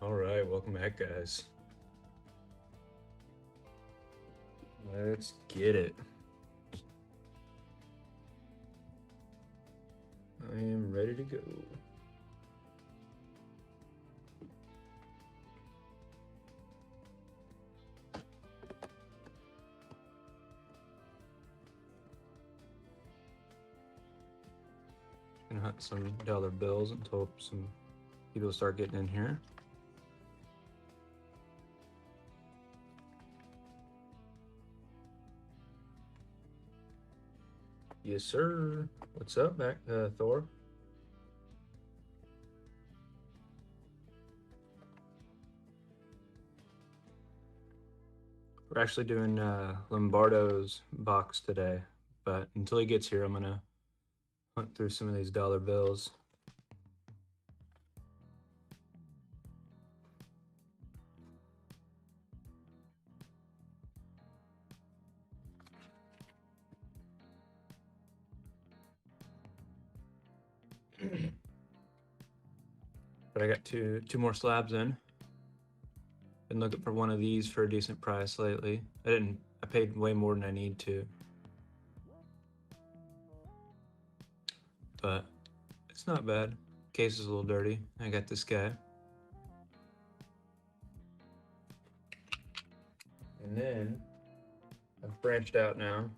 All right, welcome back, guys. Let's get it. I am ready to go. Gonna hunt some dollar bills until some people start getting in here. Yes, sir. What's up, Thor? We're actually doing Lombardo's box today, but until he gets here, I'm gonna hunt through some of these dollar bills. But I got two more slabs in. Been looking for one of these for a decent price lately. I paid way more than I need to. But it's not bad. Case is a little dirty. I got this guy. And then I've branched out now.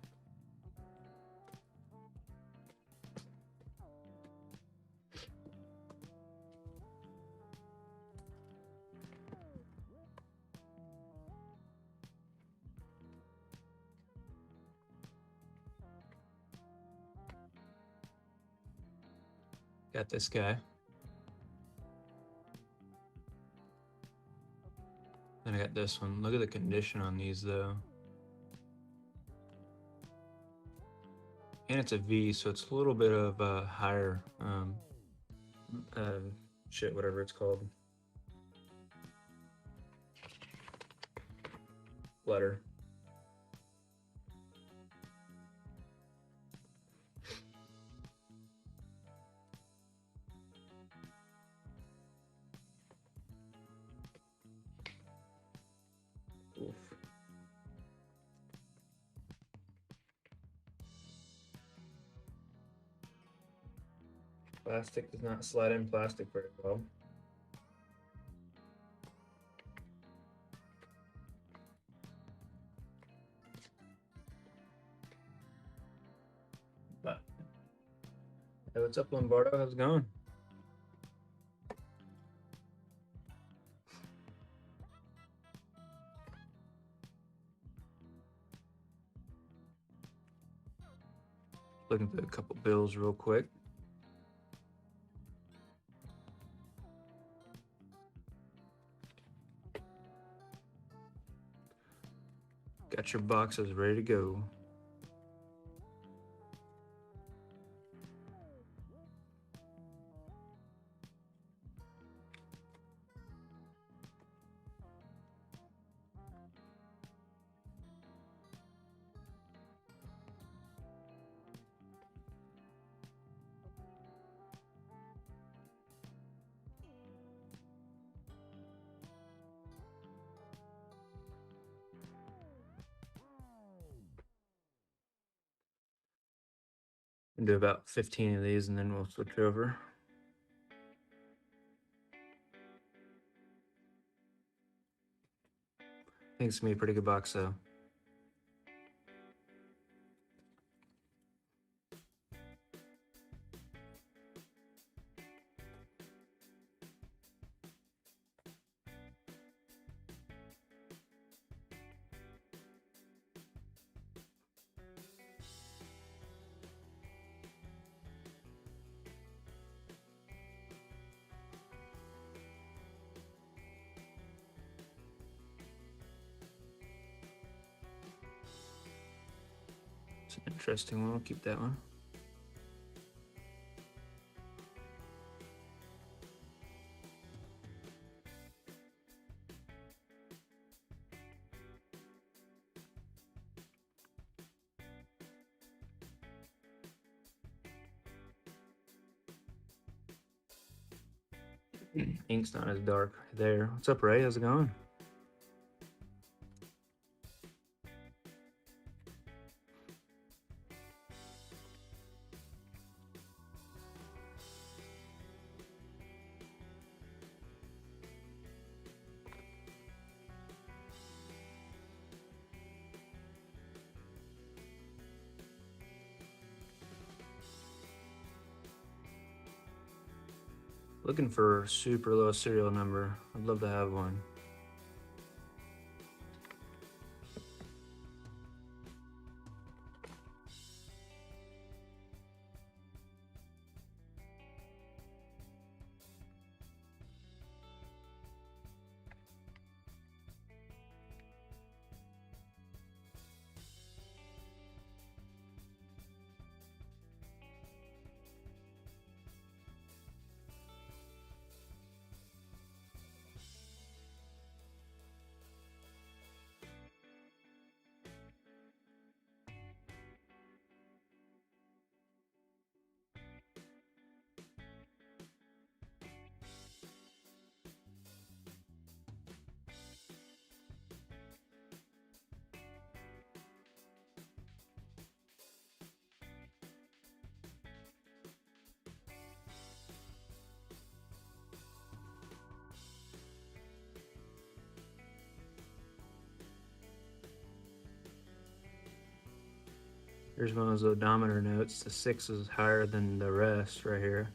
Got this guy. Then I got this one. Look at the condition on these though. And it's a V, so it's a little bit of a higher shit, whatever it's called. Letter. Oof. Plastic does not slide in plastic very well. But hey, what's up, Lombardo? How's it going? Looking through a couple bills real quick. Got your boxes ready to go. And do about 15 of these and then we'll switch over. I think it's gonna be a pretty good box though. It's an interesting one. I'll keep that one. Ink's not as dark there. What's up, Ray? How's it going? Looking for super low serial number. I'd love to have one. Here's one of those odometer notes. The 6 is higher than the rest right here.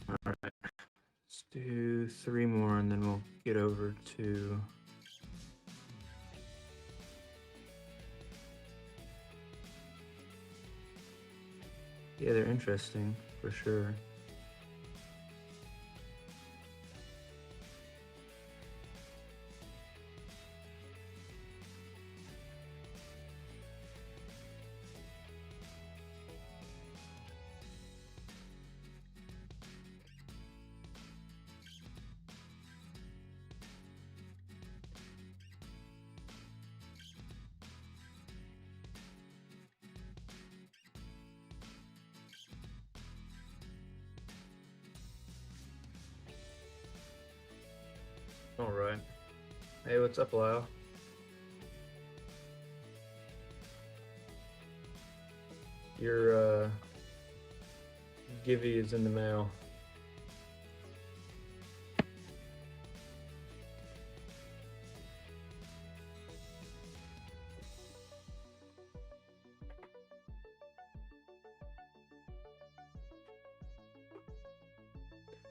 All right, let's do 3 more and then we'll get over to yeah, they're interesting for sure. All right. Hey, what's up, Lyle? Your Givey is in the mail.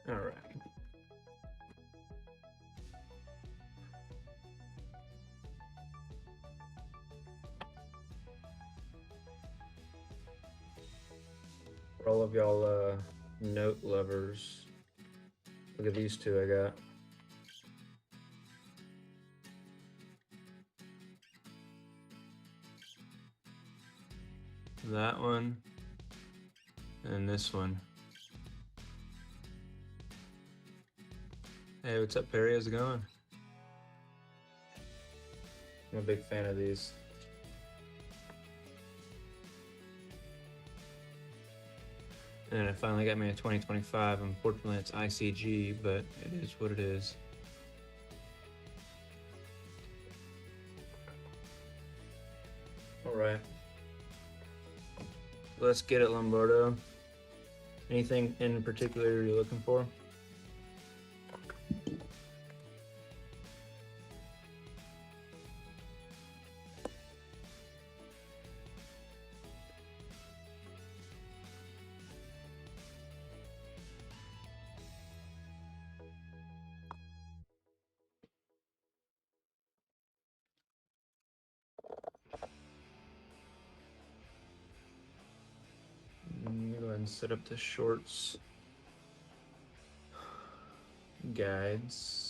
All right. For all of y'all note lovers, look at these two I got. That one and this one. Hey, what's up, Perry? How's it going? I'm a big fan of these. And I finally got me a 2025. Unfortunately, it's ICG, but it is what it is. All right. Let's get it, Lombardo. Anything in particular you're looking for? and set up the shorts guides.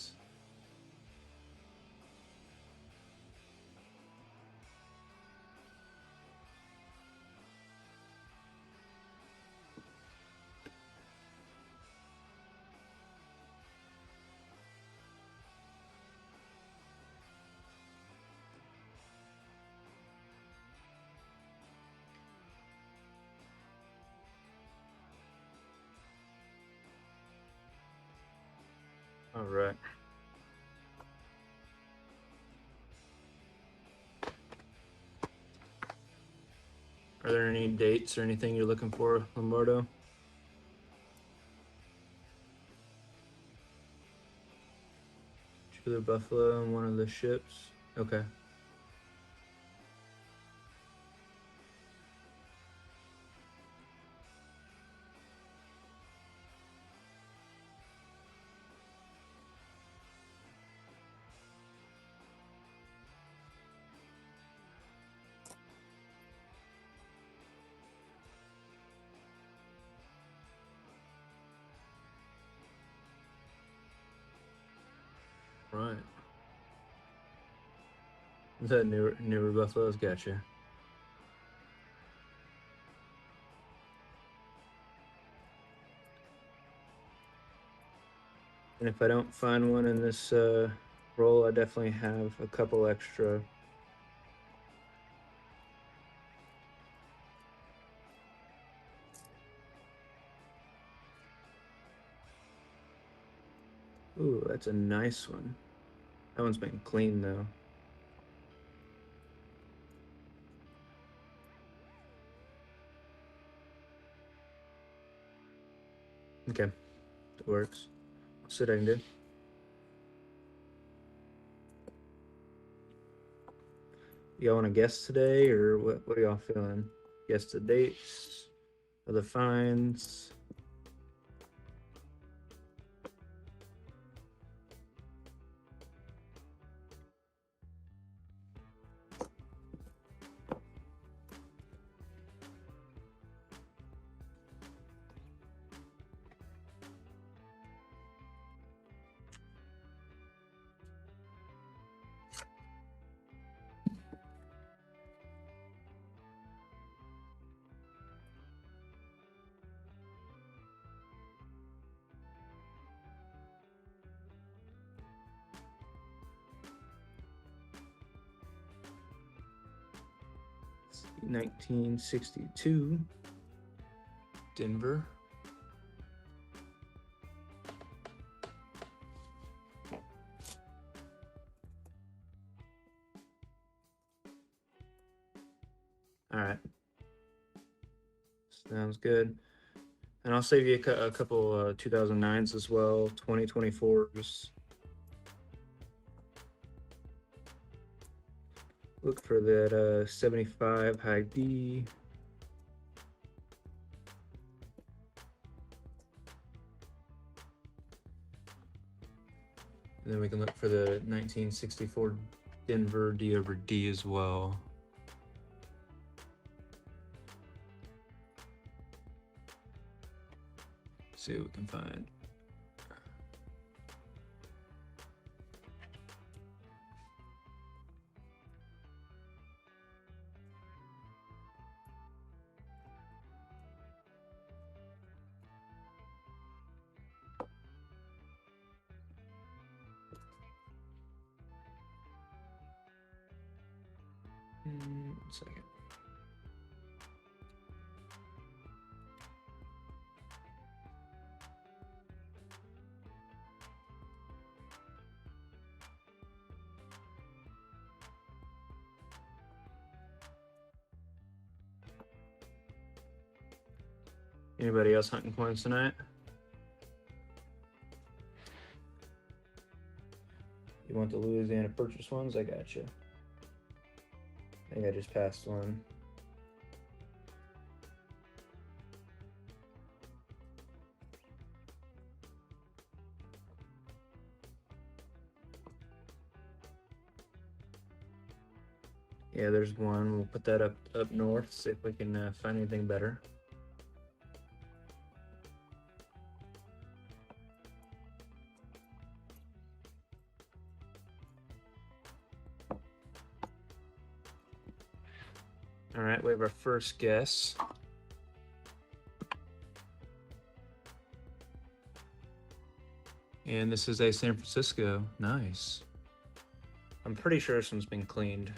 All right. Are there any dates or anything you're looking for, Lombardo? To the Buffalo on one of the ships. Okay. Right. The newer Buffaloes, gotcha. And if I don't find one in this roll, I definitely have a couple extra. Ooh, that's a nice one. That one's been clean though. Okay, that works. Let's see what I can do. Y'all want to guess today, or what are y'all feeling? Guess the dates of the finds. Let's see, 1962, Denver. All right. Sounds good. And I'll save you a couple 2009s as well, 2024s. Look for that 75 high D. And then we can look for the 1964 Denver D over D as well. See what we can find. One second. Anybody else hunting coins tonight? You want the Louisiana Purchase ones? I got you. I think I just passed one. Yeah, there's one. We'll put that up north, see if we can find anything better. All right, we have our first guess. And this is a San Francisco. Nice. I'm pretty sure this one's been cleaned.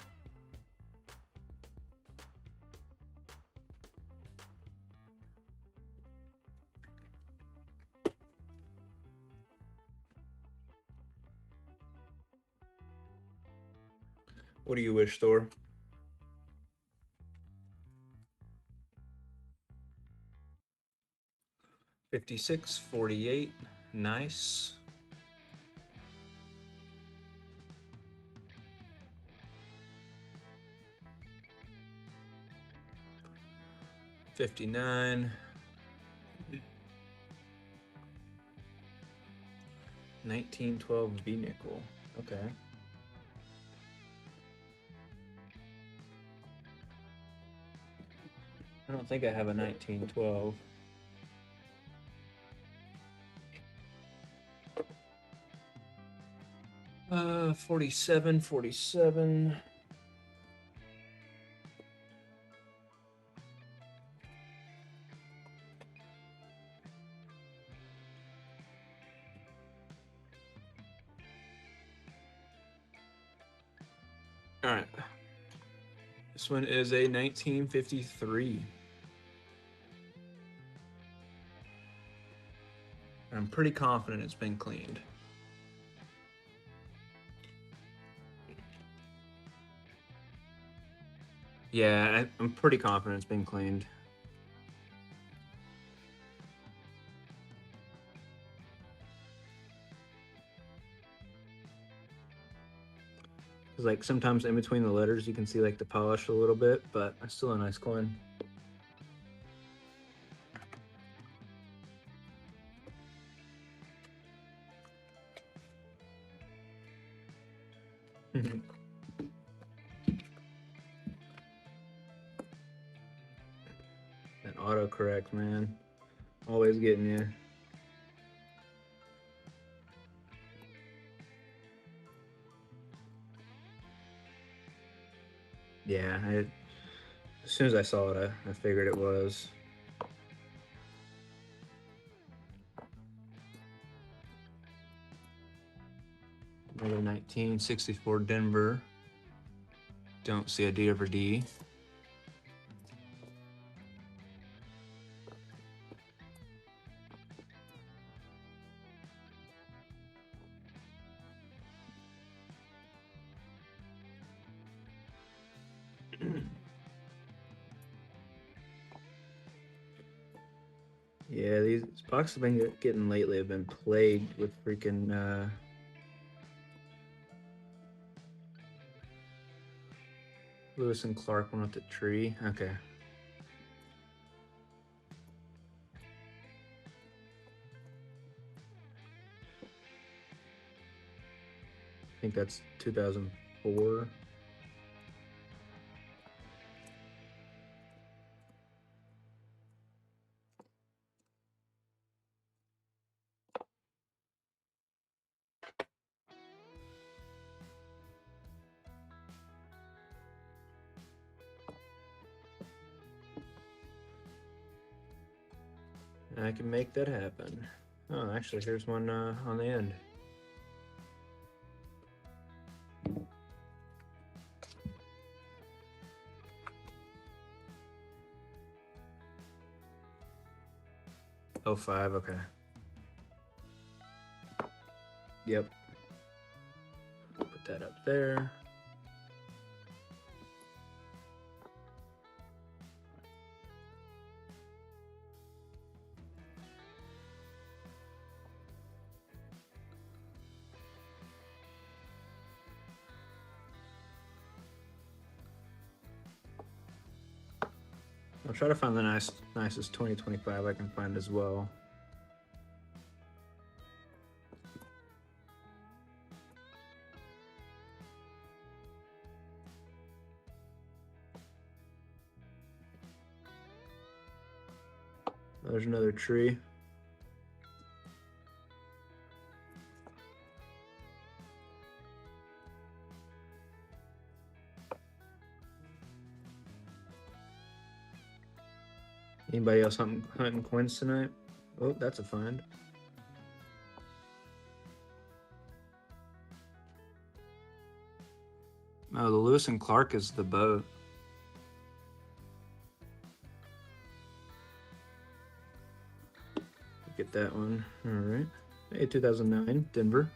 What do you wish, Thor? $56.48. Nice. $59. 1912 B nickel. Okay. I don't think I have a 1912. Uh, 47. All right. This one is a 1953. I'm pretty confident it's been cleaned. Yeah, I'm pretty confident it's been cleaned. Cause like sometimes in between the letters you can see like the polish a little bit, but it's still a nice coin. That autocorrect, man. Always getting you. Yeah, as soon as I saw it, I figured it was. Another 1964 Denver. Don't see a D over D. Yeah, these boxes have been getting lately have been plagued with freaking Lewis and Clark one with the tree. Okay. I think that's 2004. I can make that happen. Oh, actually, here's one on the end. Oh, 05, okay. Yep. Put that up there. I'll try to find the nicest 2025 I can find as well. There's another tree. Anybody else hunting coins tonight? Oh, that's a find. Oh, the Lewis and Clark is the boat. Get that one. All right. Hey, 2009, Denver.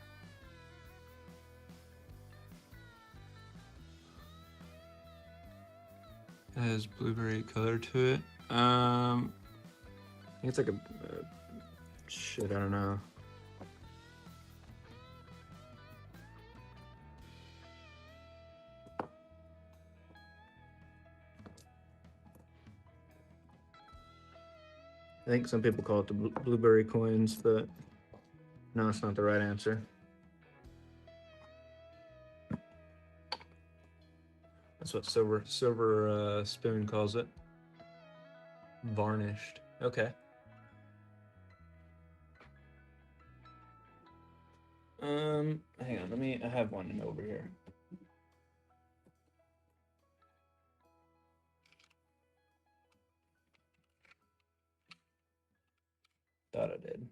It has blueberry color to it. I think it's like a shit. I don't know. I think some people call it the blueberry coins, but no, it's not the right answer. That's what Silver Spoon calls it. Varnished. Okay. Hang on. I have one over here. Thought I did.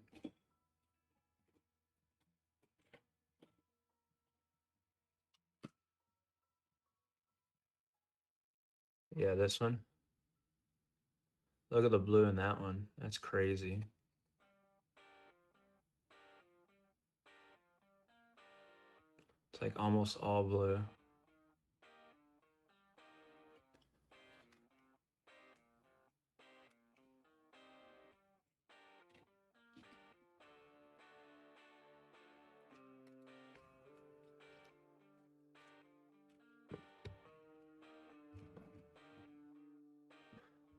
Yeah, this one. Look at the blue in that one. That's crazy. It's like almost all blue.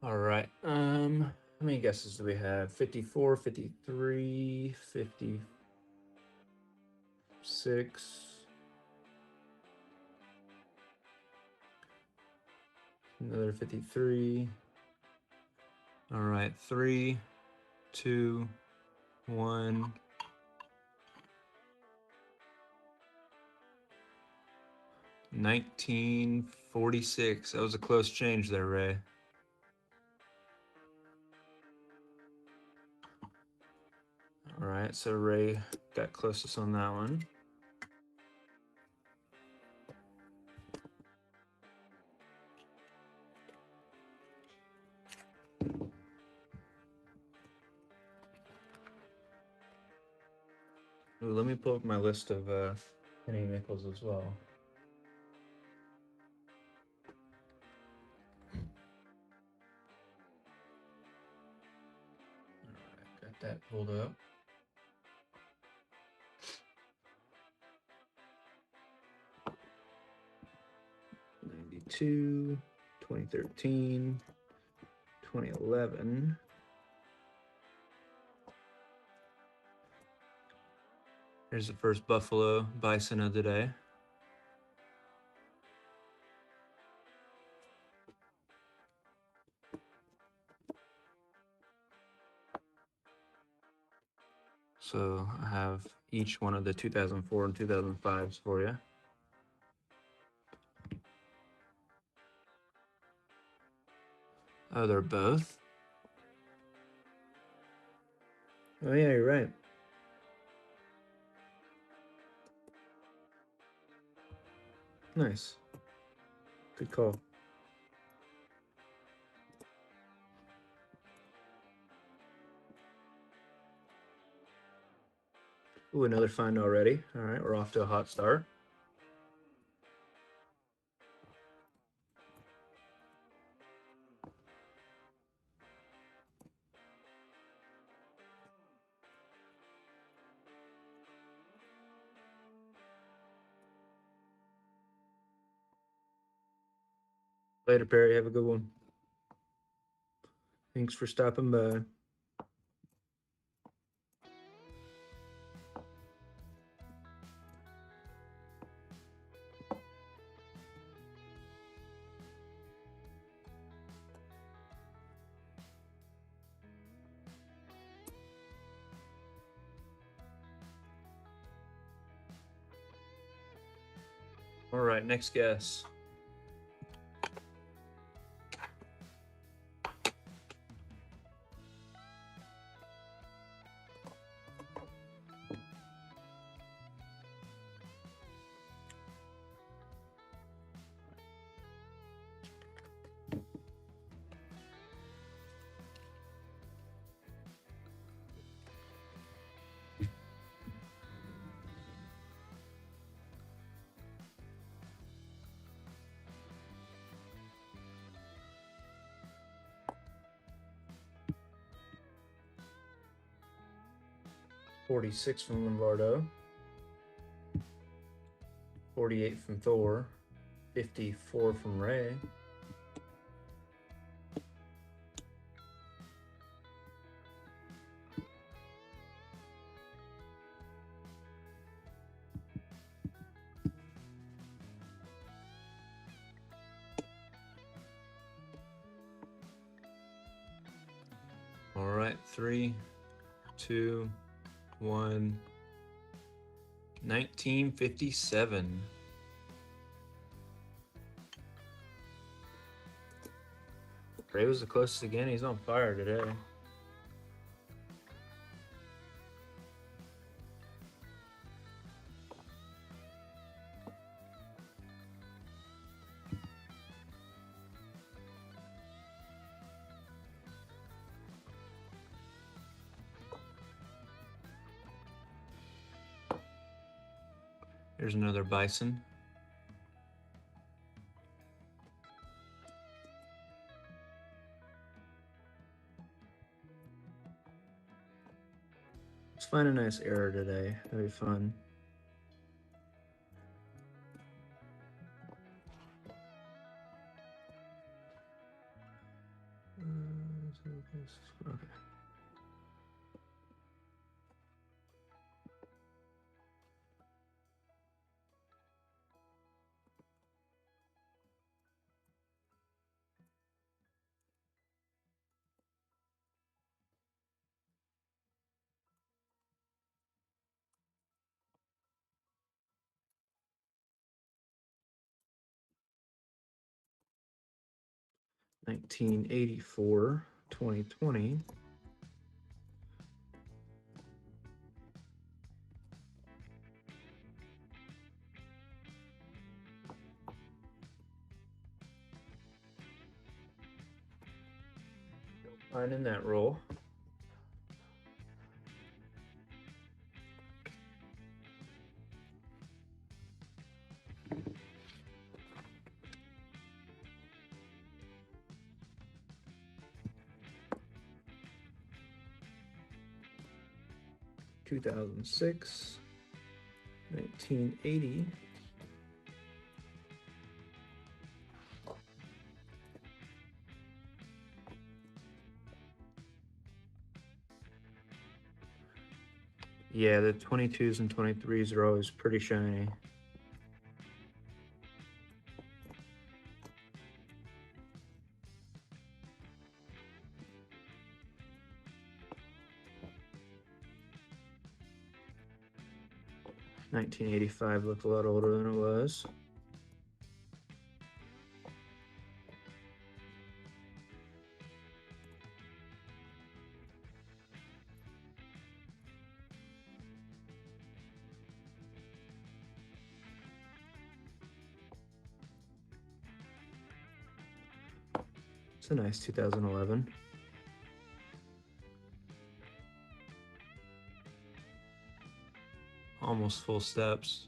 All right. How many guesses do we have? 54, 53, 56. Another 53. All right. 3, 2, 1. 1946. That was a close change there, Ray. All right, so Ray got closest on that one. Ooh, let me pull up my list of penny nickels as well. All right, got that pulled up. '92, 2013, 2011. Here's the first buffalo bison of the day. So I have each one of the 2004 and 2005s for you. Oh, they're both? Oh yeah, you're right. Nice. Good call. Ooh, another find already. All right, we're off to a hot start. Later, Perry. Have a good one. Thanks for stopping by. All right, next guess. 46 from Lombardo, 48 from Thor, 54 from Ray, all right, 3, 2, 1, 1957. Ray was the closest again. He's on fire today. Here's another bison. Let's find a nice error today. That'll be fun. Okay. $19.84, 2020. Fine in that roll. $2,006, 1980. Yeah, the 22s and 23s are always pretty shiny. $19.85 looked a lot older than it was. It's a nice 2011. Almost full steps.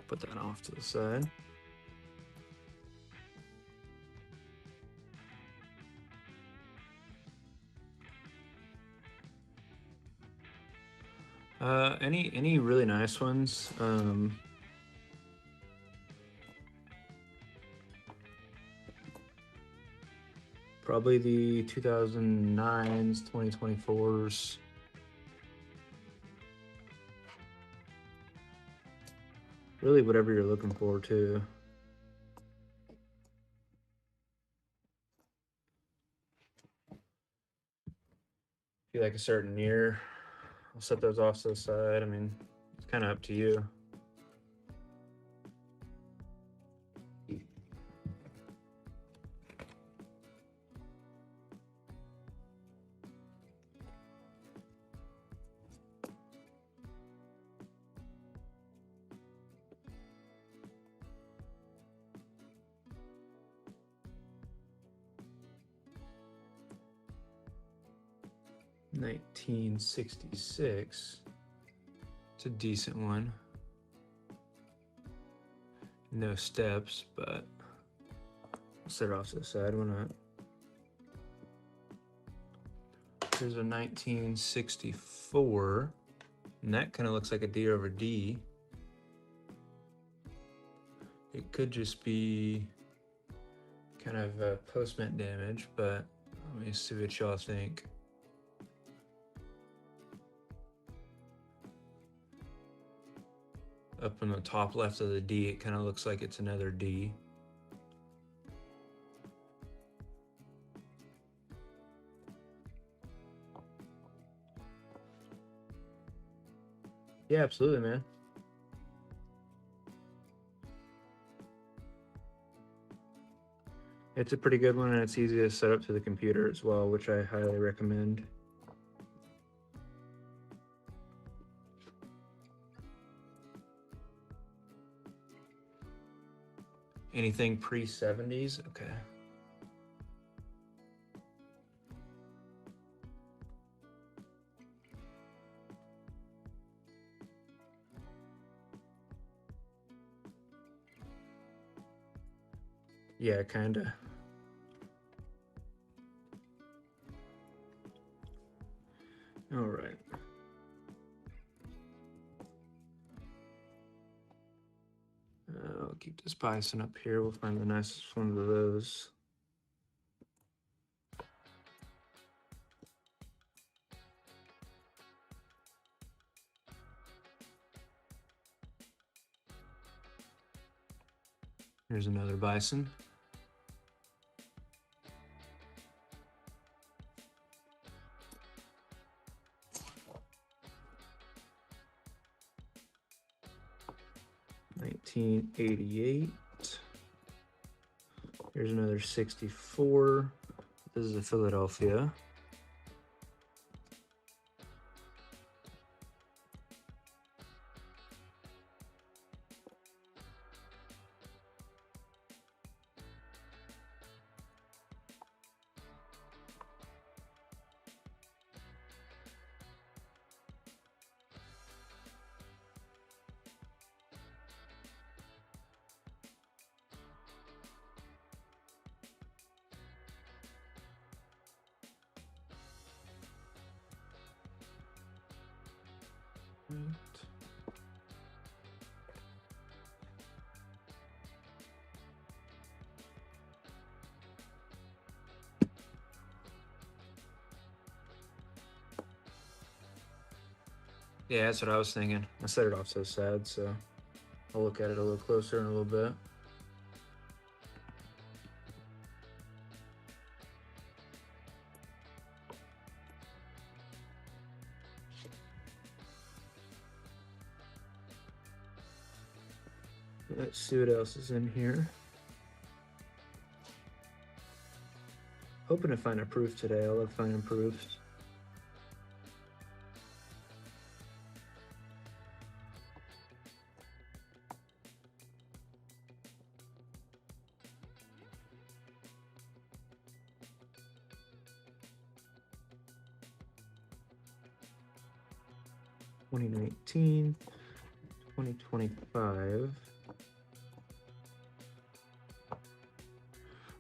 Put that off to the side. Any really nice ones? Probably the 2009s, 2024s. Really whatever you're looking for too. If you like a certain year, I'll set those off to the side. I mean, it's kind of up to you. $19.66. It's a decent one. No steps, but I'll set it off to the side. Why not? Here's a 1964, and that kind of looks like a D over D. It could just be kind of postment damage, but let me see what y'all think. Up in the top left of the D, it kind of looks like it's another D. Yeah, absolutely, man. It's a pretty good one, and it's easy to set up to the computer as well, which I highly recommend. Anything pre-70s? Okay. Yeah, kinda. All right. I'll keep this bison up here. We'll find the nicest one of those. Here's another bison. $1988. Here's another 64. This is a Philadelphia. Yeah, that's what I was thinking. I set it off so sad, so I'll look at it a little closer in a little bit. Let's see what else is in here. Hoping to find a proof today. I love finding proofs. $2019, $2025.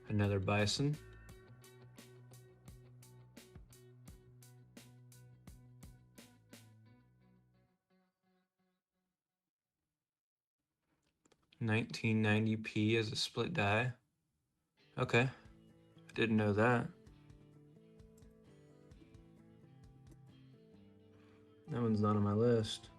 Another bison. $1990p as a split die. Okay, I didn't know that. That one's not on my list.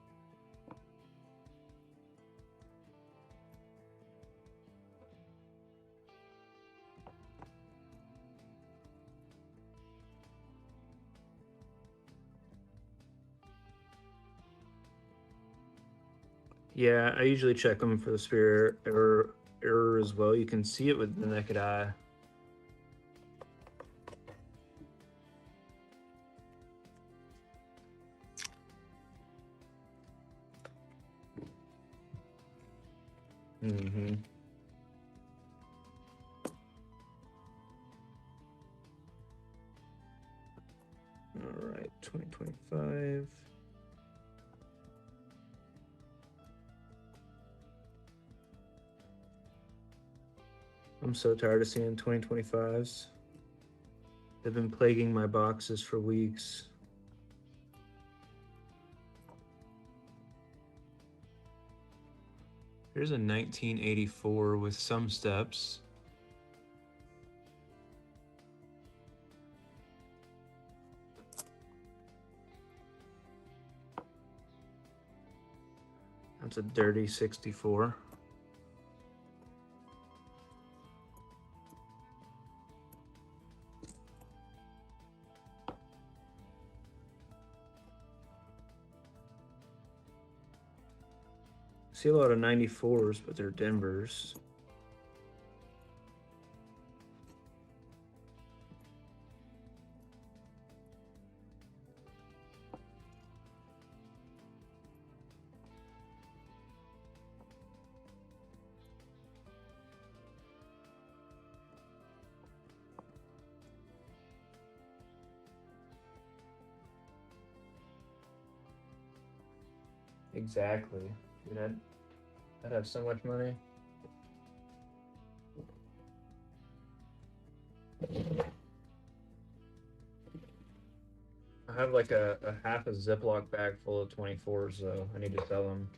Yeah, I usually check them for the spirit error as well. You can see it with the naked eye. Mm-hmm. All right, 2025. I'm so tired of seeing 2025s. They've been plaguing my boxes for weeks. Here's a 1984 with some steps. That's a dirty 64. See a lot of 94s, but they're Denvers. Exactly. Dude, I'd have so much money. I have like a half a Ziploc bag full of 24s, so I need to sell them.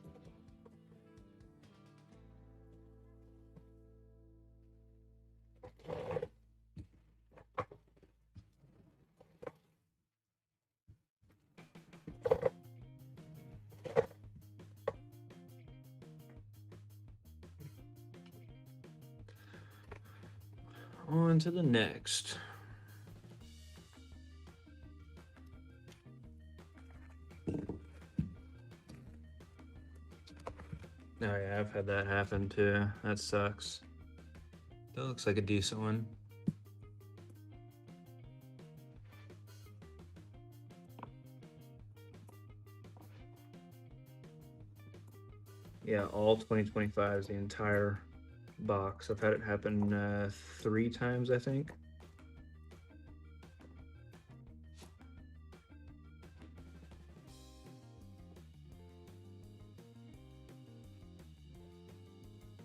On to the next. Oh yeah, I've had that happen too. That sucks. That looks like a decent one. Yeah, all 2025s, the entire box. I've had it happen 3 times, I think.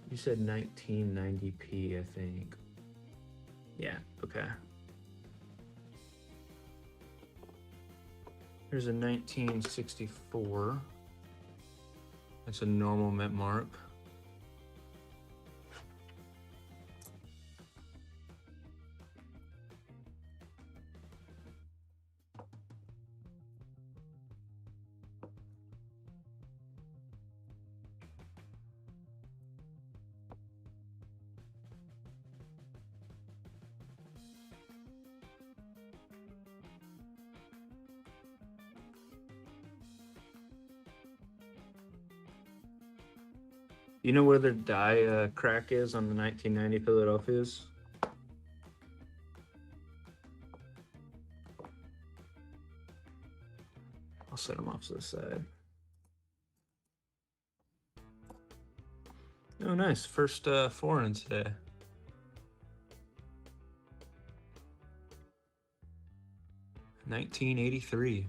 You said 1990p, I think. Yeah, okay. Here's a 1964. That's a normal mint mark. You know where the die crack is on the 1990 Philadelphia's? I'll set them off to the side. Oh, nice. First foreign today. $1983.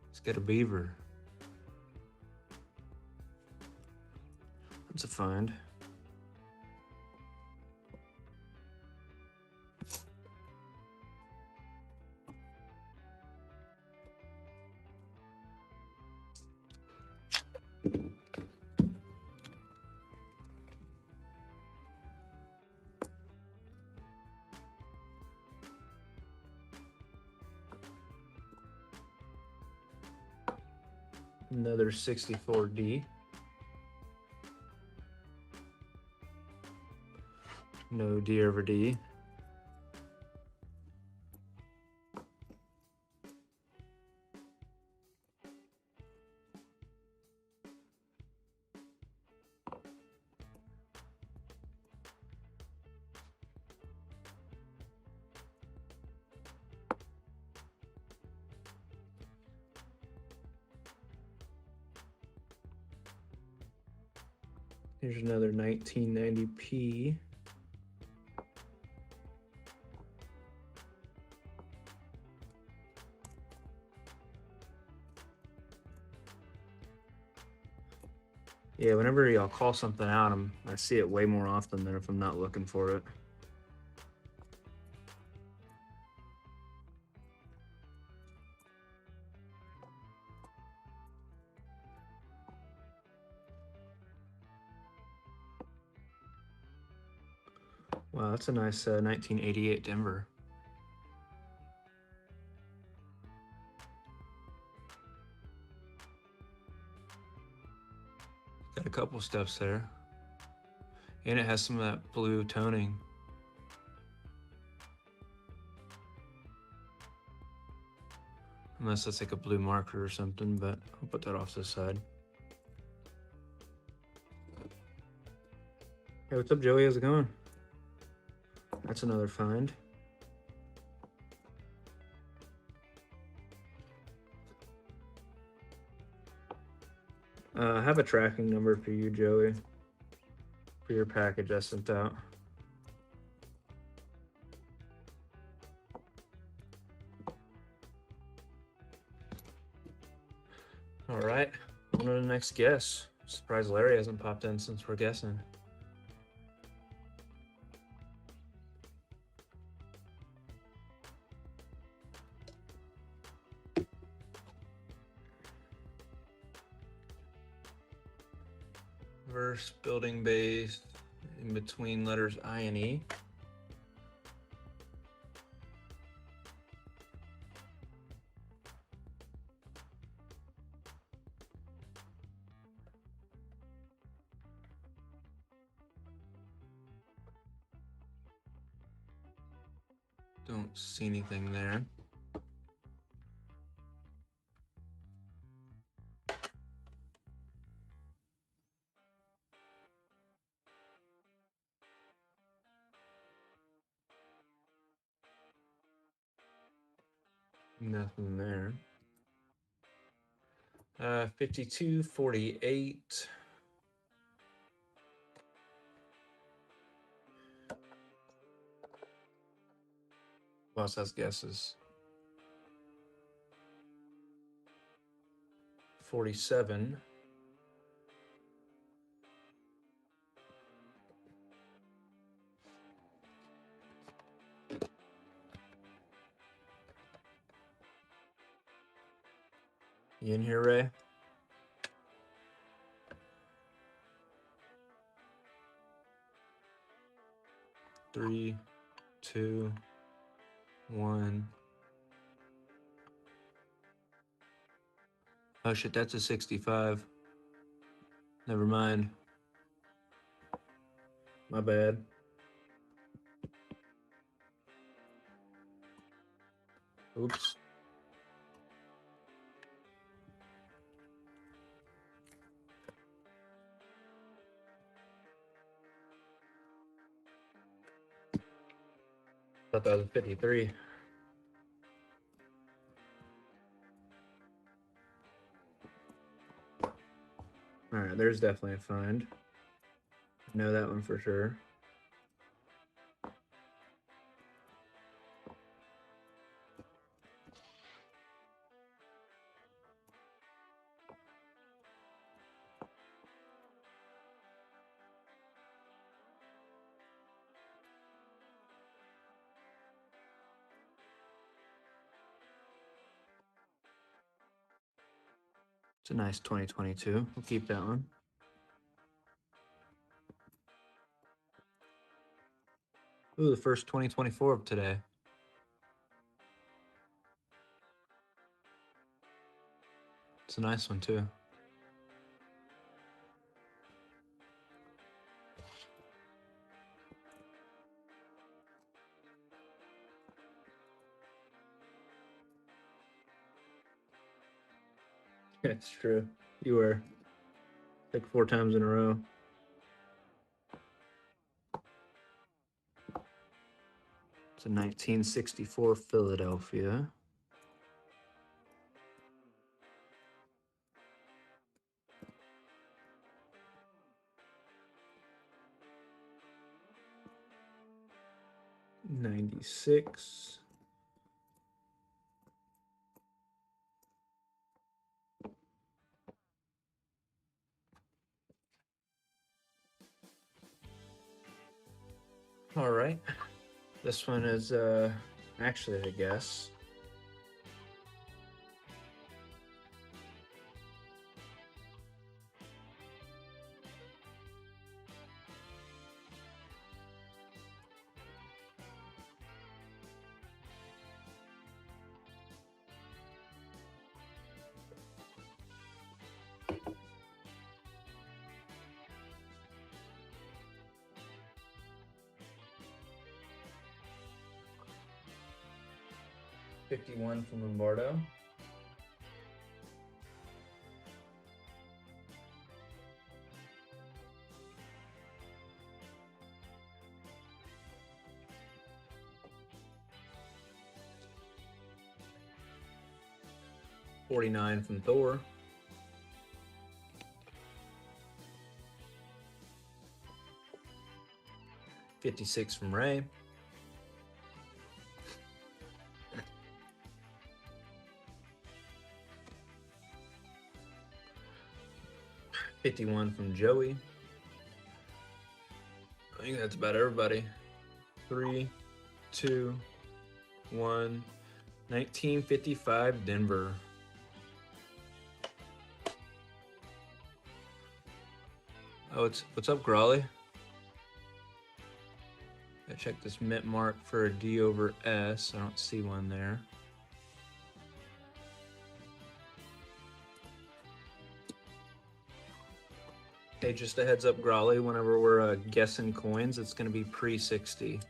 Let's get a beaver. That's a find. Another 64D. No D over D. Here's another 1990p. Yeah, whenever y'all call something out, I see it way more often than if I'm not looking for it. Wow, that's a nice 1988 Denver. Got a couple steps there. And it has some of that blue toning. Unless that's like a blue marker or something, but I'll put that off to the side. Hey, what's up, Joey? How's it going? That's another find. I have a tracking number for you, Joey, for your package I sent out. All right, on to the next guess. Surprised Larry hasn't popped in since we're guessing. Verse building base in between letters I and E. Don't see anything there. Nothing there. 5248. Who else has guesses? 47. You in here, Ray? Three, two, one. Oh shit, that's a 65. Never mind. My bad. Oops. Thought that was a 53. All right, there's definitely a find. Know that one for sure. It's a nice 2022. We'll keep that one. Ooh, the first 2024 of today. It's a nice one too. It's true. You were like 4 times in a row. It's a 1964 Philadelphia. '96. All right. This one is actually a guess. 51 from Lombardo. $49 from Thor. $56 from Ray. $51 from Joey. I think that's about everybody. 3, 2, 1. 1955 Denver. Oh, what's up, Grawley? I check this mint mark for a D over S. I don't see one there. Hey, just a heads up, Grawley, whenever we're guessing coins, it's going to be pre-60.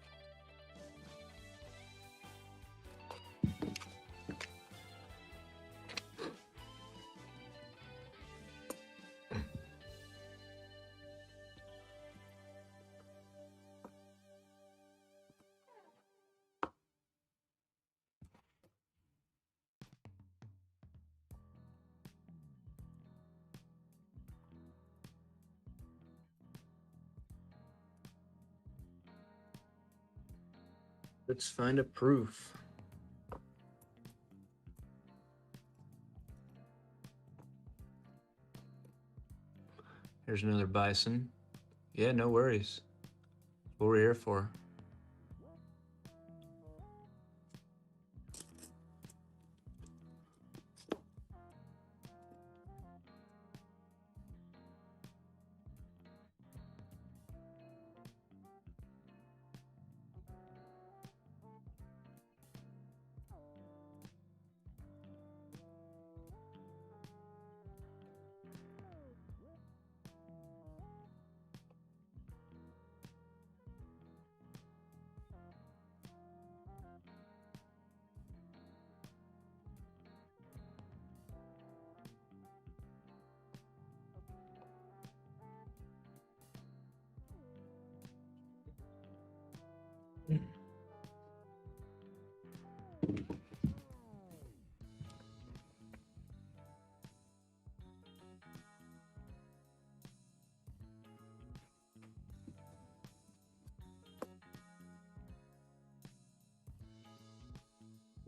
Let's find a proof. Here's another bison. Yeah, no worries. What we're here for.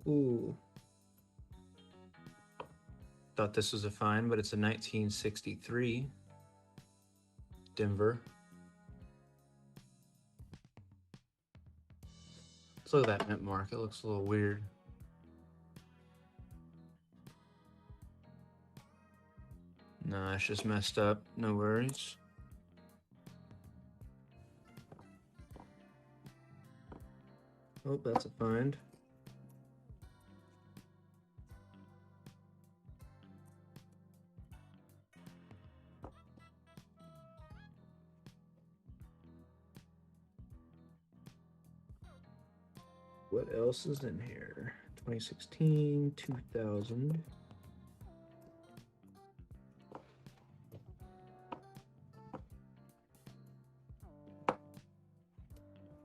Ooh. Thought this was a find, but it's a 1963 Denver. Let's look at that mint mark. It looks a little weird. No, it's just messed up. No worries. Oh, that's a find. What else is in here? 2016, 2000.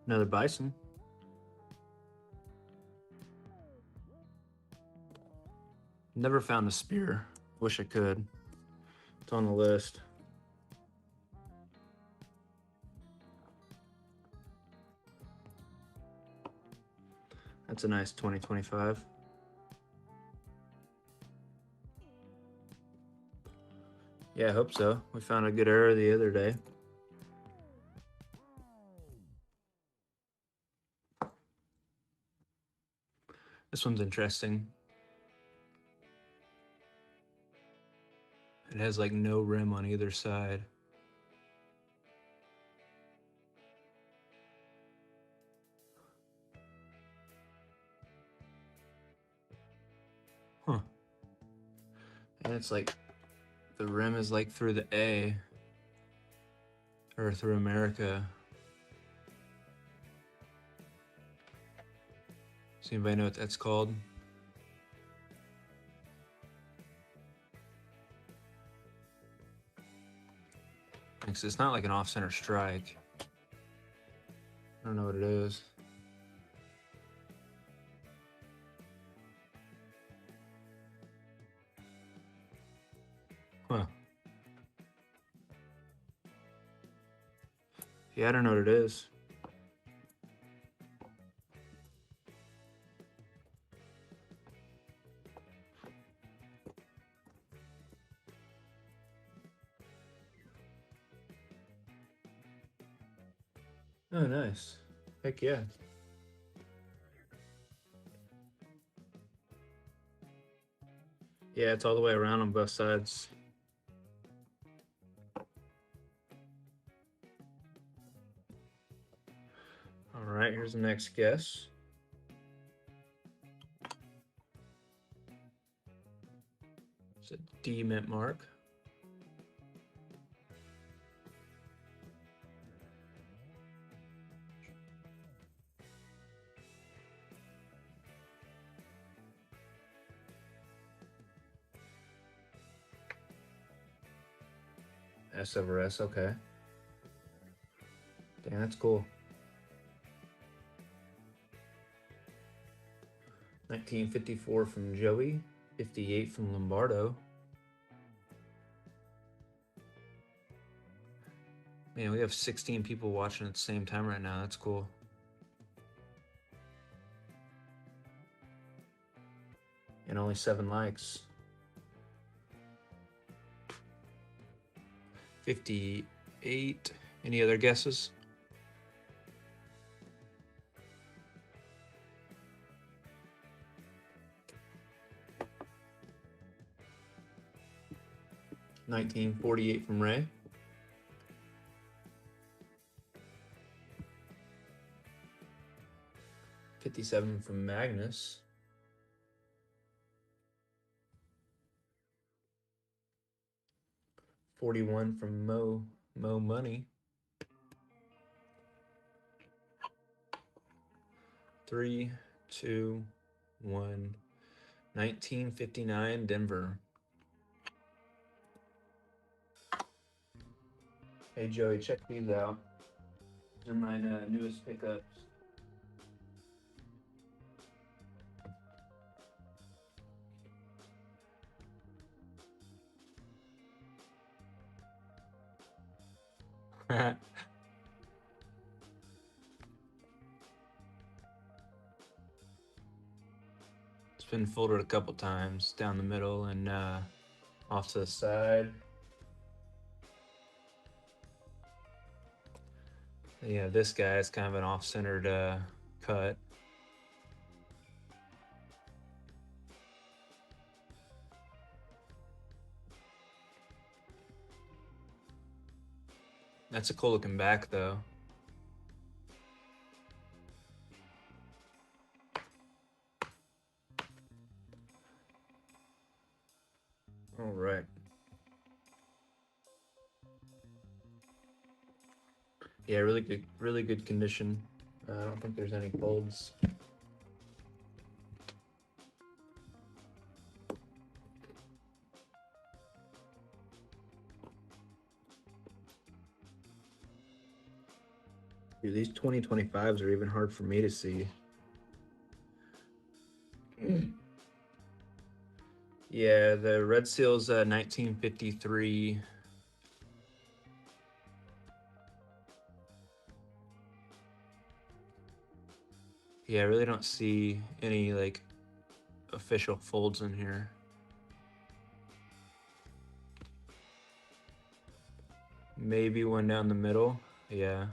Another bison. Never found a spear. Wish I could. It's on the list. That's a nice 2025. Yeah, I hope so. We found a good error the other day. This one's interesting. It has like no rim on either side. Huh. And it's like the rim is like through the A or through America. Does anybody know what that's called? because it's not like an off-center strike. I don't know what it is. Huh. Yeah, I don't know what it is. Oh, nice. Heck yeah. Yeah, it's all the way around on both sides. All right, here's the next guess. It's a D mint mark. S over S, okay. Damn, that's cool. 1954 from Joey, 58 from Lombardo. Man, we have 16 people watching at the same time right now. That's cool. And only 7 likes. 58. Any other guesses? $19.48 from Ray. $57 from Magnus. $41 from Mo Money. 3, 2, 1. 1959 Denver. Hey Joey, check these out. They're my newest pickups. It's been folded a couple times down the middle and off to the side. Yeah, this guy is kind of an off-centered cut. That's a cool looking back though. All right. Yeah, really good condition. I don't think there's any folds. Dude, these 2025s are even hard for me to see. Yeah, the red seal's 1953. Yeah, I really don't see any like official folds in here. Maybe one down the middle. Yeah.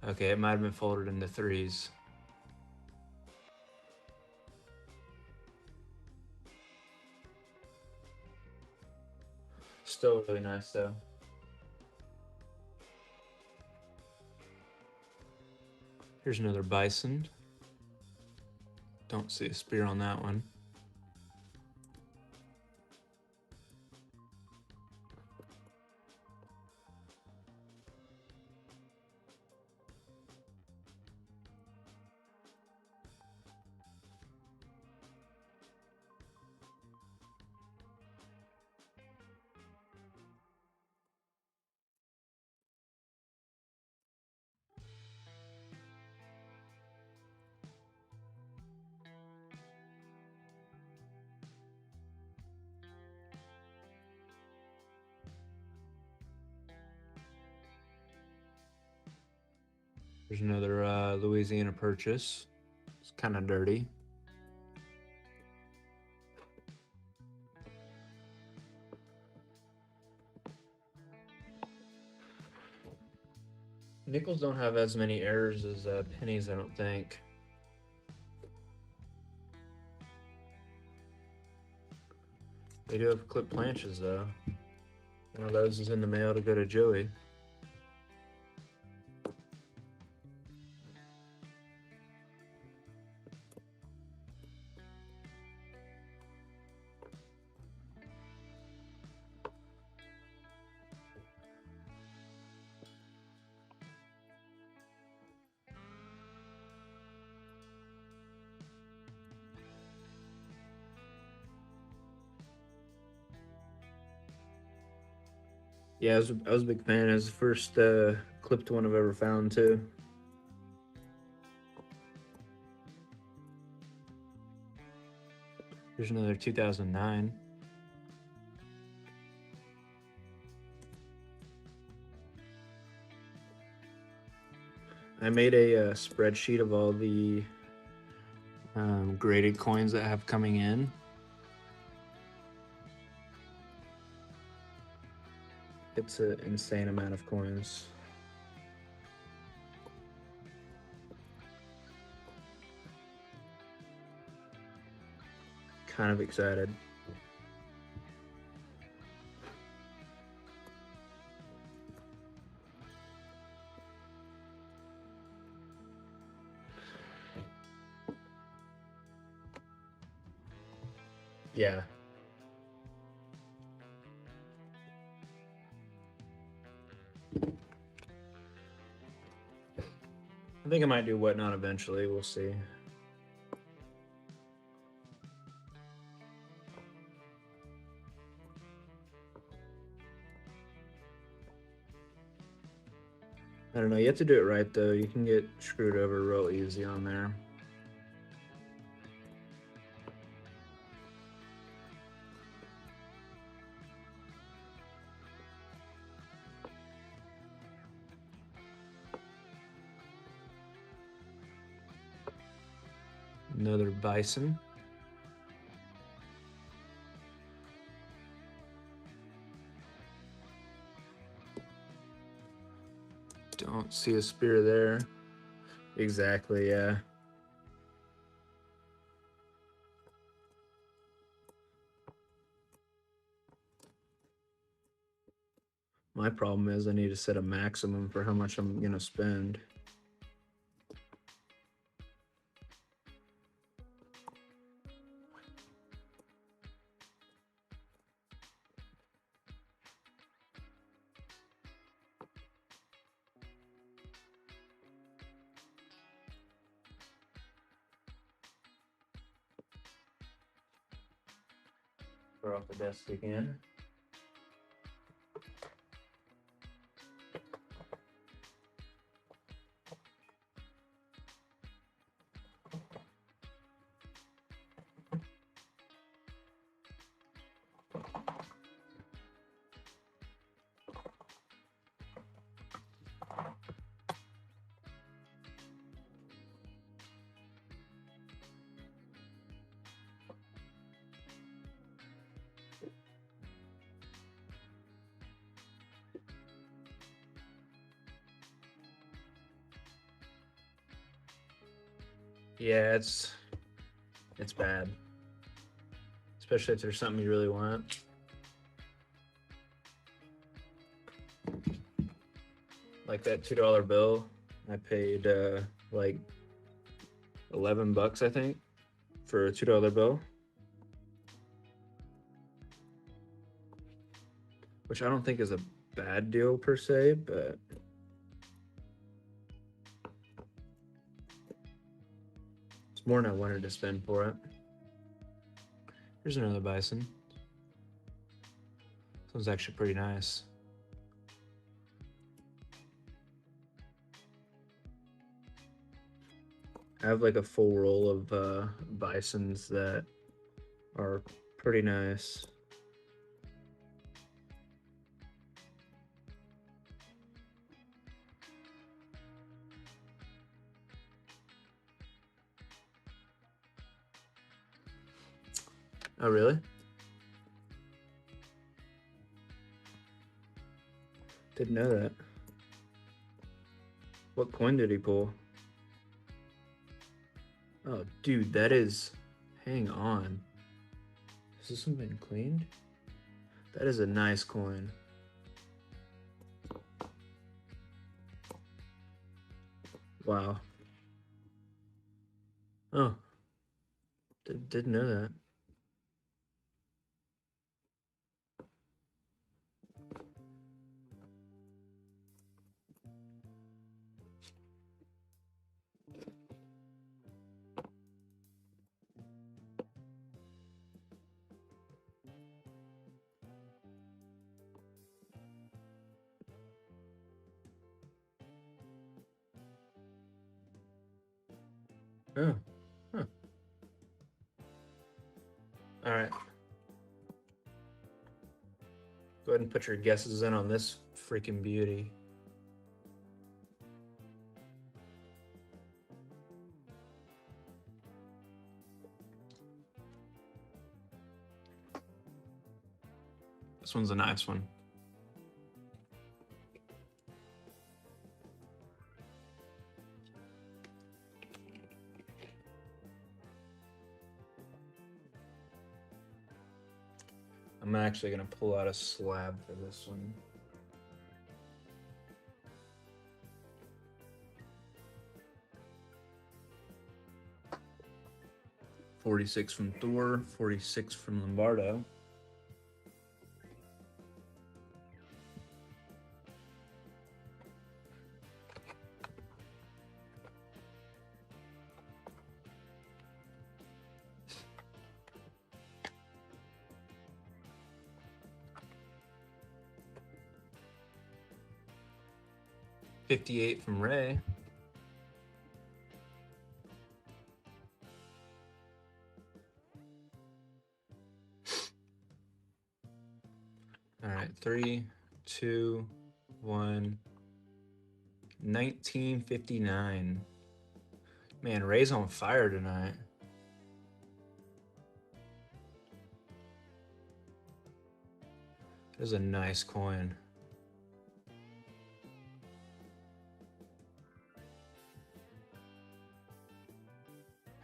Okay, it might have been folded into 3s. Still really nice though. Here's another bison. Don't see a spear on that one. There's another Louisiana purchase. It's kind of dirty. Nickels don't have as many errors as pennies, I don't think. They do have clip planches, though. One of those is in the mail to go to Joey. Yeah, I was a big fan. It was the first clipped one I've ever found, too. Here's another 2009. I made a spreadsheet of all the graded coins that have coming in. It's an insane amount of coins. Kind of excited. Yeah. I think I might do Whatnot eventually. We'll see. I don't know. You have to do it right, though. You can get screwed over real easy on there. Another bison. Don't see a spear there. Exactly, yeah. My problem is I need to set a maximum for how much I'm gonna spend. We're off the desk again. Yeah, it's bad. Especially if there's something you really want. Like that $2 bill, I paid like 11 bucks, I think, for a $2 bill. Which I don't think is a bad deal per se, but it's more than I wanted to spend for it. Here's another bison. This one's actually pretty nice. I have like a full roll of bisons that are pretty nice. Oh, really? Didn't know that. What coin did he pull? Oh, dude, that is... Hang on. Has this one been cleaned? That is a nice coin. Wow. Oh. Didn't know that. Oh. Huh. All right. Go ahead and put your guesses in on this freaking beauty. This one's a nice one. I'm actually gonna pull out a slab for this one. $46 from Thor, 46 from Lombardo. $58 from Ray. All right, 3, 2, 1. 1959. Man, Ray's on fire tonight. This is a nice coin.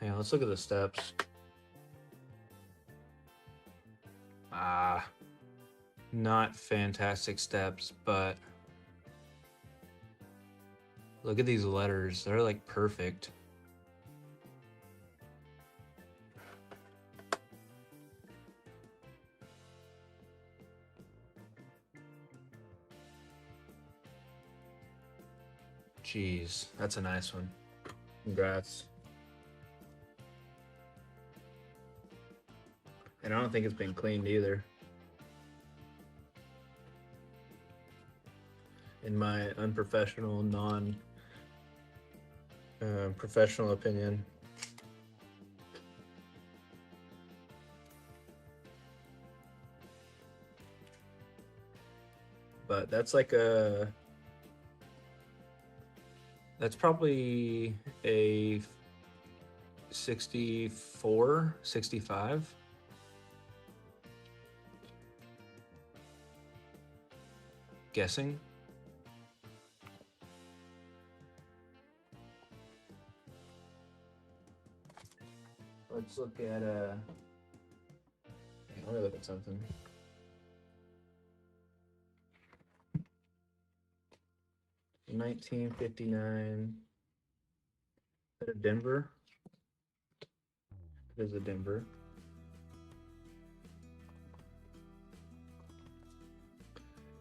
Hey, let's look at the steps. Not fantastic steps, but look at these letters. They're like perfect. Jeez, that's a nice one. Congrats. And I don't think it's been cleaned either. In my unprofessional, non-professional opinion. But that's like that's probably a 64, 65. Guessing. Let's look at let me look at something. $19.59. Is that a Denver? It is a Denver.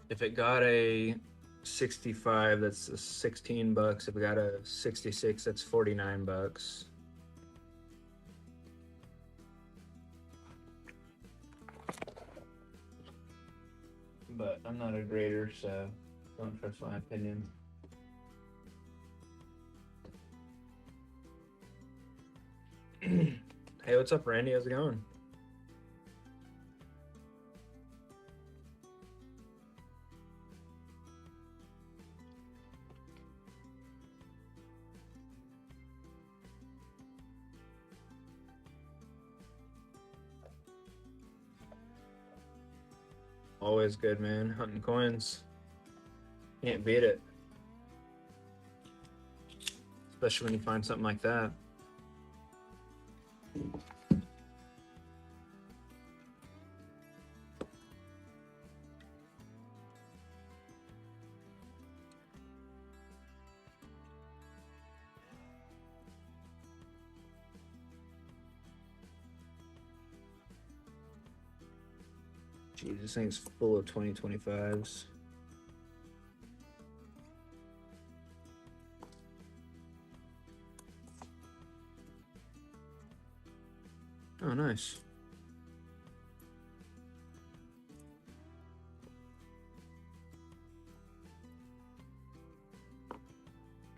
If it got a 65, that's $16. If it got a 66, that's $49. But I'm not a grader, so don't trust my opinion. Hey, what's up, Randy? How's it going? Always good, man. Hunting coins. Can't beat it. Especially when you find something like that. Jeez, this thing's full of 2025s. Oh, nice.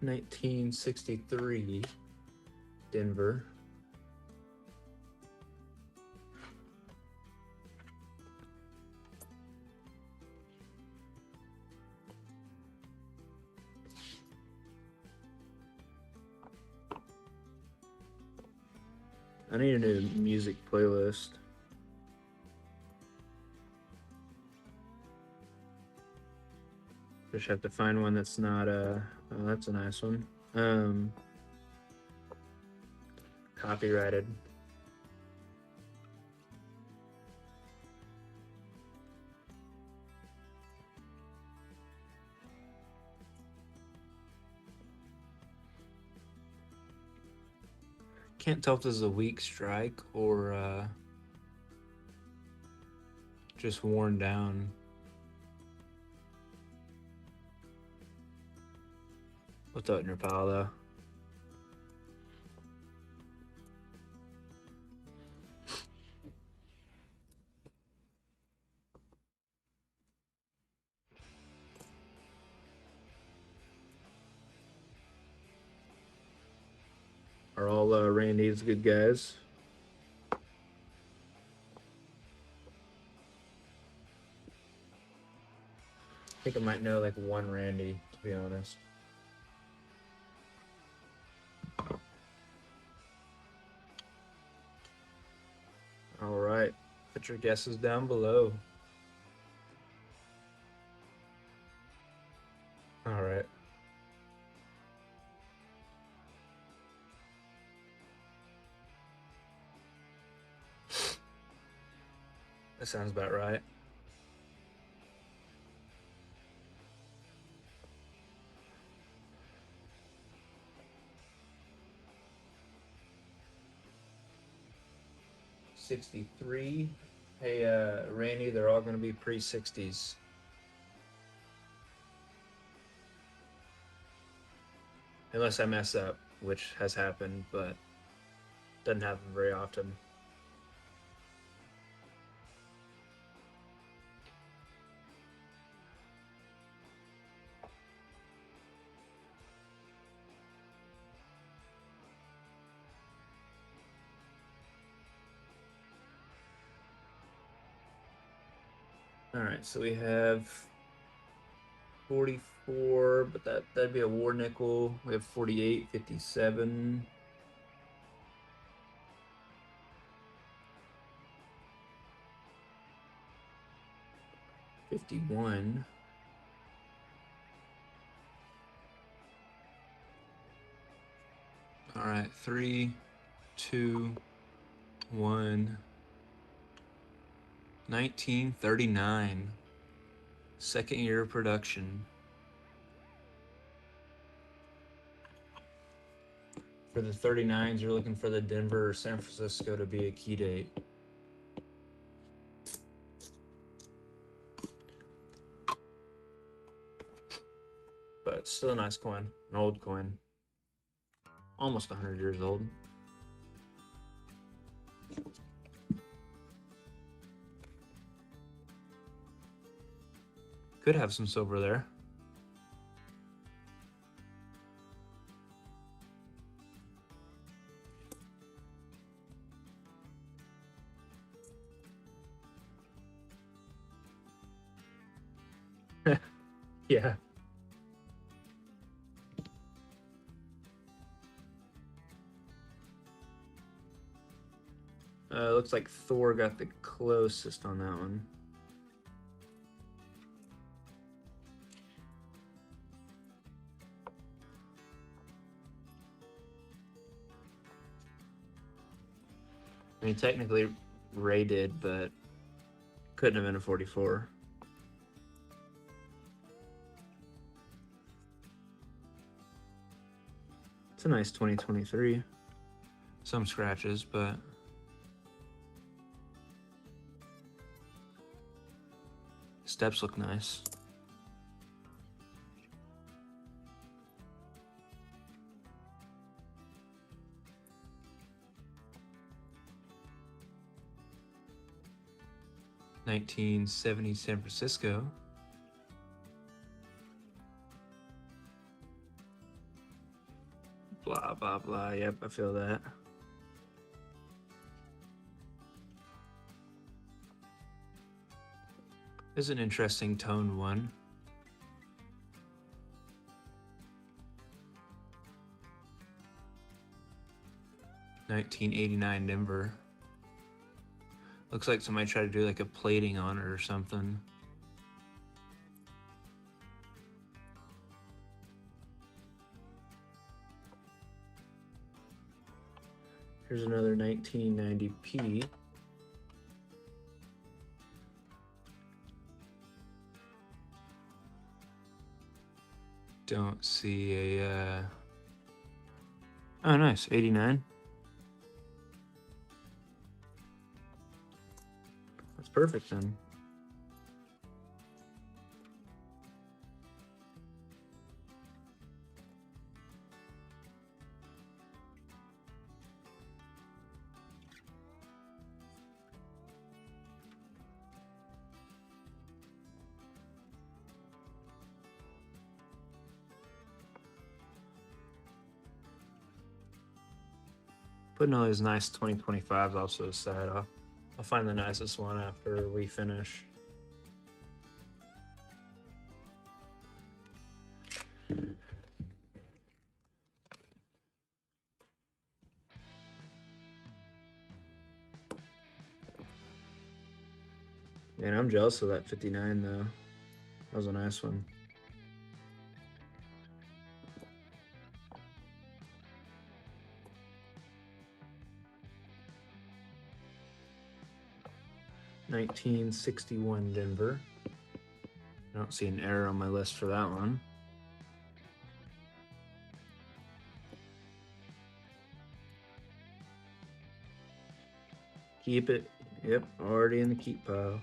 $1963 Denver. I need a new music playlist. Just have to find one that's not oh, that's a nice one. Copyrighted. Can't tell if this is a weak strike or just worn down. I'll throw it in your pile though. Are all Randy's good guys? I think I might know like one Randy, to be honest. All right, put your guesses down below. All right. That sounds about right. $63. Hey, Randy, they're all going to be pre-60s. Unless I mess up, which has happened, but doesn't happen very often. All right, so we have 44, but that'd be a war nickel. We have 48, 57. $51. All right, 3, 2, 1. 1939. Second year of production. For the 39s, you're looking for the Denver or San Francisco to be a key date. But still a nice coin, an old coin. Almost 100 years old. Could have some silver there. Yeah. Looks like Thor got the closest on that one. mean, technically Ray did, but couldn't have been a 44. It's a nice 2023. Some scratches, but steps look nice. $1970 San Francisco. Blah, blah, blah. Yep, I feel that. This is an interesting tone one. $1989 Denver. Looks like somebody tried to do like a plating on it or something. Here's another 1990p. Don't see a, oh nice, 89. That's perfect then. Putting all these nice 2025s also aside, I'll find the nicest one after we finish. Man, I'm jealous of that 59 though. That was a nice one. $1961 Denver. I don't see an error on my list for that one. Keep it. Yep, already in the keep pile.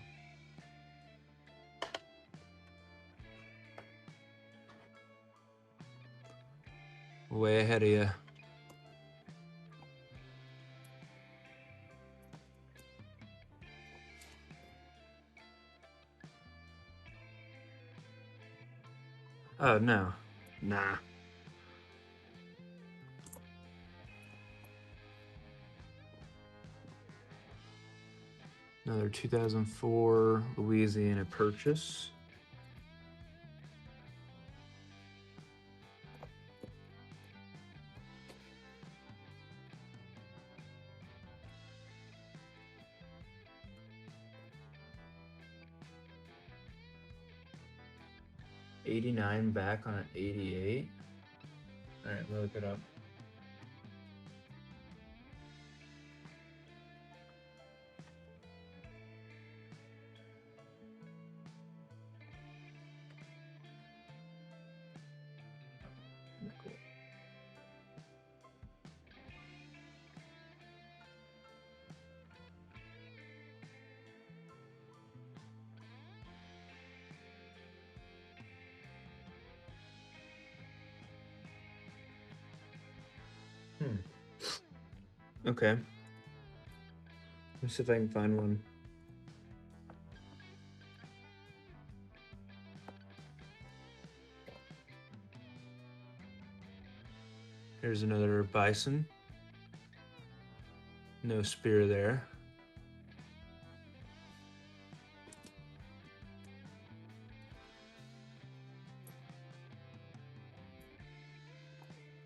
Way ahead of you. Oh, no. Nah. Another 2004 Louisiana purchase. $89 back on an 88. All right, we'll look it up. Okay. Let me see if I can find one. Here's another bison. No spear there.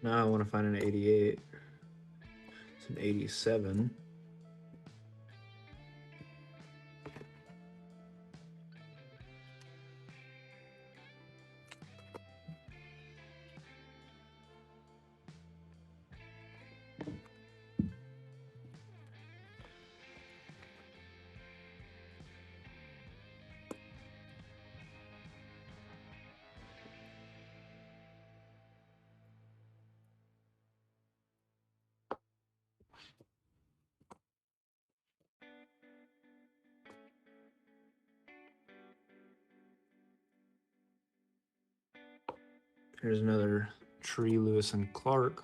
Now I want to find an 88. It's an 87. Here's another tree, Lewis and Clark.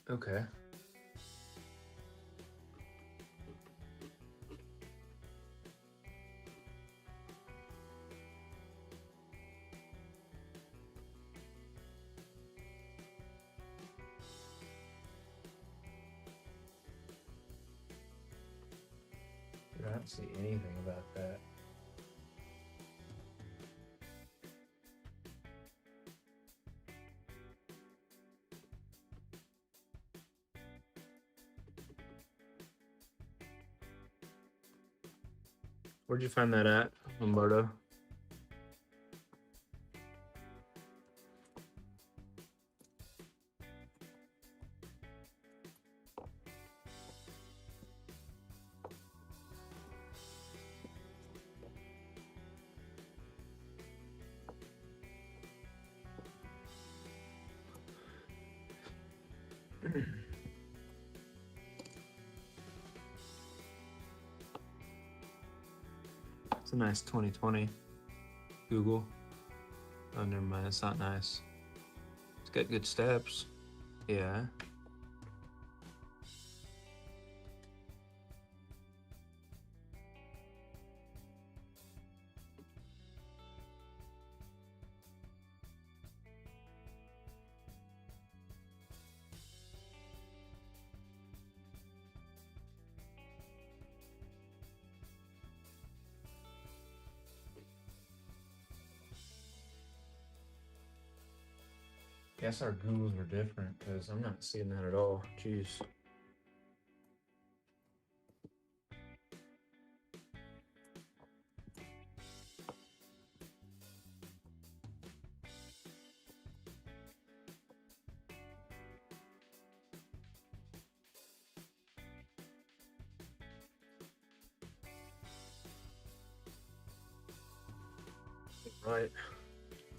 Okay. I don't see anything about that. Where'd you find that at, Lombardo? It's a nice 2020 Google. Oh, never mind. It's not nice. It's got good steps. Yeah. Guess our Googles were different because I'm not seeing that at all. Jeez. Right.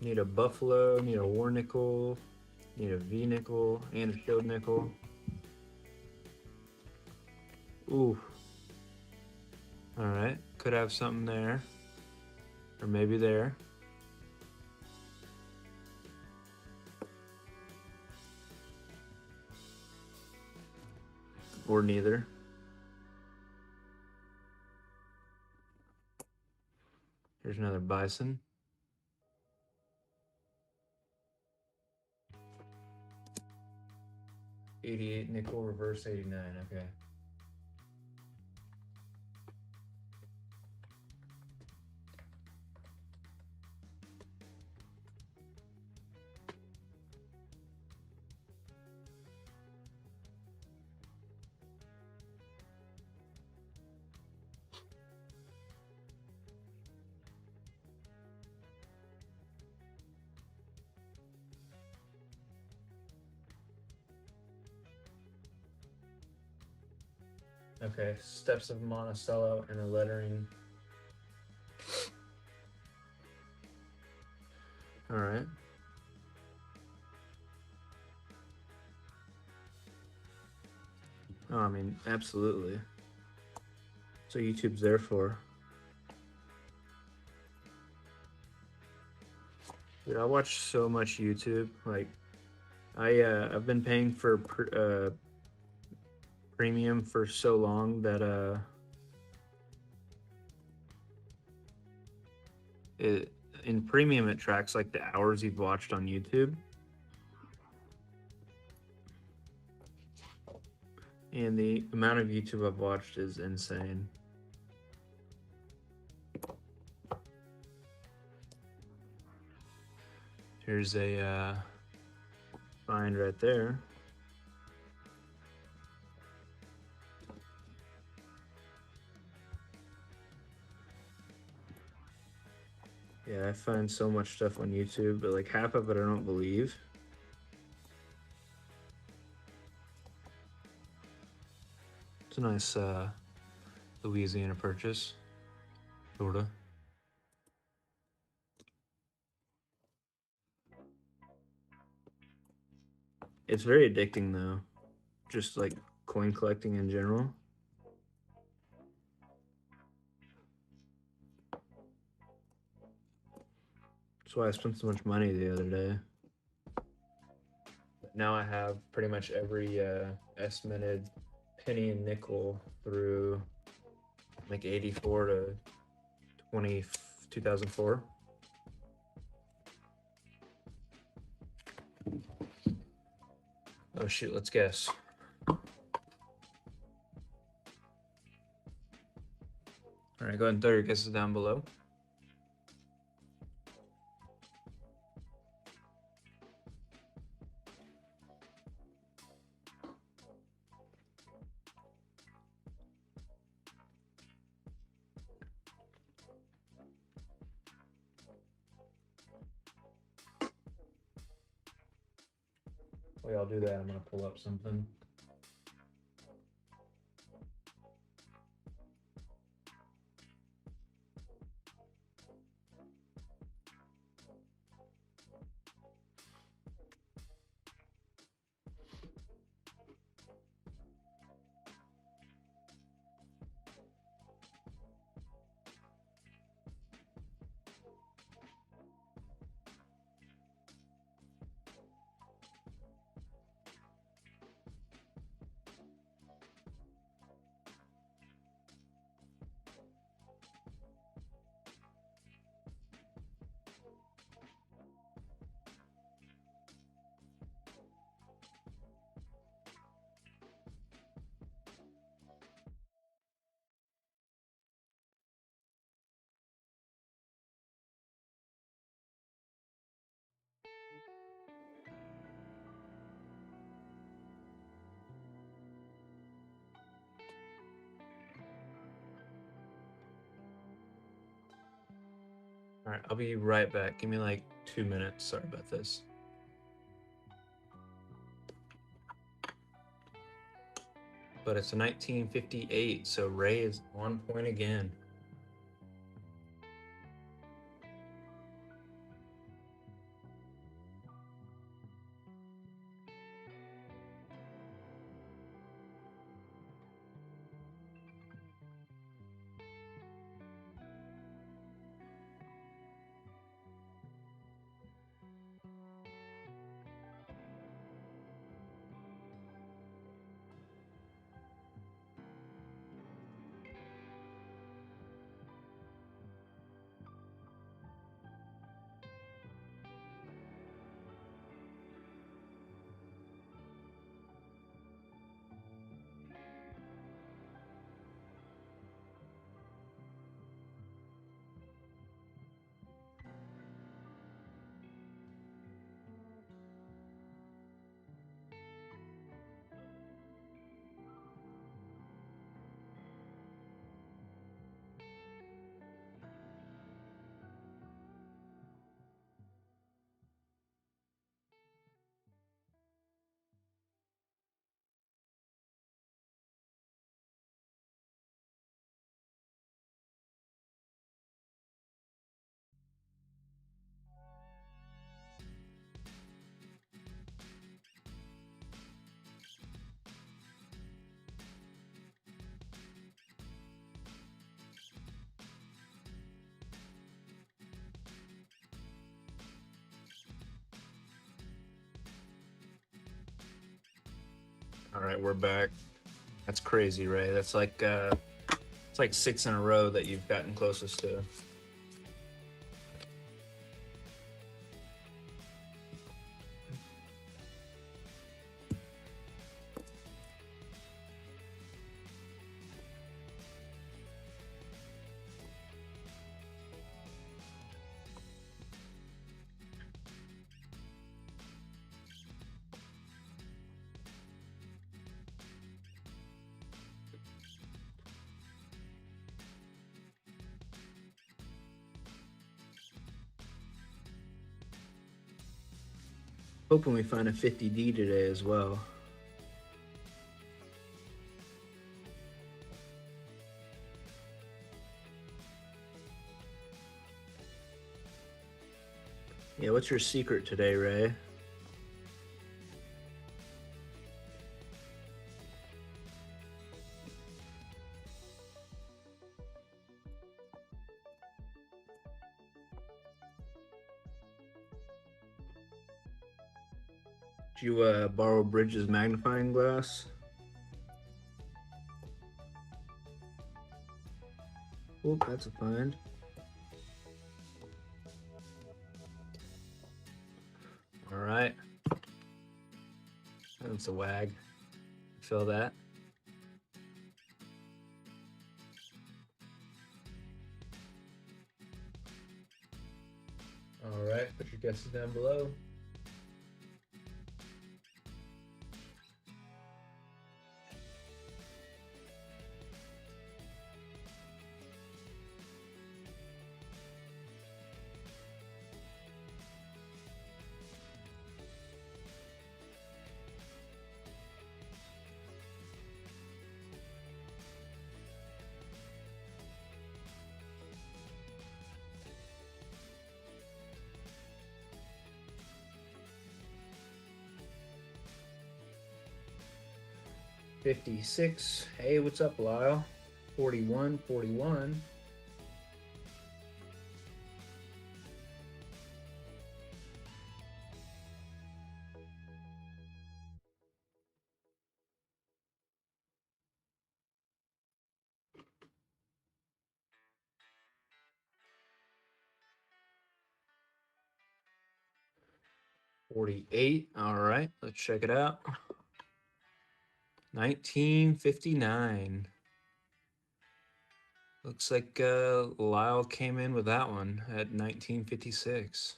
Need a buffalo, need a war nickel, need a V nickel, and a shield nickel. Ooh. All right. Could have something there. Or maybe there. Or neither. Here's another bison. $88 nickel, reverse 89. Okay. Okay, steps of Monticello and a lettering. All right. Oh, I mean, absolutely. So YouTube's there for. Dude, I watch so much YouTube. Like, I've been paying for premium for so long that in premium it tracks like the hours you've watched on YouTube. And the amount of YouTube I've watched is insane. Here's a find right there. Yeah, I find so much stuff on YouTube, but like half of it I don't believe. It's a nice Louisiana purchase, sorta. It's very addicting though, just like coin collecting in general. That's why I spent so much money the other day. But now I have pretty much every estimated penny and nickel through like 84 to 2004. Oh shoot, let's guess. All right, go ahead and throw your guesses down below. While y'all do that, I'm gonna pull up something. All right, I'll be right back. Give me like 2 minutes. Sorry about this. But it's a 1958, so Ray is 1 point again. All right, we're back. That's crazy, Ray. That's like it's like 6 in a row that you've gotten closest to. Hoping we find a 50D today as well. Yeah, what's your secret today, Ray? Did you borrow Bridges magnifying glass? Oh, that's a find. All right. That's a wag. Feel that? All right, put your guesses down below. $56. Hey, what's up, Lyle? 41, 41. $48. All right, let's check it out. 1959. Looks like Lyle came in with that one at 1956.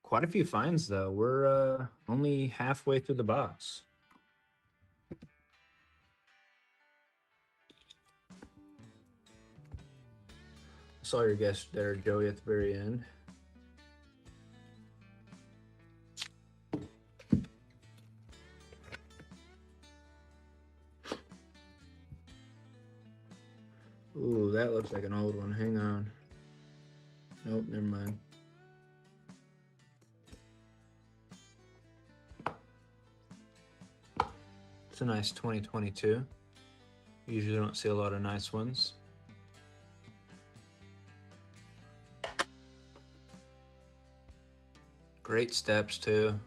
Quite a few finds, though. We're only halfway through the box. Saw your guess there, Joey, at the very end. Ooh, that looks like an old one. Hang on. Nope, never mind. It's a nice 2022. Usually don't see a lot of nice ones. Great steps, too.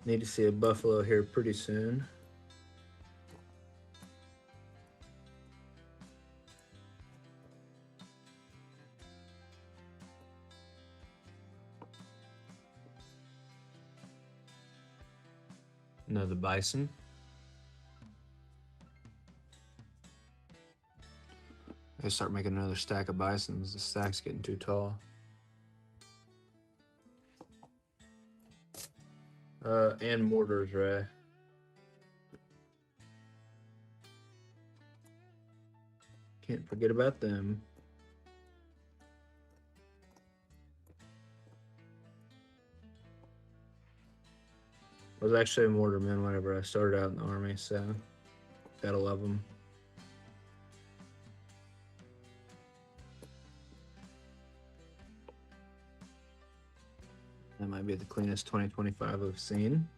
Need to see a buffalo here pretty soon. Another bison. I start making another stack of bisons. The stack's getting too tall. And mortars, Ray. Can't forget about them. I was actually a mortarman whenever I started out in the Army, so gotta love them. That might be the cleanest 2025 I've seen.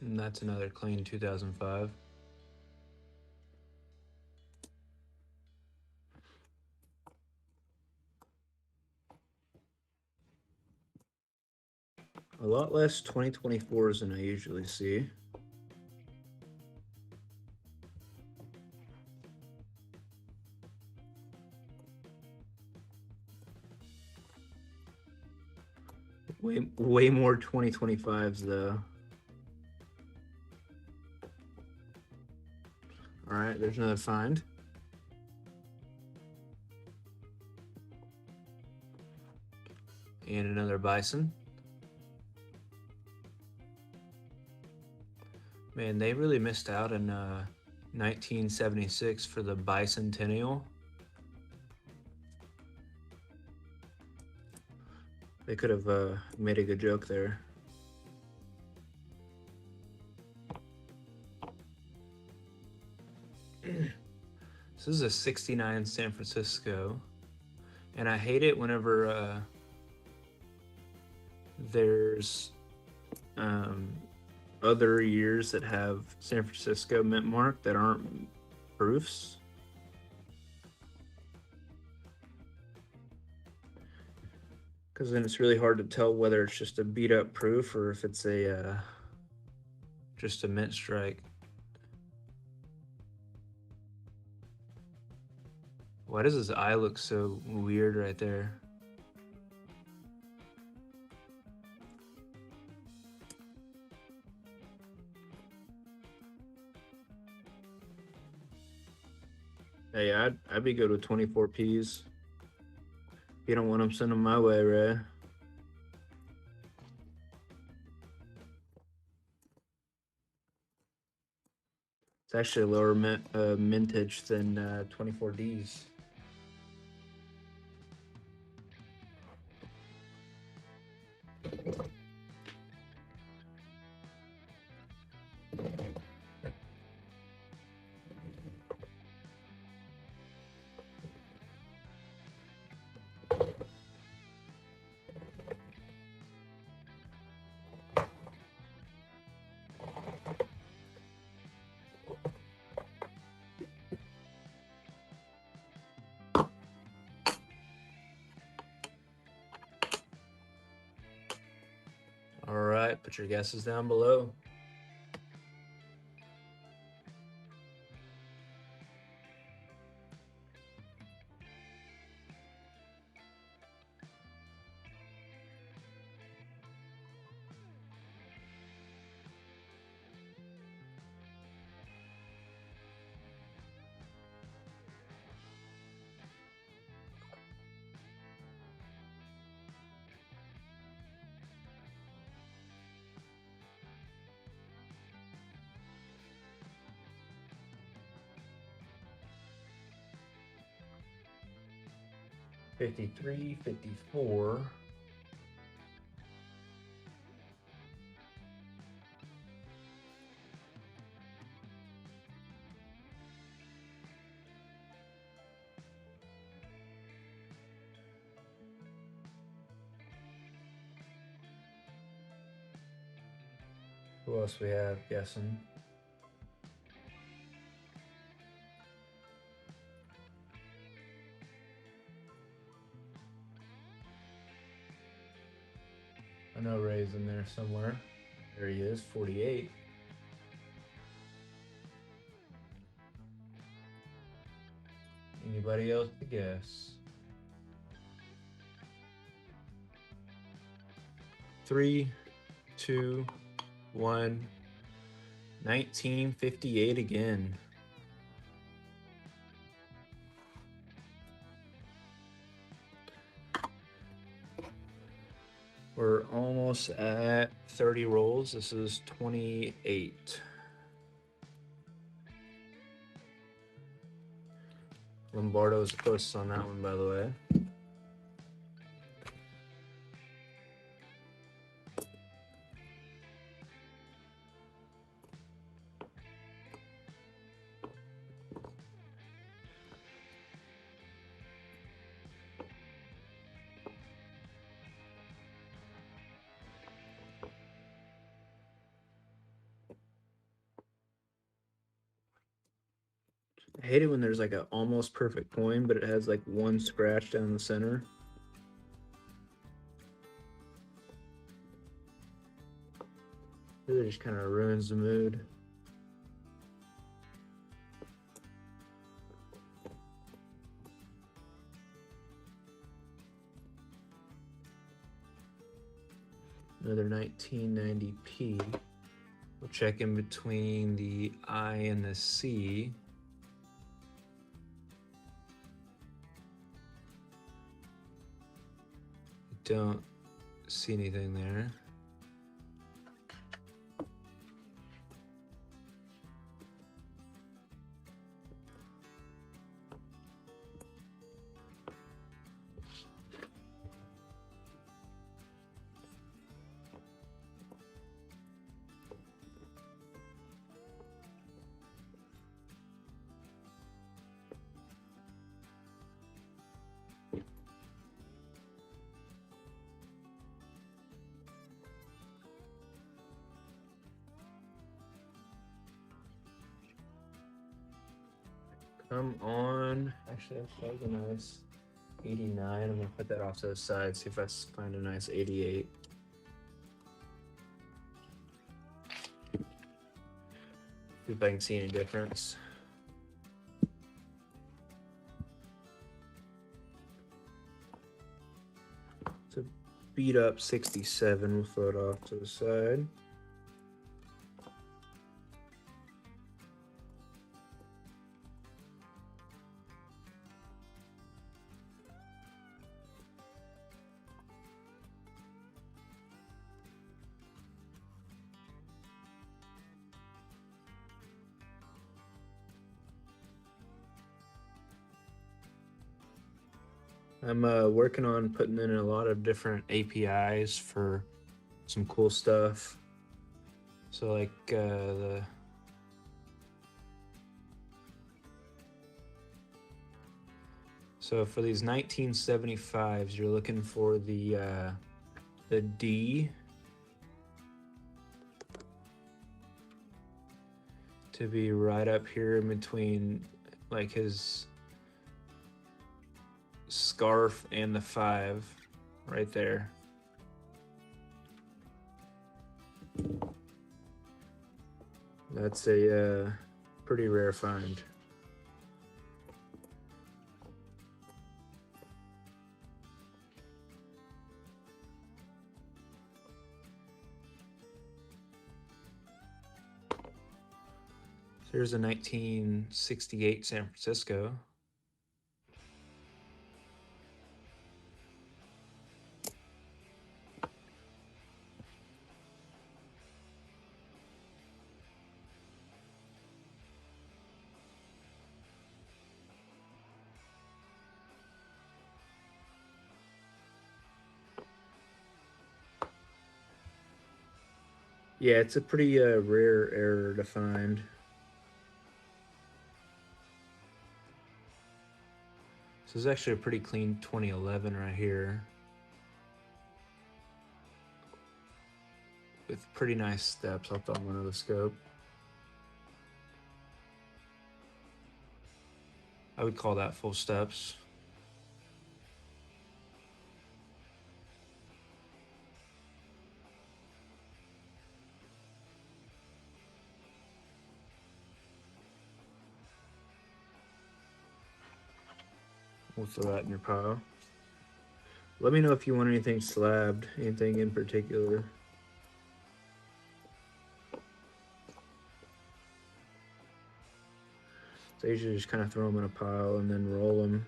And that's another clean 2005. A lot less 2024s than I usually see. Way more 2025s though. All right, there's another find. And another bison. Man, they really missed out in 1976 for the bicentennial. They could have made a good joke there. This is a 69 San Francisco, and I hate it whenever there's other years that have San Francisco mint mark that aren't proofs. Because then it's really hard to tell whether it's just a beat up proof or if it's a just a mint strike. Why does his eye look so weird right there? Hey, I'd be good with 24 Ps. If you don't want them, send them my way, Ray. It's actually a lower mintage than 24Ds. All right, put your guesses down below. $53, $54. Who else we have guessing? I know Ray's in there somewhere. There he is, 48. Anybody else to guess? 3, 2, 1. 1958 again. We're almost at 30 rolls. This is 28. Lombardo's close on that one, by the way. I hate it when there's like a almost perfect coin, but it has like one scratch down the center. It really just kind of ruins the mood. Another 1990p. We'll check in between the I and the C. Don't see anything there. come on. Actually, that was a nice 89. I'm gonna put that off to the side, see if I find a nice 88. See if I can see any difference. It's a beat up 67. We'll throw it off to the side. I'm working on putting in a lot of different APIs for some cool stuff. So like so for these 1975s, you're looking for the D to be right up here in between like his scarf and the 5 right there. That's a pretty rare find. So here's a 1968 San Francisco. Yeah, it's a pretty rare error to find. This is actually a pretty clean 2011 right here, with pretty nice steps up on one of the scope. I would call that full steps. We'll throw that in your pile. Let me know if you want anything slabbed, anything in particular. So I usually just kind of throw them in a pile and then roll them.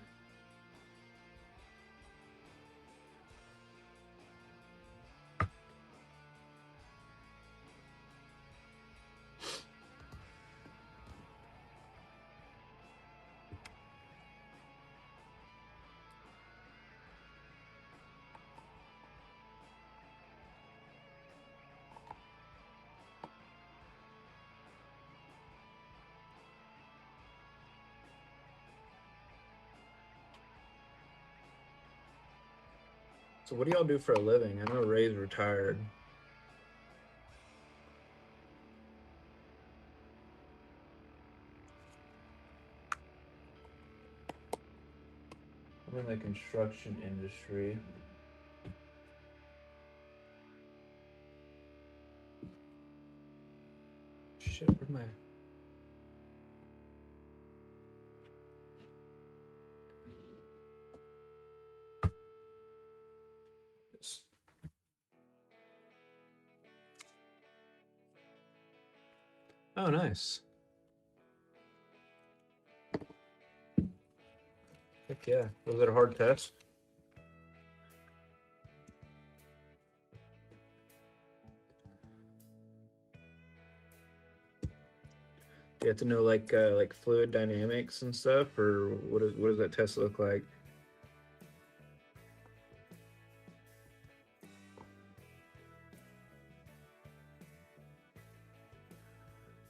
So what do y'all do for a living? I know Ray's retired. I'm in the construction industry. Shit, where'd my... Oh, nice. Heck yeah. Was it a hard test? You have to know like fluid dynamics and stuff, or what does that test look like?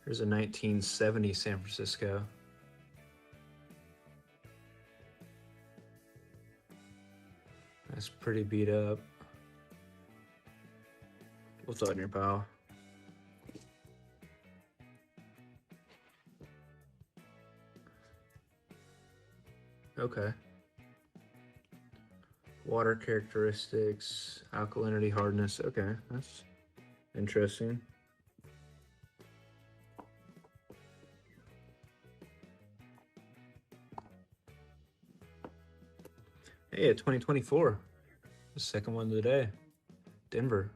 There's a 1970 San Francisco. That's pretty beat up. We'll throw it in your pile. Okay. Water characteristics, alkalinity, hardness. Okay, that's interesting. Hey, 2024. The second one of the day. Denver.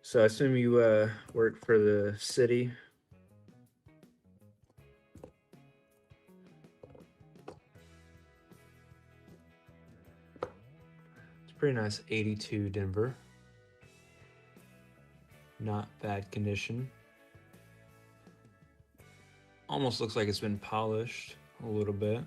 So I assume you work for the city. It's pretty nice. 82 Denver. Not bad condition. Almost looks like it's been polished a little bit.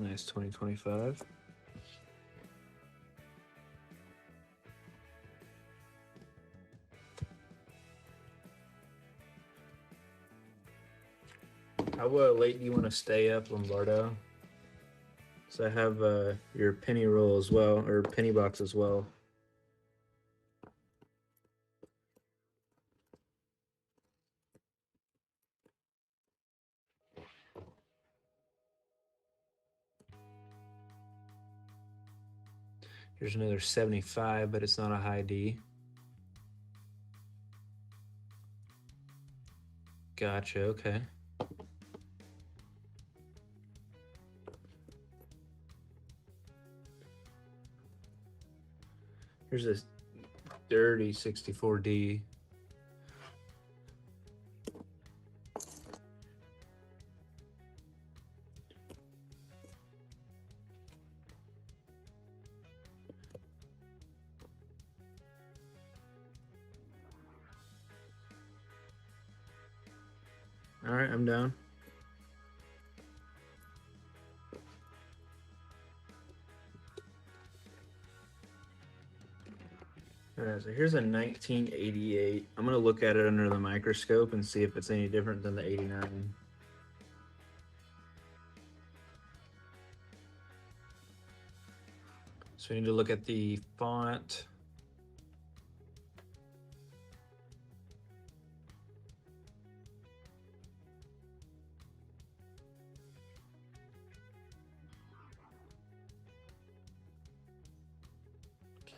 Nice 2025. How late do you want to stay up, Lombardo? So I have your penny roll as well, or penny box as well. Here's another 75, but it's not a high D. Gotcha, okay. Here's this dirty 64D. All right, I'm down. All right, so here's a 1988. I'm gonna look at it under the microscope and see if it's any different than the 89. So we need to look at the font.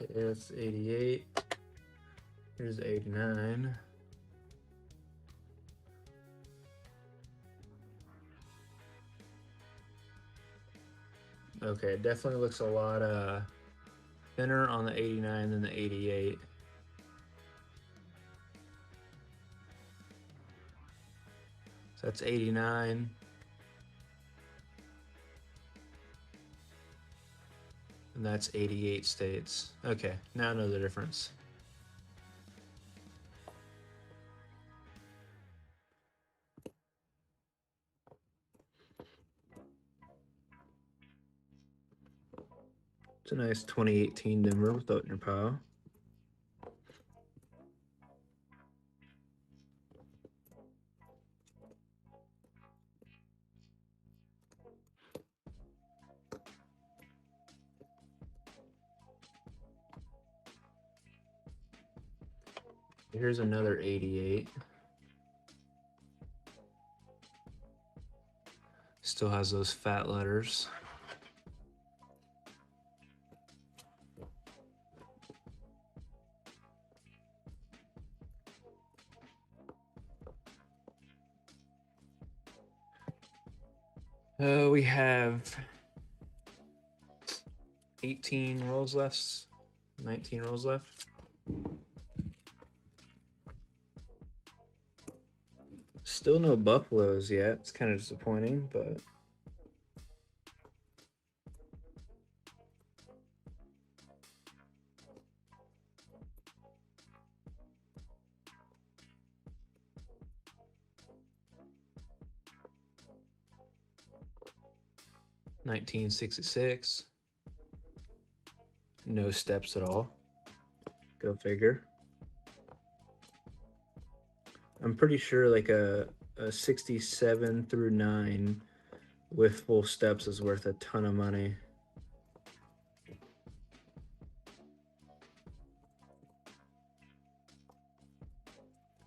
Okay, that's 88. Here's 89. Okay, it definitely looks a lot thinner on the 89 than the 88. So that's 89. And that's 88 states. Okay, now I know the difference. It's a nice 2018 Denver without your pile. Here's another 88. Still has those fat letters. We have 18 rolls left, 19 rolls left. Still no buffaloes yet. It's kind of disappointing, but 1966. No steps at all. Go figure. I'm pretty sure like a 67 through 9 with full steps is worth a ton of money.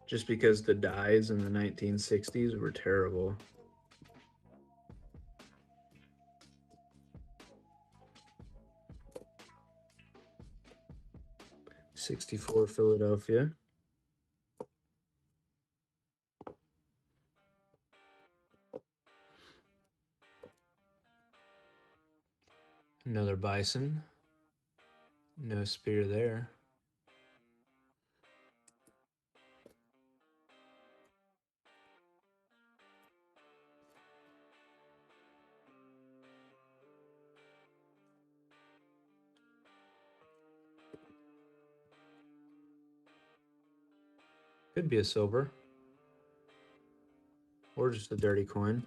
Just because the dies in the 1960s were terrible. '64 Philadelphia. Another bison. No spear there. Could be a silver. Or just a dirty coin.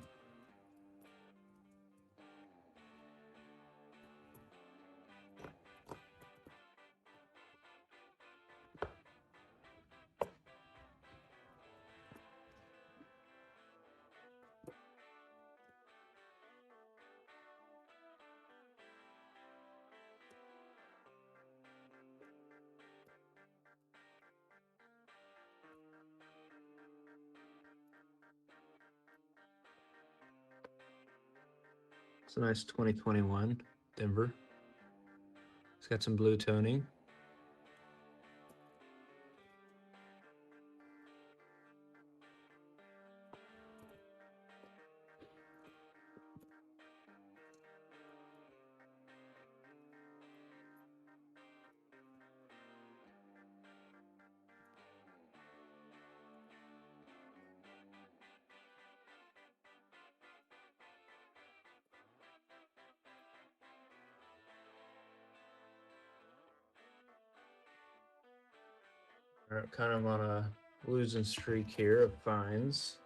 It's a nice 2021 Denver. It's got some blue toning. We're kind of on a losing streak here of finds.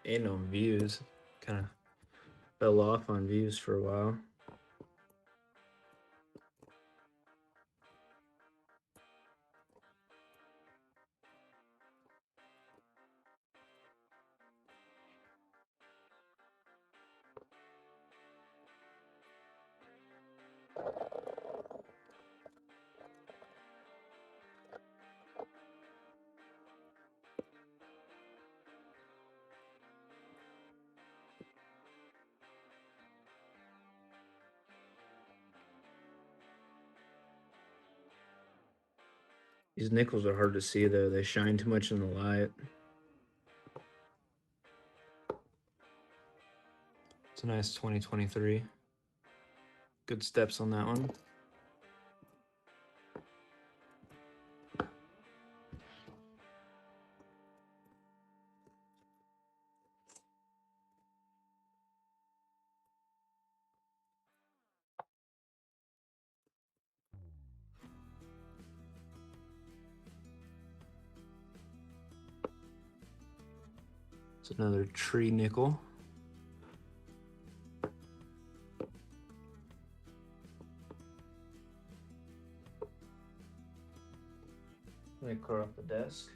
And on views. Kind of fell off on views for a while. These nickels are hard to see though. They shine too much in the light. It's a nice 2023. Good steps on that one. It's another tree nickel. Let me clear off the desk.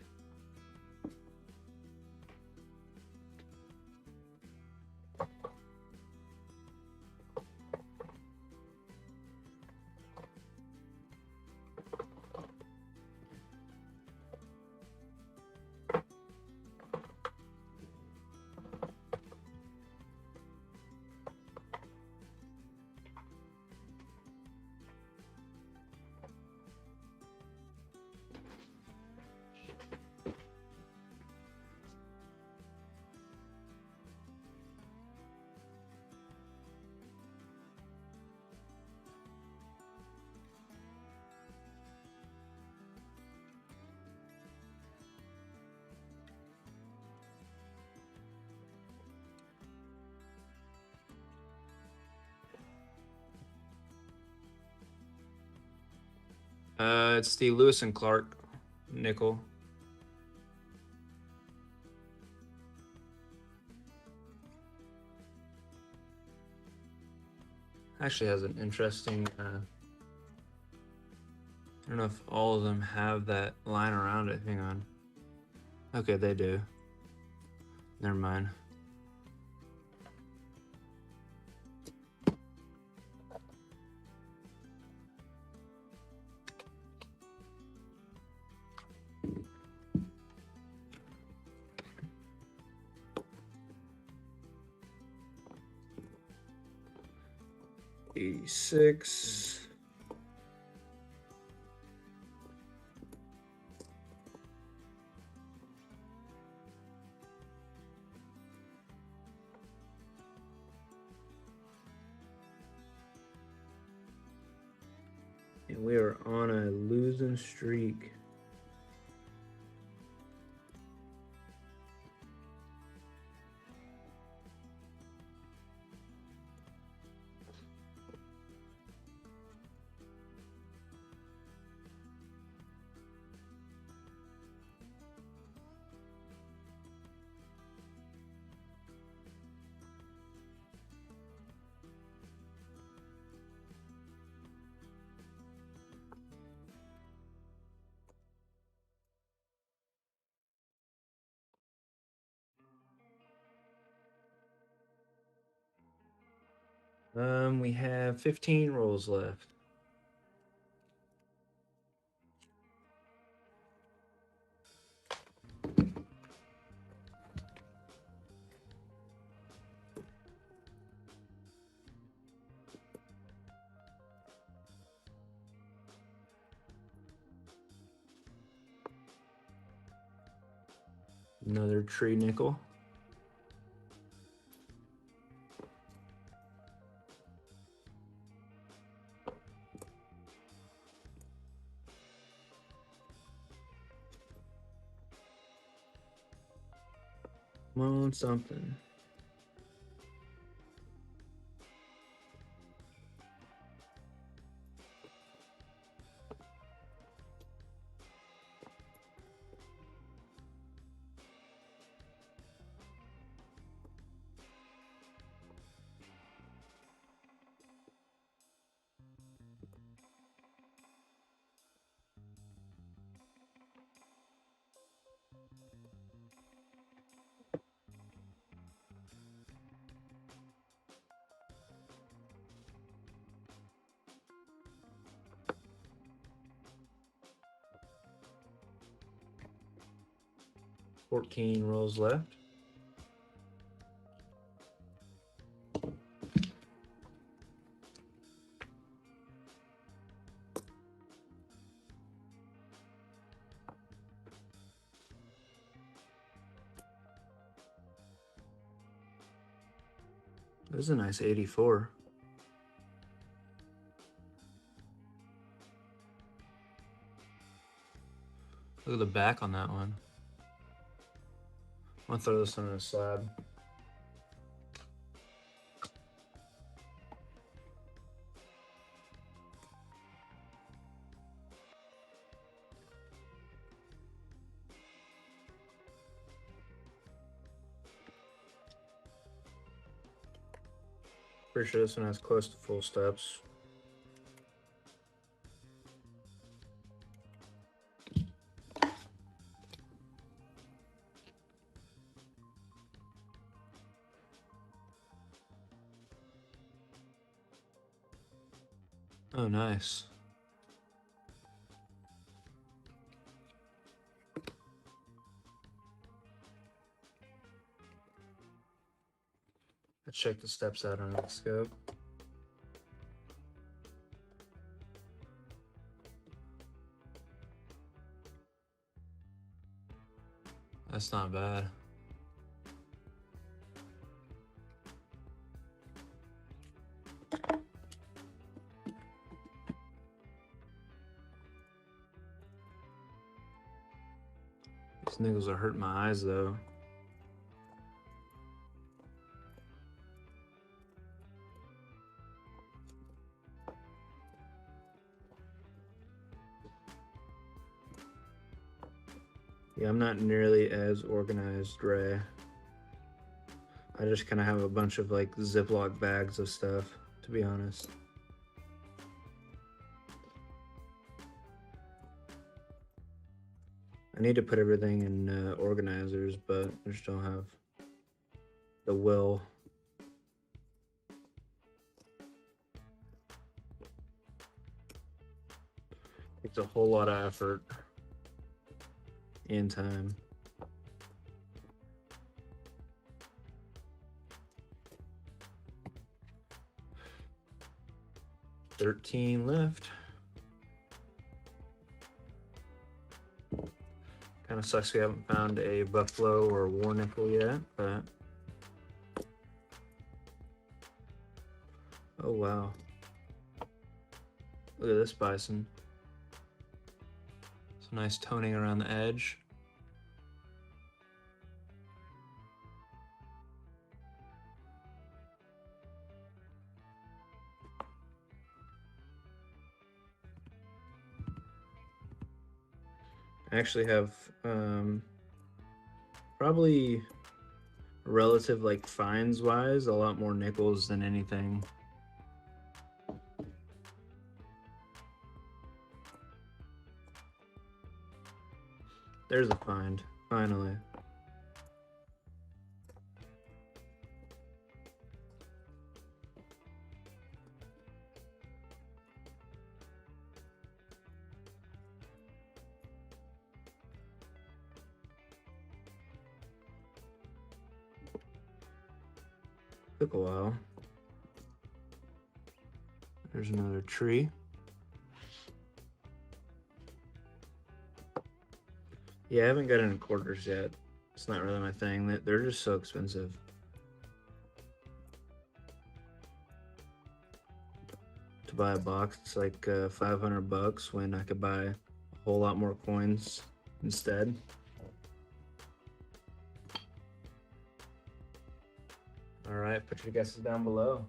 It's the Lewis and Clark nickel. Actually has an interesting, I don't know if all of them have that line around it. Hang on. Okay, they do. Never mind. $86. And we are on a losing streak. We have 15 rolls left. Another tree nickel. Come on, something. $14 rolls left. This is a nice 84. Look at the back on that one. I'm gonna throw this on a slab. Pretty sure this one has close to full steps. Oh, nice. Let's check the steps out on the scope. That's not bad. These niggles are hurting my eyes though. Yeah, I'm not nearly as organized, Ray. I just kind of have a bunch of like Ziploc bags of stuff to be honest. I need to put everything in organizers, but I just don't have the will. It's a whole lot of effort and time. $13 left. Kind of sucks we haven't found a buffalo or war nickel yet, but oh wow. Look at this bison. It's a nice toning around the edge. I actually have probably relative, like fines wise, a lot more nickels than anything. There's a find, finally. Took a while. There's another tree. Yeah, I haven't got any quarters yet. It's not really my thing. They're just so expensive. To buy a box, it's like $500 when I could buy a whole lot more coins instead. All right, put your guesses down below.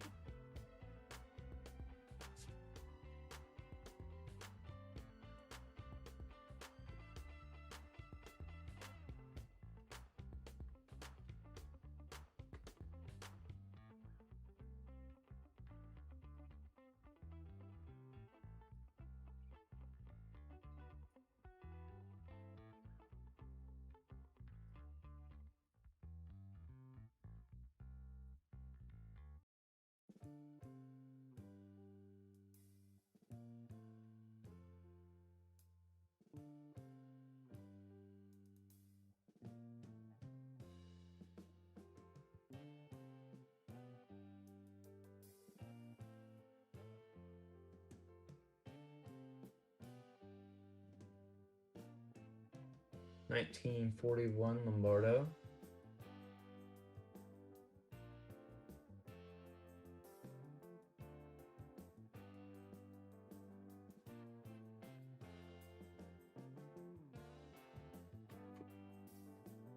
$1941 Lombardo.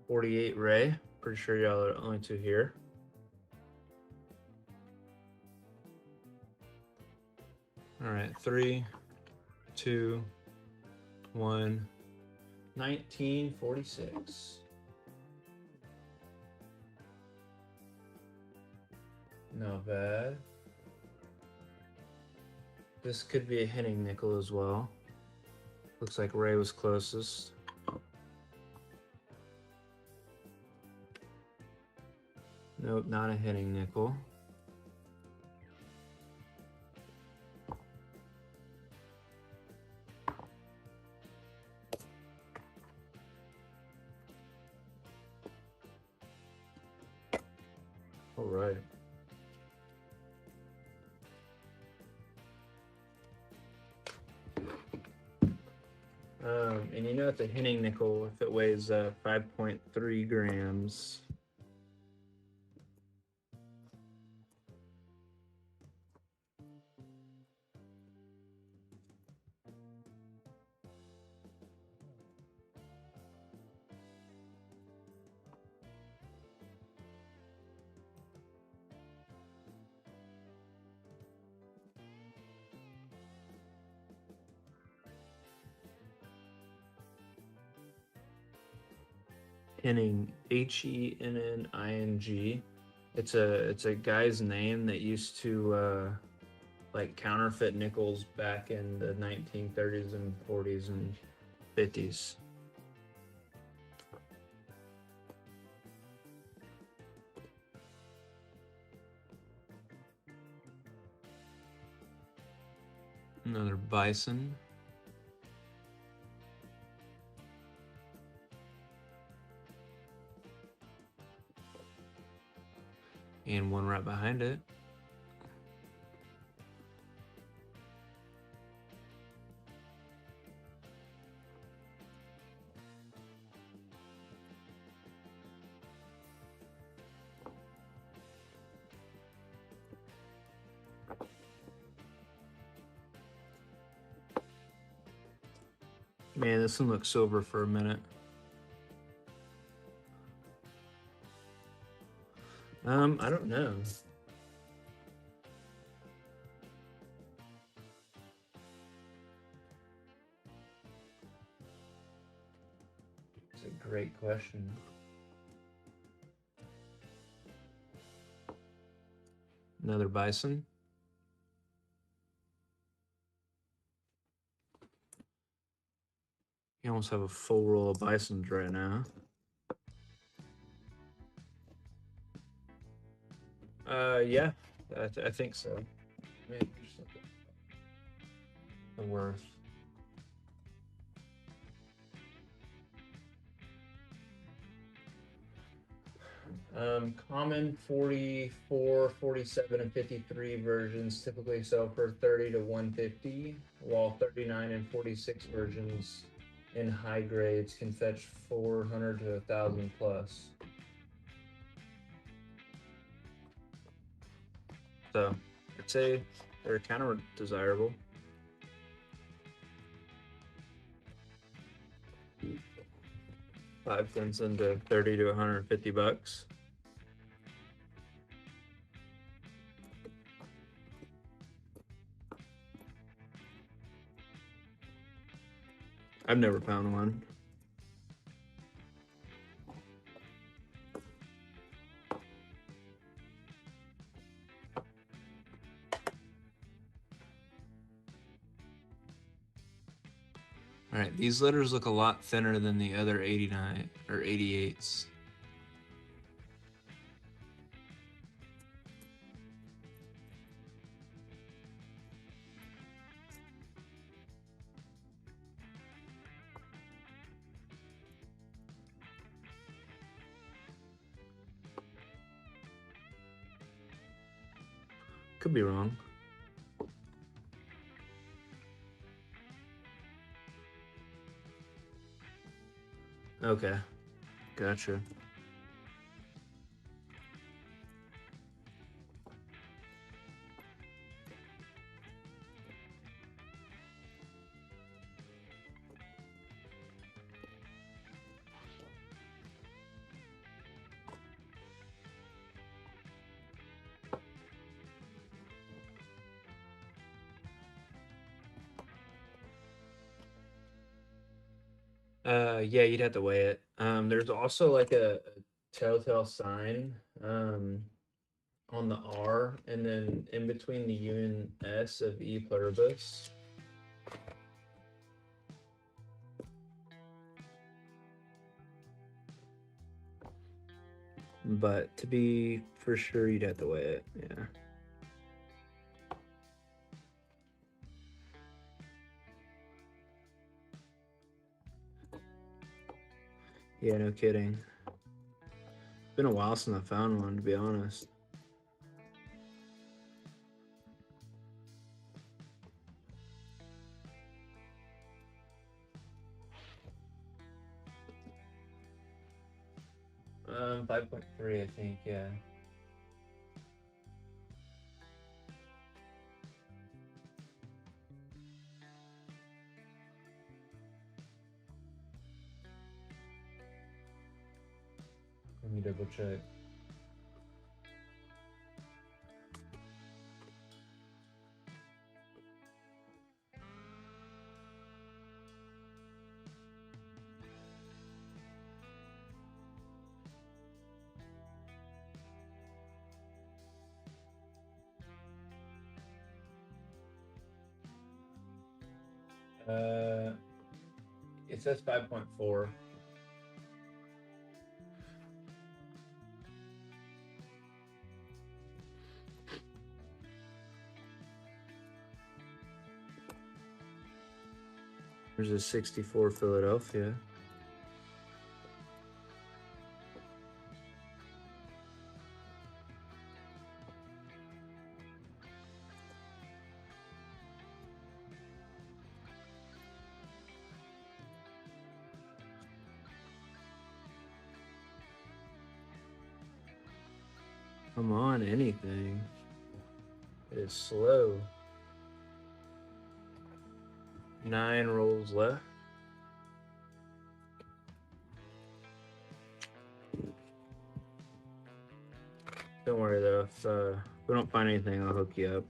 $48 Ray. Pretty sure y'all are the only two here. All right, 3, 2, 1. 1946. Not bad. This could be a Henning nickel as well. Looks like Ray was closest. Nope, not a Henning nickel. All right. And you know, it's a Henning nickel if it weighs 5.3 grams. Henning, Henning. It's a guy's name that used to like counterfeit nickels back in the 1930s and 40s and 50s. Another bison. And one right behind it. Man, this one looks sober for a minute. I don't know. It's a great question. Another bison. You almost have a full roll of bisons right now. Yeah, I think so. Maybe just look at the worth. Common 44, 47, and 53 versions typically sell for 30 to 150, while 39 and 46 versions in high grades can fetch 400 to 1,000 plus. So I'd say they're kind of desirable. $0.05 into 30 to 150 bucks. I've never found one. All right, these letters look a lot thinner than the other 89 or 88s. Could be wrong. Okay, gotcha. Yeah, you'd have to weigh it. There's also like a telltale sign on the R, and then in between the U and S of E pluribus. But to be for sure, you'd have to weigh it. Yeah. Yeah, no kidding. It's been a while since I found one, to be honest. Um, 5.3, I think, yeah. Let me double check. It says 5.4. There's a 64 Philadelphia. Come on, anything. It is slow. 9 rolls left. Don't worry though, if we don't find anything, I'll hook you up.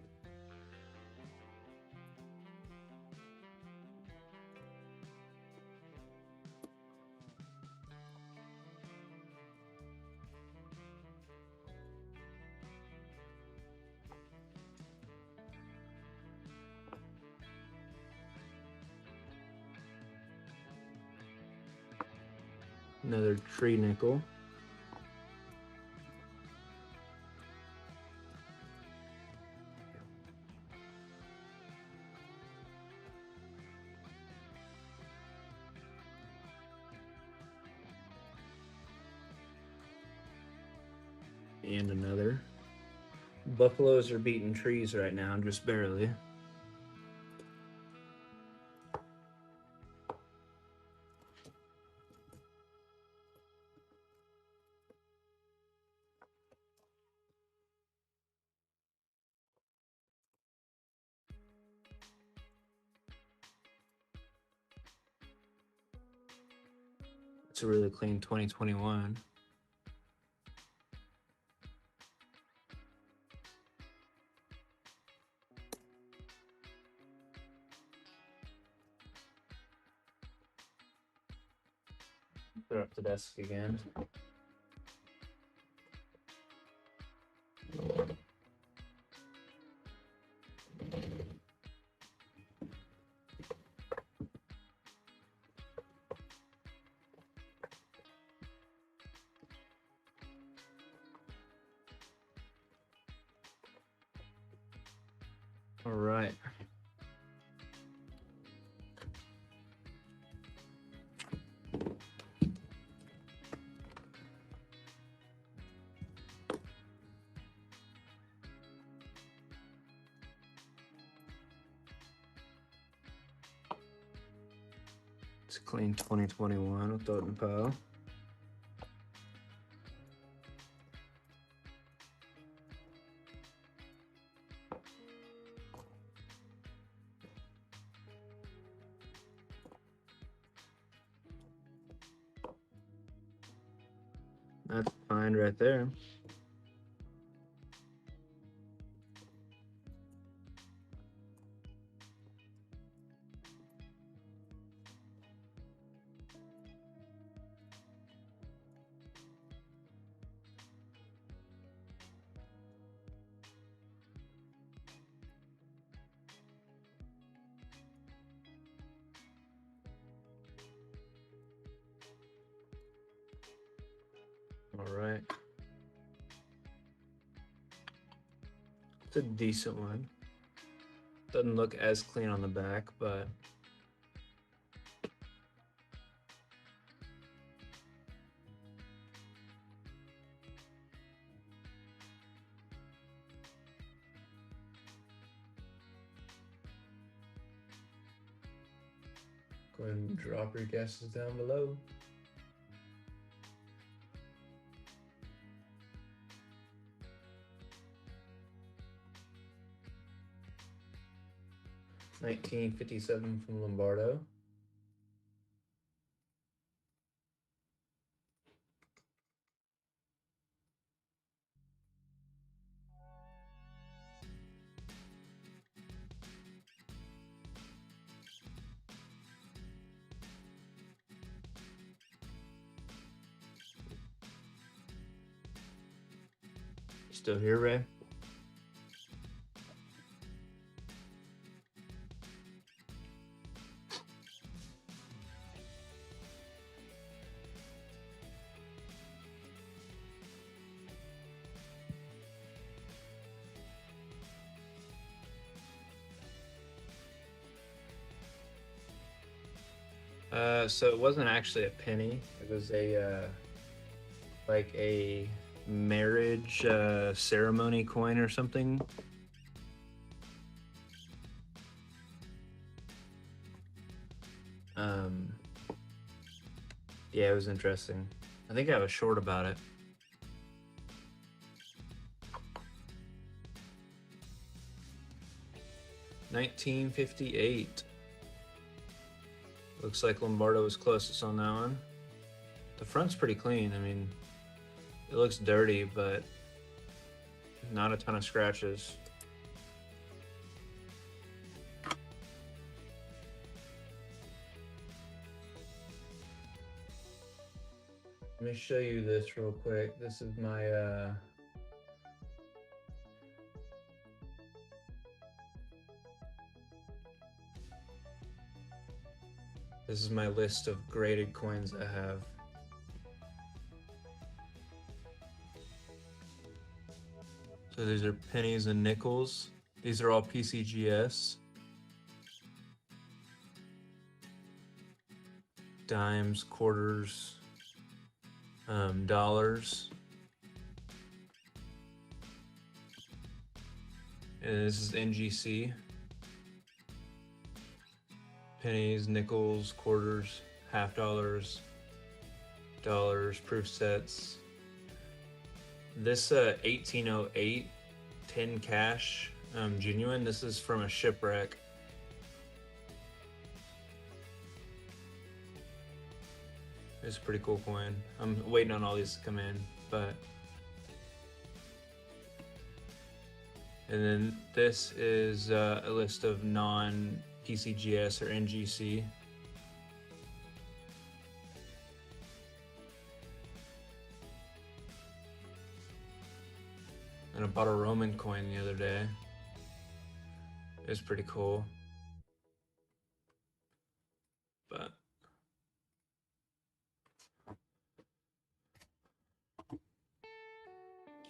Another tree nickel. And another. Buffaloes are beating trees right now, just barely. It's a really clean 2021. Throw up the desk again. All right. It's a clean 2021 with Totem Pow. That's fine right there. All right. It's a decent one. Doesn't look as clean on the back, but go ahead and drop your guesses down below. $19.57 from Lombardo. Still here, Ray? So it wasn't actually a penny. It was a like a marriage ceremony coin or something. Yeah, it was interesting. I think I have a short about it. $19.58. Looks like Lombardo was closest on that one. The front's pretty clean. I mean, it looks dirty, but not a ton of scratches. Let me show you this real quick. This is my list of graded coins I have. So these are pennies and nickels. These are all PCGS. Dimes, quarters, dollars. And this is NGC. Pennies, nickels, quarters, half dollars, dollars, proof sets. This 1808 10 cash genuine. This is from a shipwreck. It's a pretty cool coin. I'm waiting on all these to come in, but. And then this is a list of non-PCGS or NGC. And I bought a Roman coin the other day. It was pretty cool. But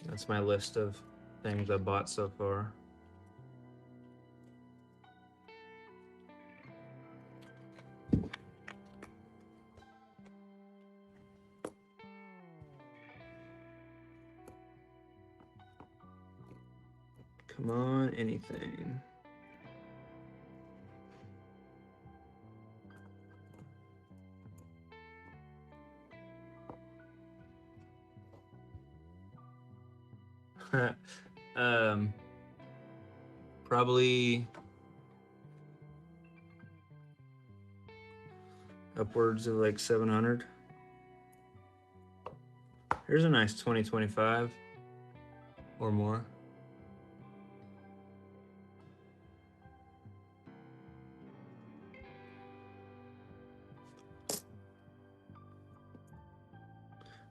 that's my list of things I bought so far. Come on, anything. Probably upwards of like 700. Here's a nice 2025 or more.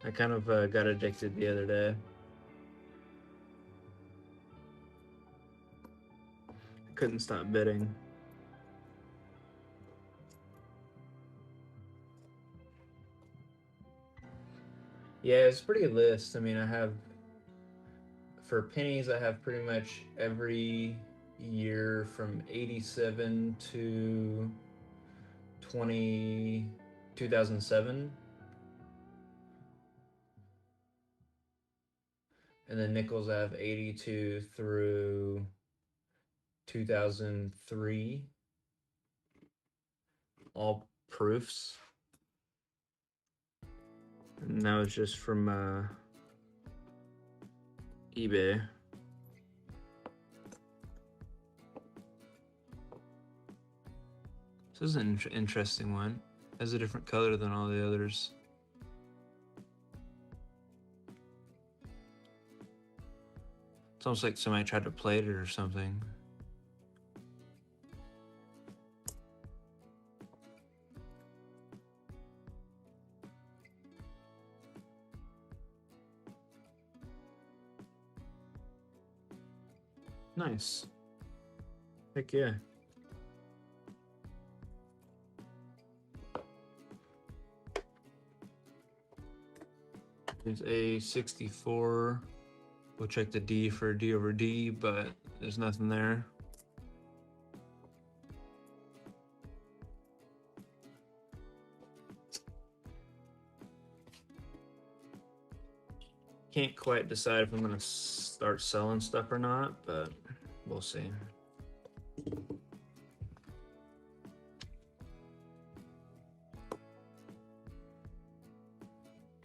I kind of got addicted the other day. Couldn't stop bidding. Yeah, it's a pretty good list. I mean, I have, for pennies, I have pretty much every year from 87 to 2007. And then nickels, I have 82 through 2003. All proofs. And that was just from eBay. This is an interesting one. It has a different color than all the others. It's almost like somebody tried to plate it or something. Nice. Heck yeah. There's a 64. We'll check the D for D over D, but there's nothing there. can't quite decide if I'm gonna start selling stuff or not, but we'll see.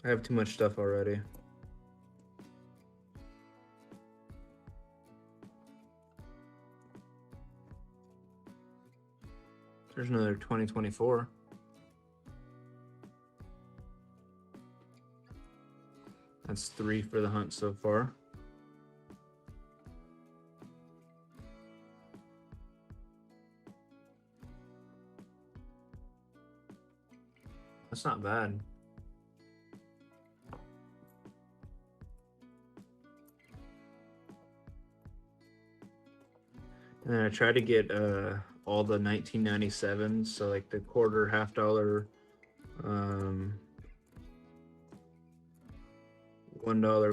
I have too much stuff already. There's another 2024. That's 3 for the hunt so far. That's not bad. And then I tried to get all the 1997s, so like the quarter, $half, $1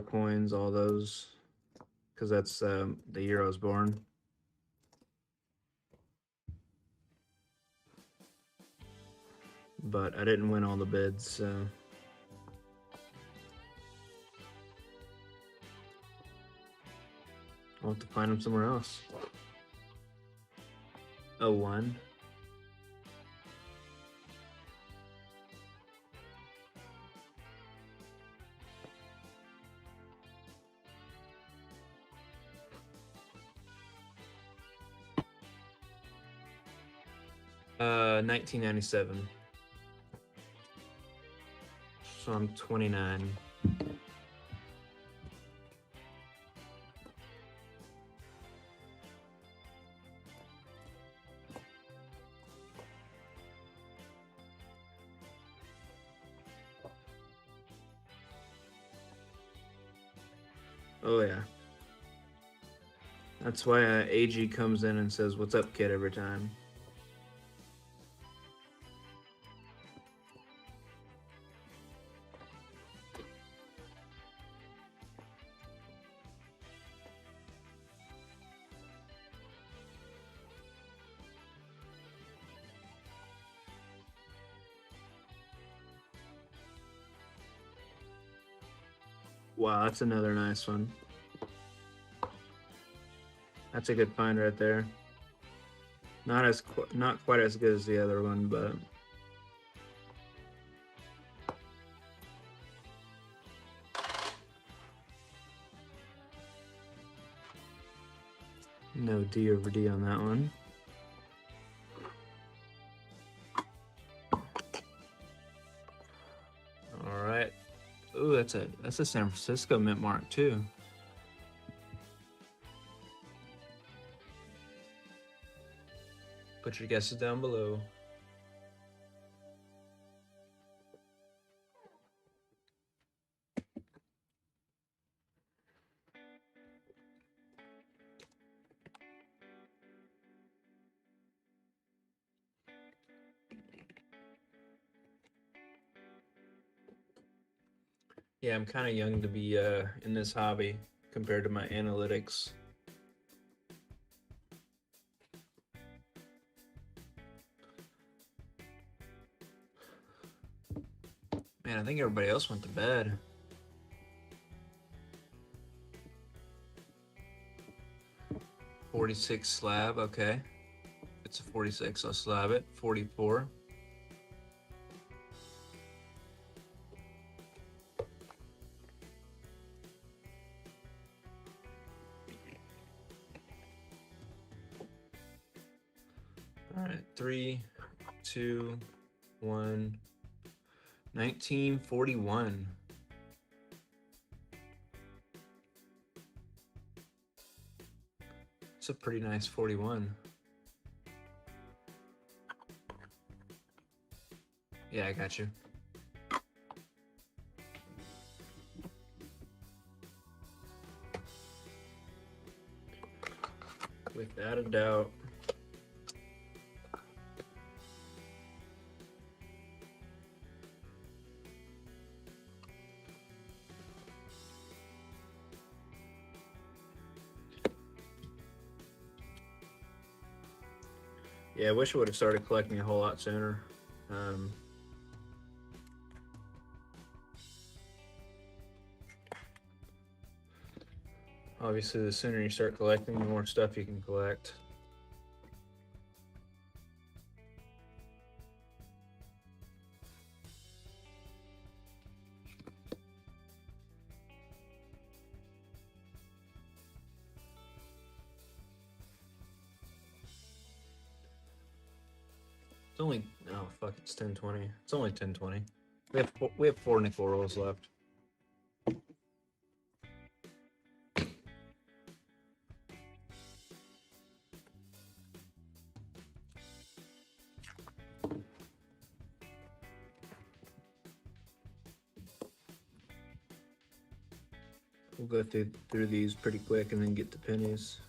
coins, all those, because that's the year I was born. But I didn't win all the bids, so I'll have to find them somewhere else. 01. Uh, 1997. So I'm 29. Oh yeah. That's why AG comes in and says, "What's up, kid?" every time. Wow, that's another nice one. That's a good find right there. Not quite as good as the other one, but no D over D on that one. All right. Ooh, that's a San Francisco mint mark too. Put your guesses down below. Yeah, I'm kind of young to be in this hobby compared to my analytics. Man, I think everybody else went to bed. $46 slab, okay. It's a 46, I'll slab it. 44. All right, 3, 2, 1. 1941. It's a pretty nice 41. Yeah, I got you. Without a doubt. Yeah, I wish I would have started collecting a whole lot sooner. Obviously, the sooner you start collecting, the more stuff you can collect. It's only, oh fuck, it's 10:20. It's only 10:20. We have 4 nickel rolls left. We'll go through these pretty quick and then get to pennies.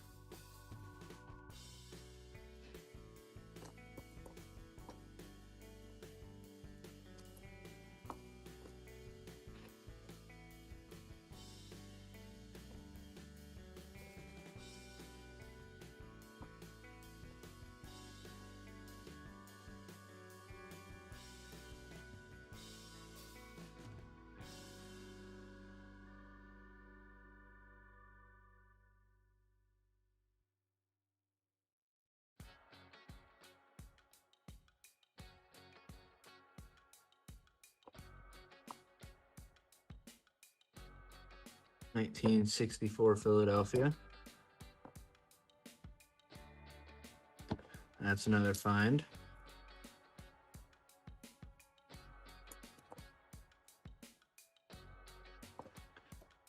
$19.64 Philadelphia. That's another find.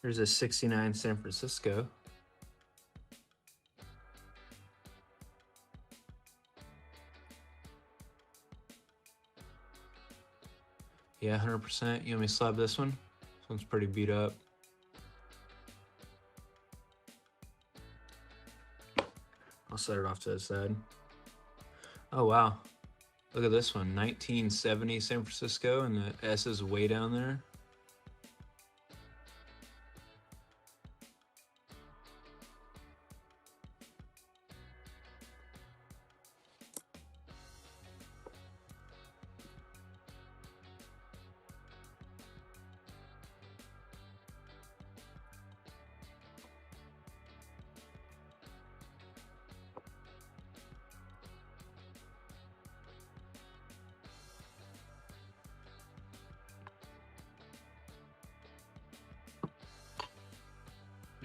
There's a 69 San Francisco. Yeah, 100%. You want me to slab this one? This one's pretty beat up. I'll set it off to the side. Oh, wow. Look at this one. 1970 San Francisco, and the S is way down there.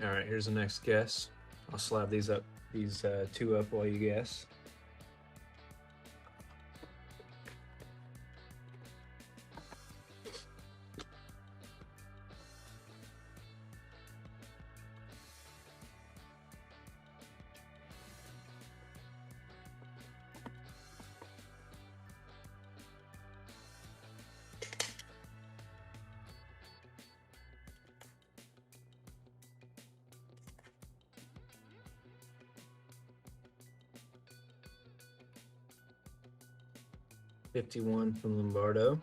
All right, here's the next guess. I'll slab these two up while you guess. $51 from Lombardo.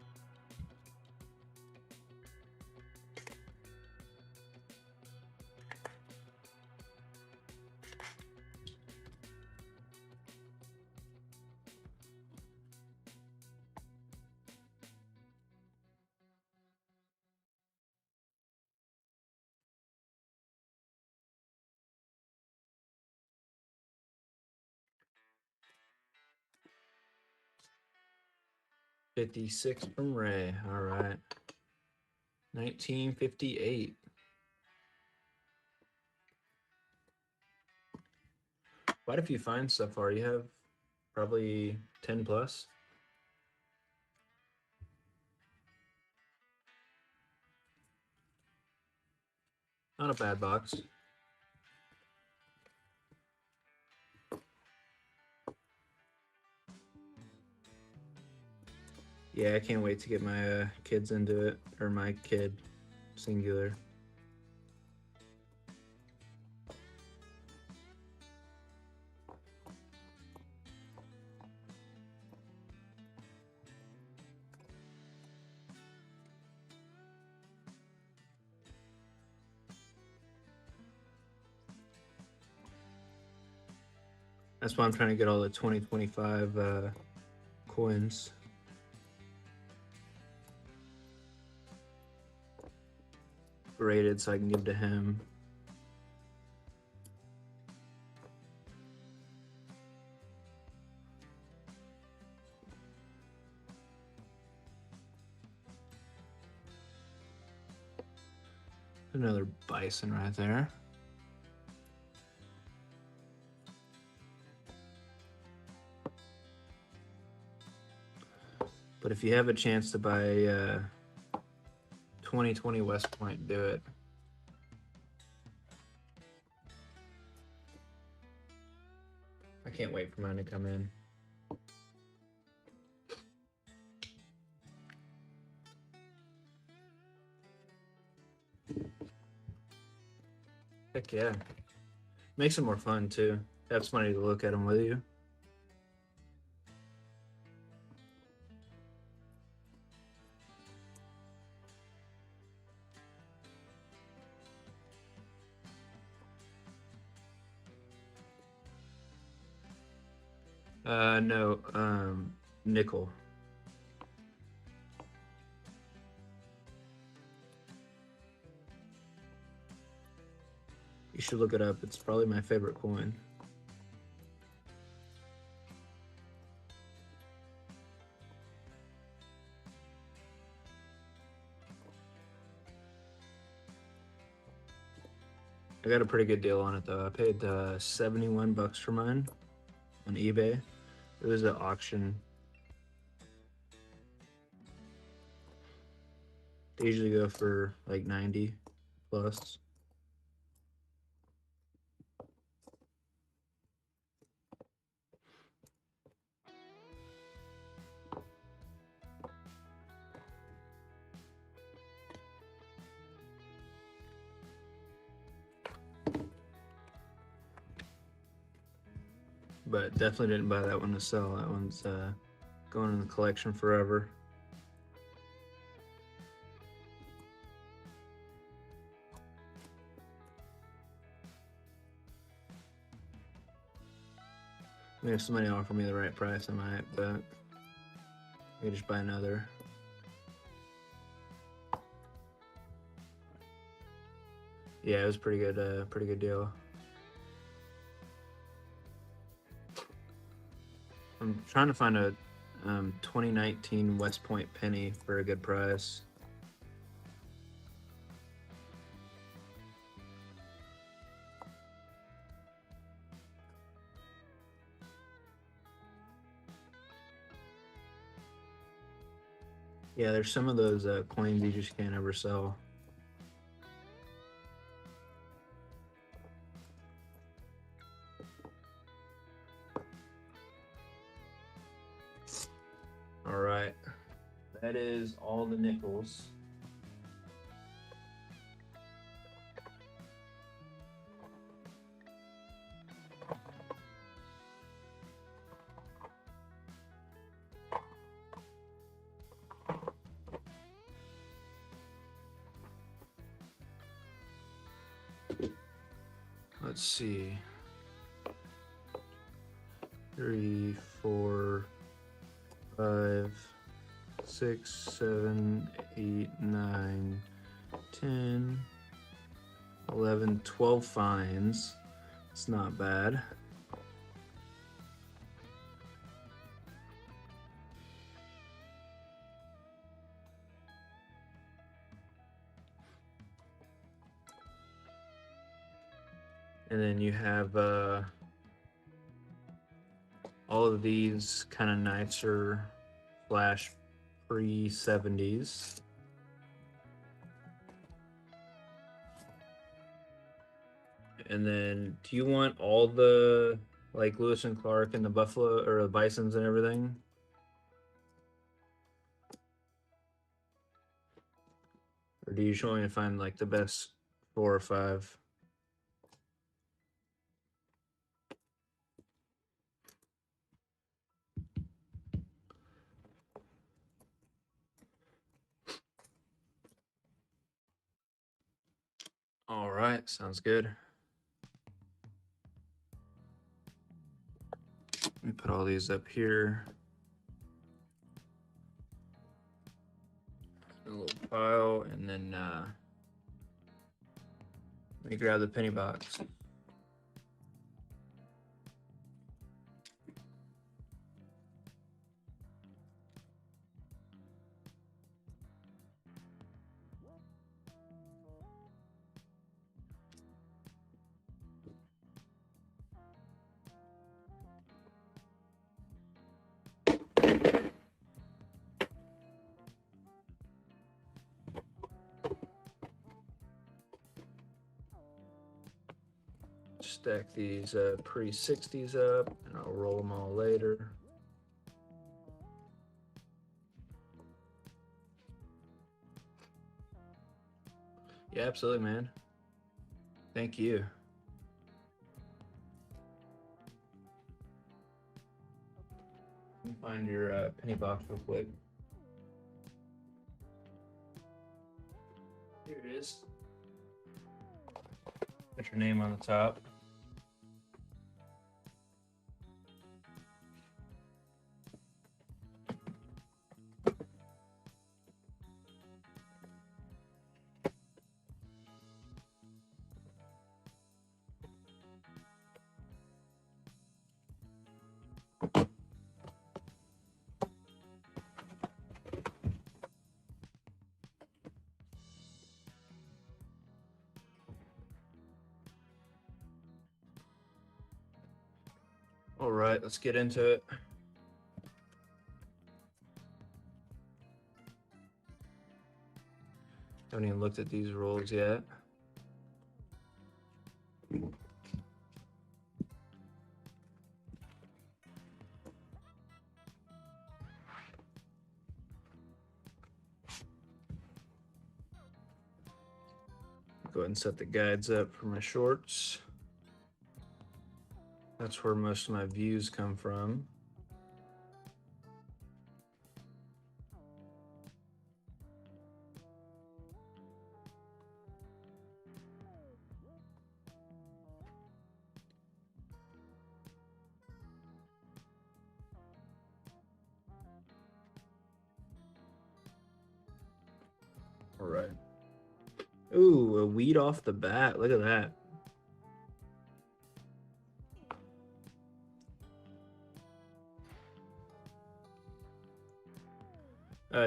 $56 from Ray. All right. 1958. Quite a few finds so far. You have probably 10 plus. Not a bad box. Yeah, I can't wait to get my kids into it, or my kid, singular. That's why I'm trying to get all the 2025 coins. Graded so I can give to him. Another bison right there. But if you have a chance to buy 2020 West Point, do it. I can't wait for mine to come in. Heck yeah. Makes it more fun too. Have somebody to look at them with you. No, nickel. You should look it up. It's probably my favorite coin. I got a pretty good deal on it though. I paid 71 bucks for mine on eBay. It was an auction. They usually go for like 90 plus. But definitely didn't buy that one to sell. That one's going in the collection forever. I mean, if somebody offered me the right price, I might, but I just buy another. Yeah, it was pretty good deal. I'm trying to find a 2019 West Point penny for a good price. Yeah, there's some of those coins you just can't ever sell. All right, that is all the nickels. Let's see. 3, 4, 5, 6, 7, 8, 9, 10, 11, 12 fines. It's not bad. And then you have all of these kind of nicer flash pre-70s. And then do you want all the like Lewis and Clark and the Buffalo or the Bisons and everything? Or do you just want me to find like the best 4 or 5? All right, sounds good. Let me put all these up here. A little pile, and then let me grab the penny box. stack these pre-60s up, and I'll roll them all later. Yeah, absolutely, man. Thank you. Let me find your penny box real quick. Here it is. Put your name on the top. All right, let's get into it. Haven't even looked at these rolls yet. Go ahead and set the guides up for my shorts. That's where most of my views come from. All right. Ooh, a weed off the bat. Look at that.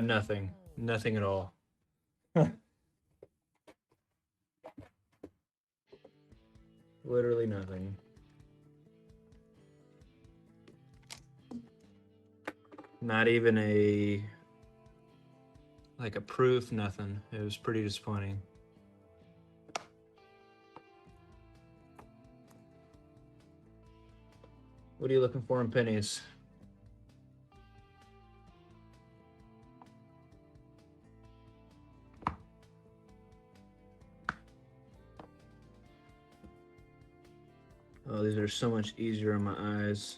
Nothing. Nothing at all. Literally nothing. Not even a proof, nothing. It was pretty disappointing. What are you looking for in pennies? Oh, these are so much easier on my eyes.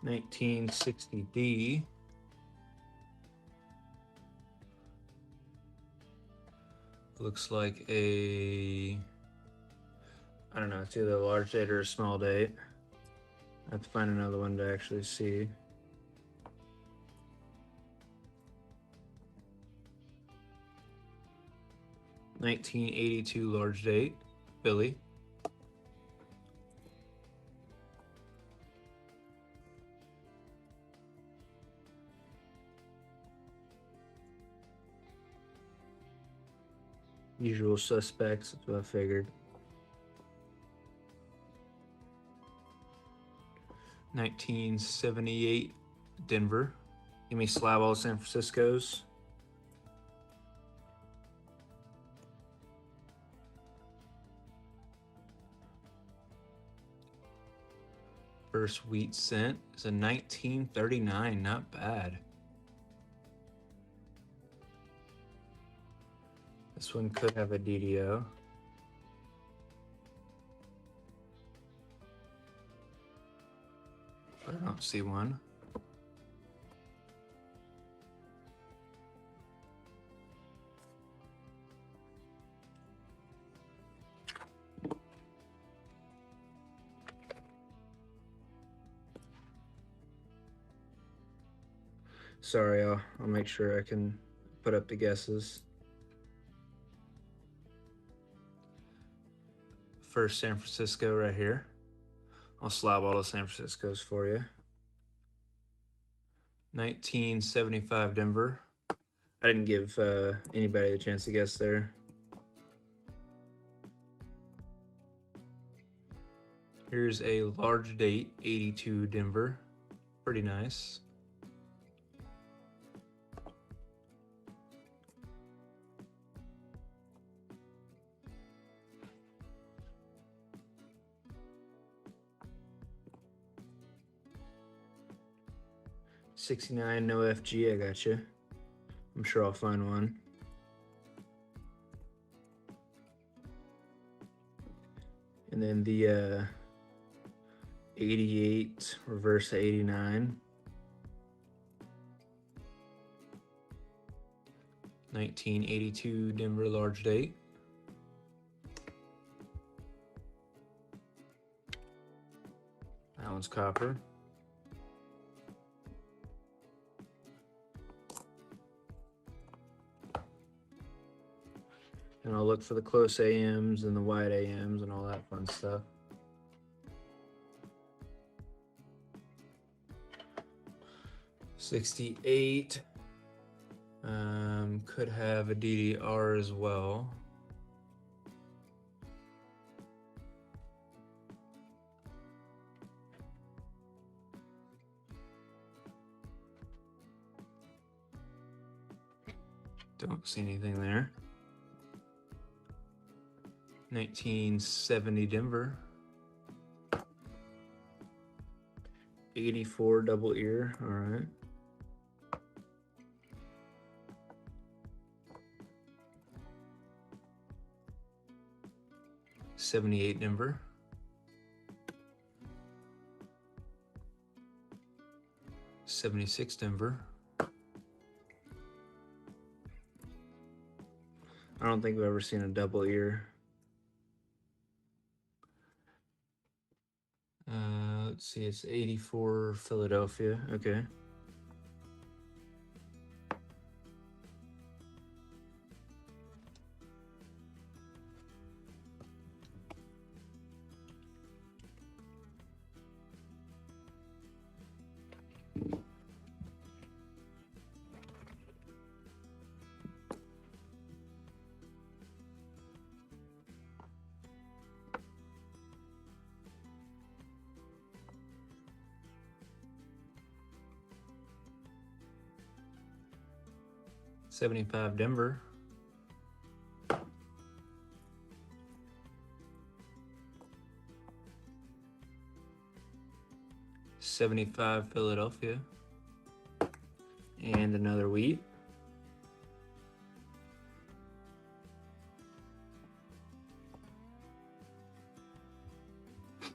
$19.60D. Looks like a, I don't know, it's either a large date or a small date. I have to find another one to actually see. $19.82 large date, Billy. Usual suspects, that's what I figured. 1978 Denver. Give me slab all San Francisco's. First wheat cent is a 1939, not bad. This one could have a DDO. But I don't see one. Sorry, I'll make sure I can put up the guesses. First San Francisco right here. I'll slab all the San Franciscos for you. 1975 Denver. I didn't give anybody a chance to guess there. Here's a large date, 82 Denver. Pretty nice. 69, no FG, I got you. I'm sure I'll find one. And then the 88 reverse 89. 1982 Denver large date. That one's copper. And I'll look for the close AMs and the wide AMs and all that fun stuff. '68 could have a DDR as well. Don't see anything there. 1970 Denver. 84 double ear, all right. '78 Denver. '76 Denver. I don't think I've ever seen a double ear. Let's see, it's 84 Philadelphia. Okay. '75 Denver. '75 Philadelphia. And another wheat. I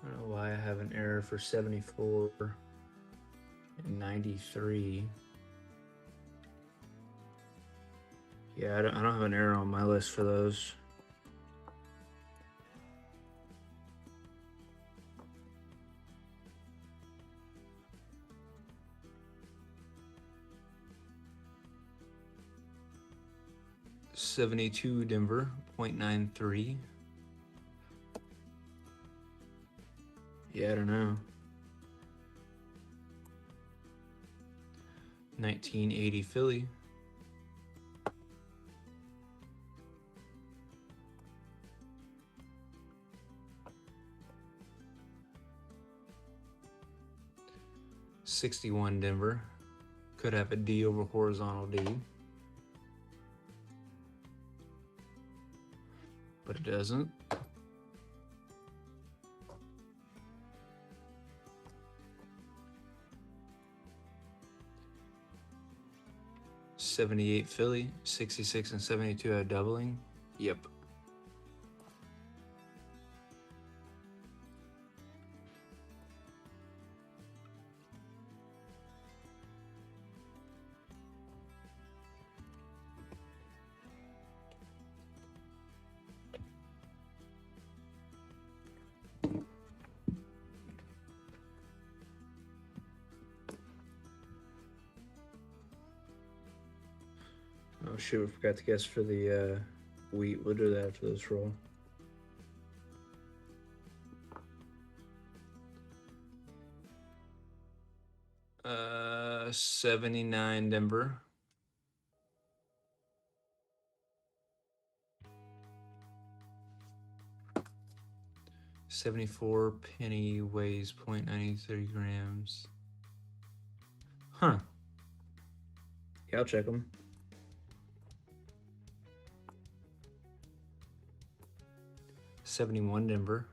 don't know why I have an error for 74 and 93. Yeah, I don't have an error on my list for those. '72 Denver, 0.93. Yeah, I don't know. 1980 Philly. '61 Denver. Could have a D over horizontal D. But it doesn't. '78 Philly. 66 and 72 are doubling. Yep. Oh shoot, I forgot to guess for the wheat. We'll do that after this roll. '79 Denver. '74 penny weighs 0.93 grams. Huh. Yeah, I'll check them. '71 Denver.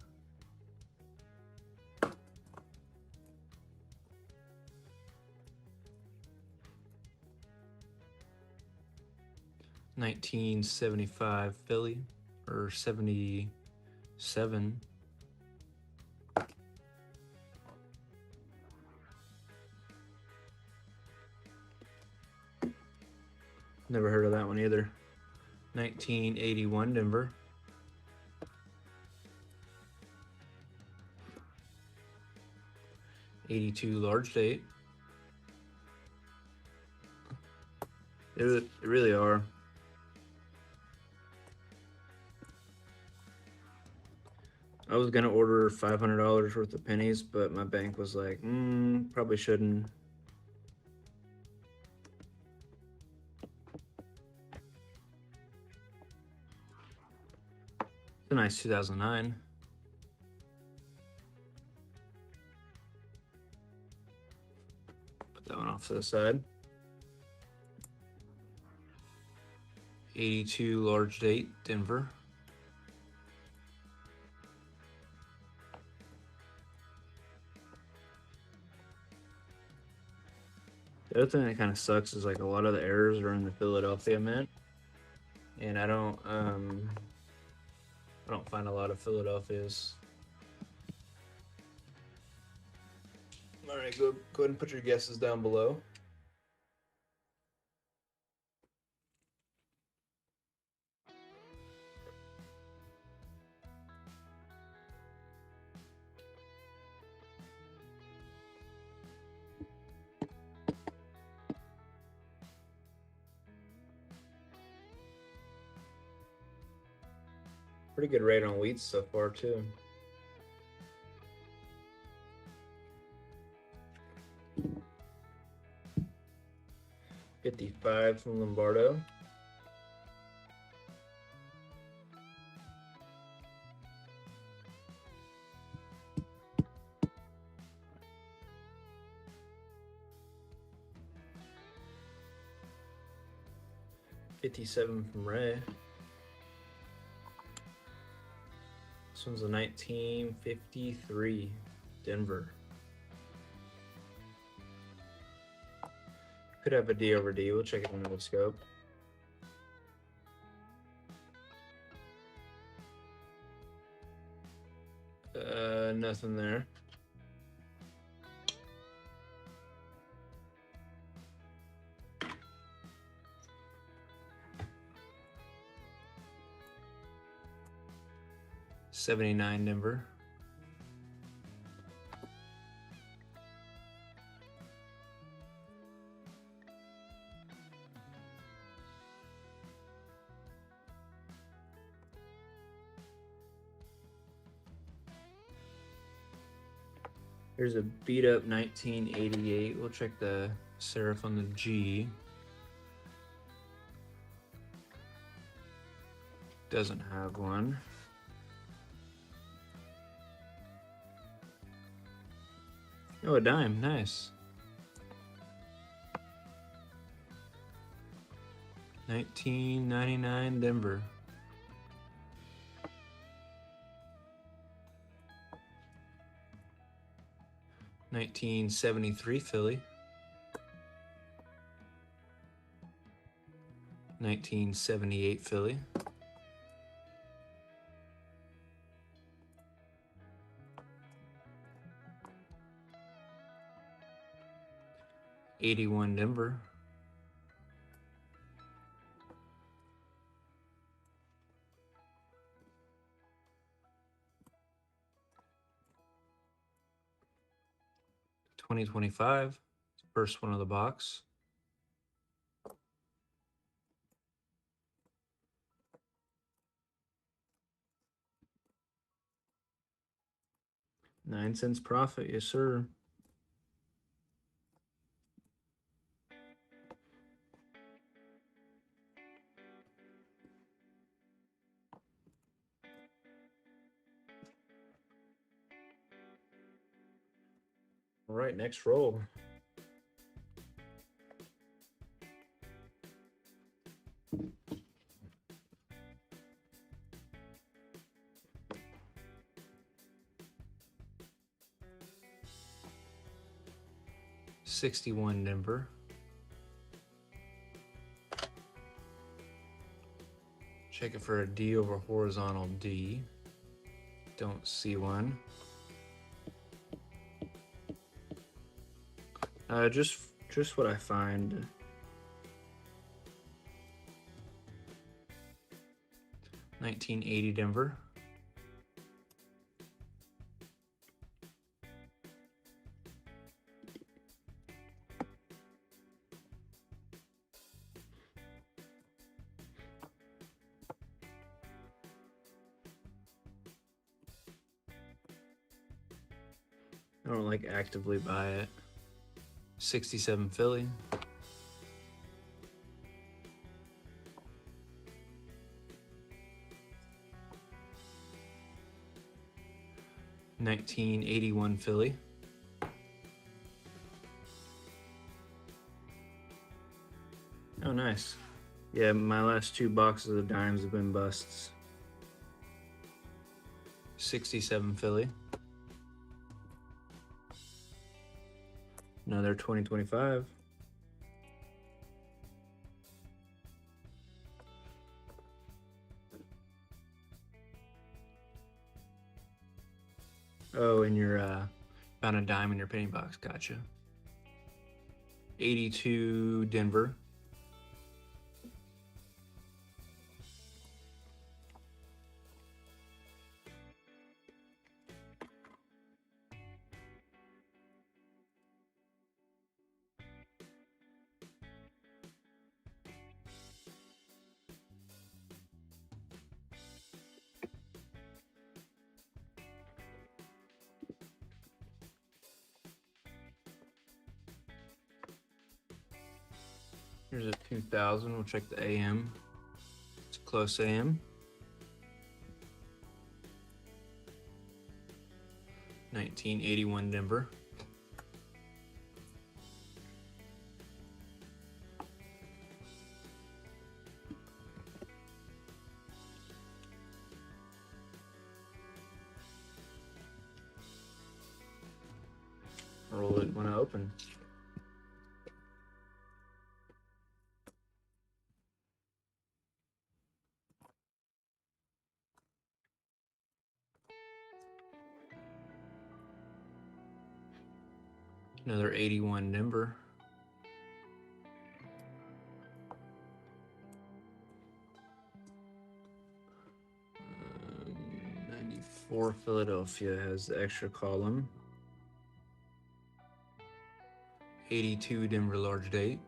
1975 Philly, or 77. Never heard of that one either. 1981 Denver. 82 large date. They really are. I was gonna order $500 worth of pennies, but my bank was like, probably shouldn't. It's a nice 2009. Put that one off to the side. 82 large date, Denver. The other thing that kind of sucks is like a lot of the errors are in the Philadelphia mint, and I don't find a lot of Philadelphias. All right, go ahead and put your guesses down below. Pretty good rate on wheats so far too. $55 from Lombardo. $57 from Ray. This one's a 1953 Denver. Could have a D over D. We'll check it under the scope. Nothing there. $79 Denver. Here's a beat up 1988. We'll check the serif on the G. Doesn't have one. Oh, a dime, nice. 1999 Denver. $1973 Philly. 1978 Philly. $81 Denver. $20.25. First one of the box. $0.09 profit, yes sir. All right, next roll. $61 Denver. Check it for a D over horizontal D. Don't see one. Just what I find. $19.80 Denver. I don't like actively buy it. 67 Philly. $19.81 Philly. Oh, nice. Yeah, my last 2 boxes of dimes have been busts. 67 Philly. Another 2025. Oh, and you're found a dime in your penny box. Gotcha. 82 Denver. Here's a 2000. We'll check the AM. It's a close AM. 1981 Denver. Roll it when I open. Another 81 Denver. Um, 94 Philadelphia has the extra column. 82 Denver large date.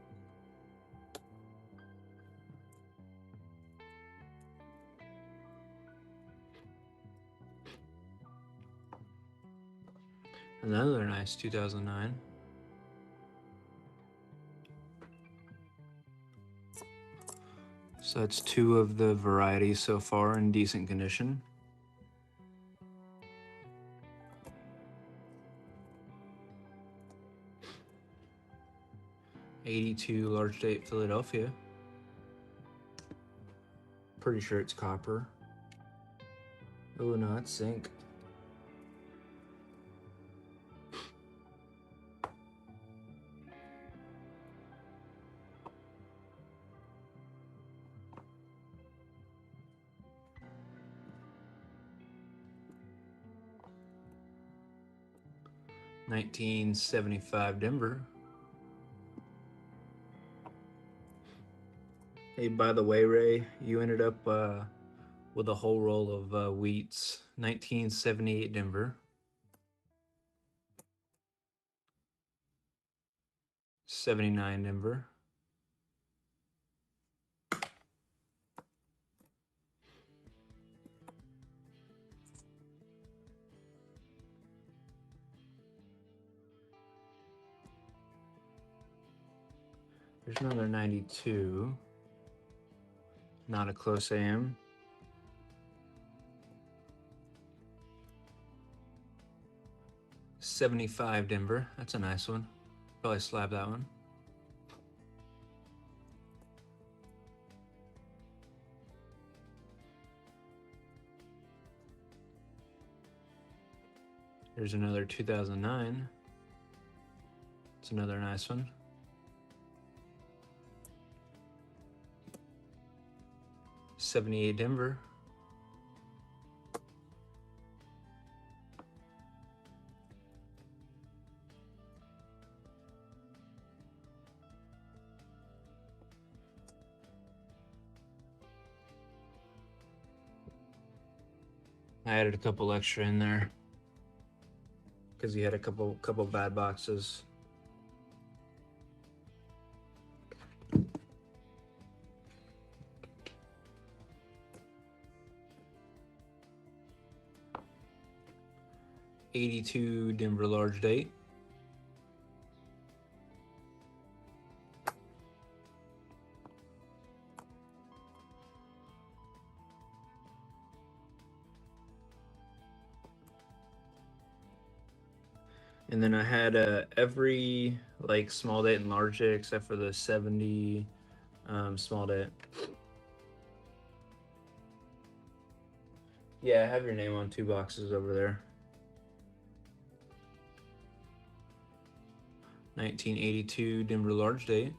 Another nice 2009. So that's 2 of the varieties so far in decent condition. '82 large date Philadelphia. Pretty sure it's copper. Oh no, it's zinc. $19.75 Denver. Hey, by the way, Ray, you ended up with a whole roll of wheats. 1978 Denver. 79 Denver. There's another 92. Not a close AM. $75 Denver. That's a nice one. Probably slab that one. There's another 2009. It's another nice one. 78 Denver. I added a couple extra in there because he had a couple bad boxes. $82 Denver large date. And then I had every like small date and large date except for the 70 small date. Yeah, I have your name on 2 boxes over there. 1982 Denver large date.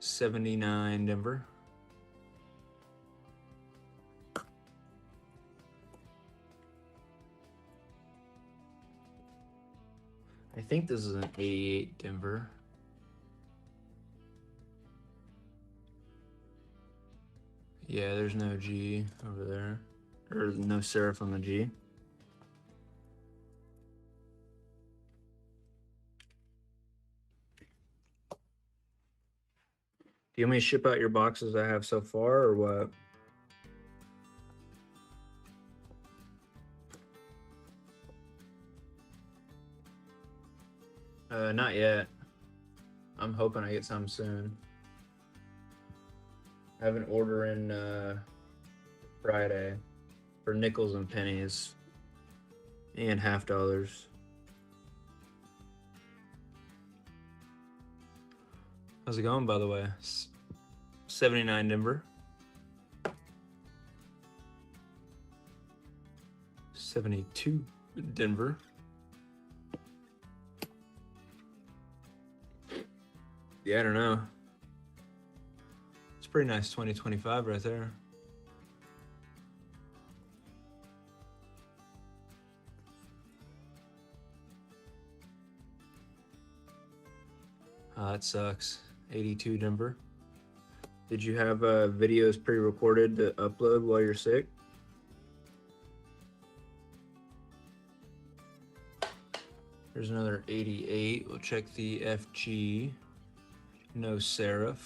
$79 Denver. I think this is an 88 Denver. Yeah, there's no G over there, or no serif on the G. Do you want me to ship out your boxes I have so far, or what? Not yet. I'm hoping I get some soon. I have an order in Friday for nickels and pennies and half dollars. How's it going, by the way? 79 Denver. 72 Denver. Yeah, I don't know. It's pretty nice 2025 right there. That sucks. 82 Denver. Did you have videos pre-recorded to upload while you're sick? There's another 88. We'll check the FG. No serif.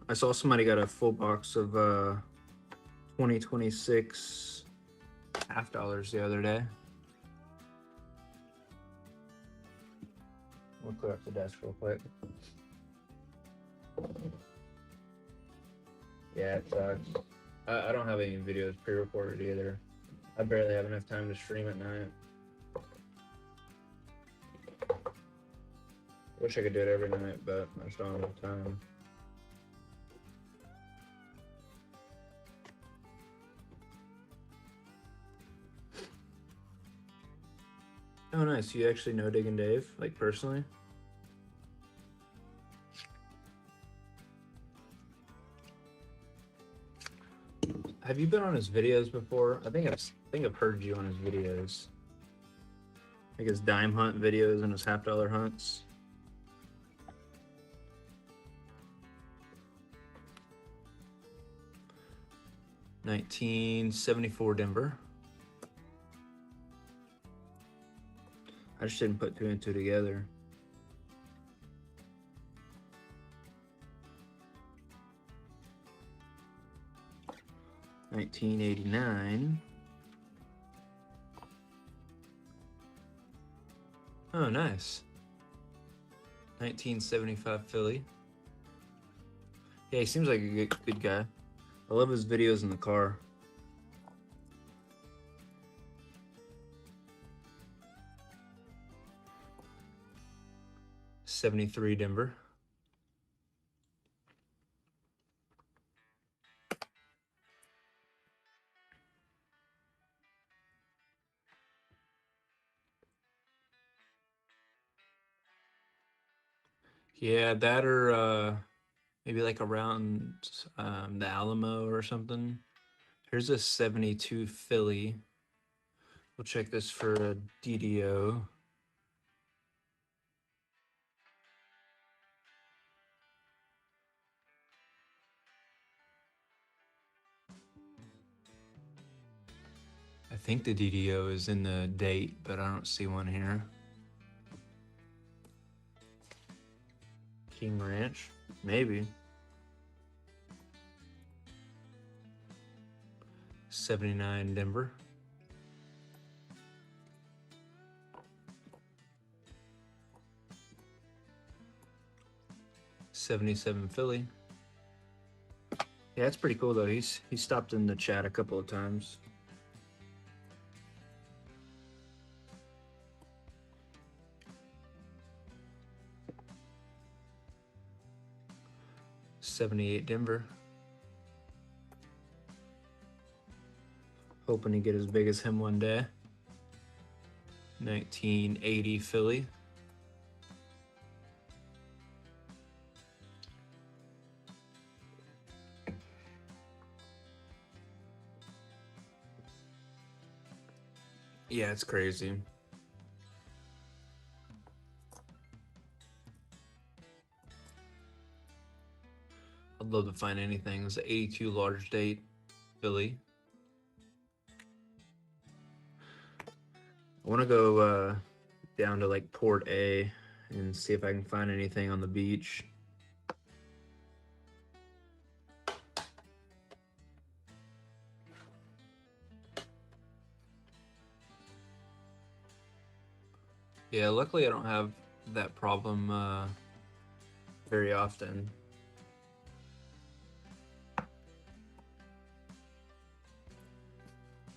I saw somebody got a full box of 2026 half dollars the other day. We'll clear up the desk real quick. Yeah, it sucks. I don't have any videos pre-recorded either. I barely have enough time to stream at night. Wish I could do it every night, but I just don't have enough time. Oh, nice. You actually know Dig and Dave, like personally? Have you been on his videos before? I think I've heard you on his videos. Like his dime hunt videos and his half dollar hunts. $19.74 Denver. I just didn't put 2 and 2 together. $19.89. Oh, nice. 1975 Philly. Yeah, he seems like a good guy. I love his videos in the car. $73 Denver. Yeah, that or maybe like around the Alamo or something. Here's a 72 Philly. We'll check this for a DDO. I think the DDO is in the date, but I don't see one here. King Ranch, maybe. 79 Denver. 77 Philly. Yeah, it's pretty cool though. He's stopped in the chat a couple of times. '78 Denver. Hoping to get as big as him one day. 1980 Philly. Yeah, it's crazy. I'd love to find anything. It's an 82 large date Philly. I want to go down to like Port A and see if I can find anything on the beach. Yeah, luckily I don't have that problem very often.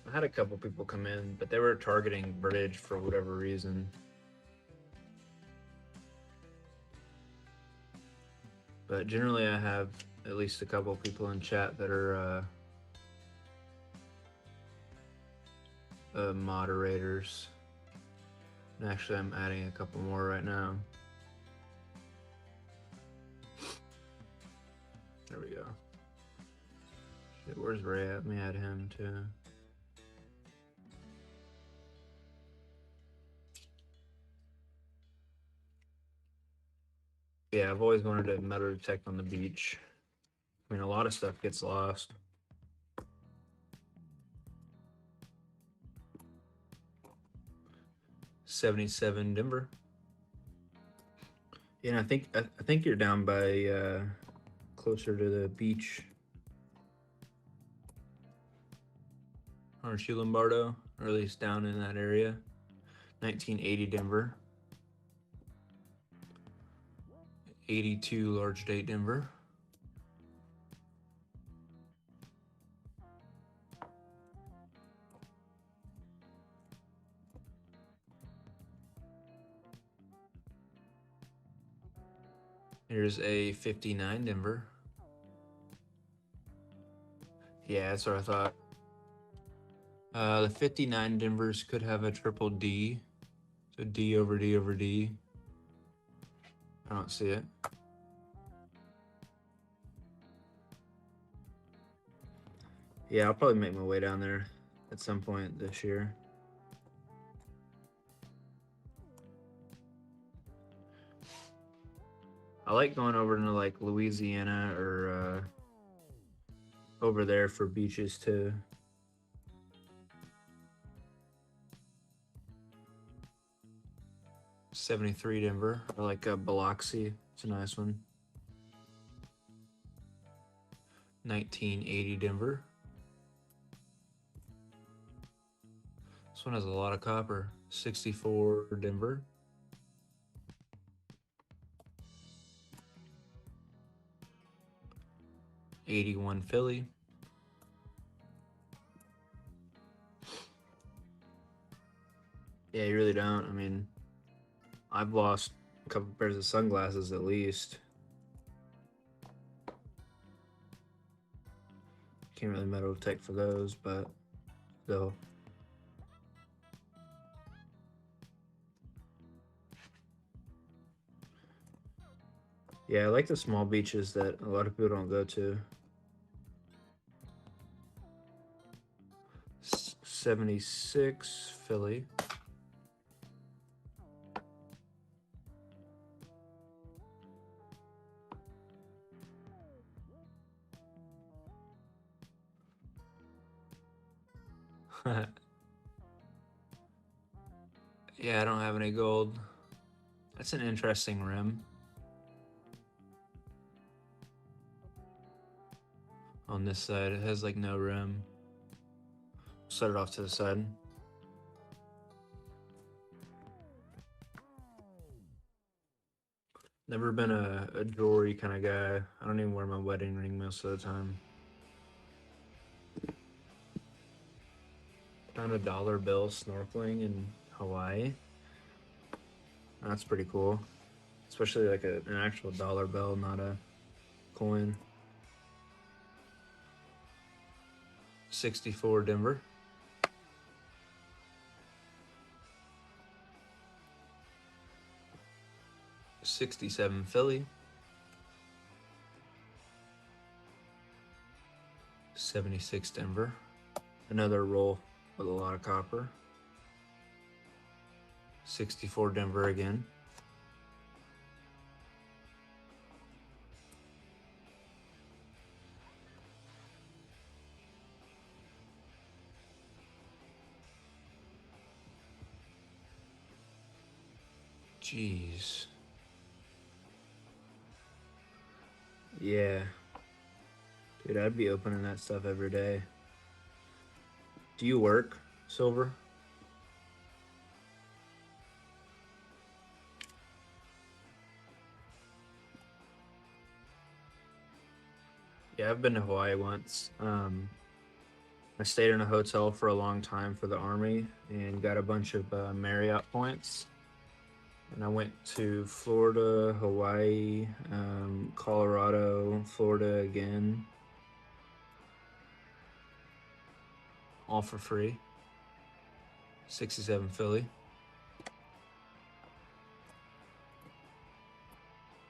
I had a couple people come in, but they were targeting bridge for whatever reason. But generally I have at least a couple people in chat that are moderators. And actually I'm adding a couple more right now. There we go. Shit, where's Ray at? Let me add him too. Yeah, I've always wanted to metal detect on the beach. I mean, a lot of stuff gets lost. '77 Denver. Yeah, I think you're down by closer to the beach. Aren't you, Lombardo? Or at least down in that area. 1980 Denver. 82 large date Denver. Here's a 59 Denver. Yeah, that's what I thought. The 59 Denvers could have a triple D. So D over D over D. I don't see it. Yeah, I'll probably make my way down there at some point this year. I like going over into like Louisiana or over there for beaches too. '73 Denver. I like Biloxi. It's a nice one. 1980 Denver. This one has a lot of copper. 64 Denver. '81 Philly. Yeah, you really don't. I mean, I've lost a couple pairs of sunglasses at least. Can't really metal detect for those, but still. Yeah, I like the small beaches that a lot of people don't go to. 76 Philly. Yeah, I don't have any gold. That's an interesting rim. On this side, it has like no rim. Set it off to the side. Never been a jewelry kind of guy. I don't even wear my wedding ring most of the time. Found a dollar bill snorkeling in Hawaii. That's pretty cool. Especially like an actual dollar bill, not a coin. 64 Denver. 67 Philly. 76 Denver. Another roll with a lot of copper. 64 Denver again. Jeez. Yeah. Dude, I'd be opening that stuff every day. Do you work, Silver? Yeah, I've been to Hawaii once. I stayed in a hotel for a long time for the Army and got a bunch of Marriott points. And I went to Florida, Hawaii, Colorado, Florida again. All for free. 67 Philly.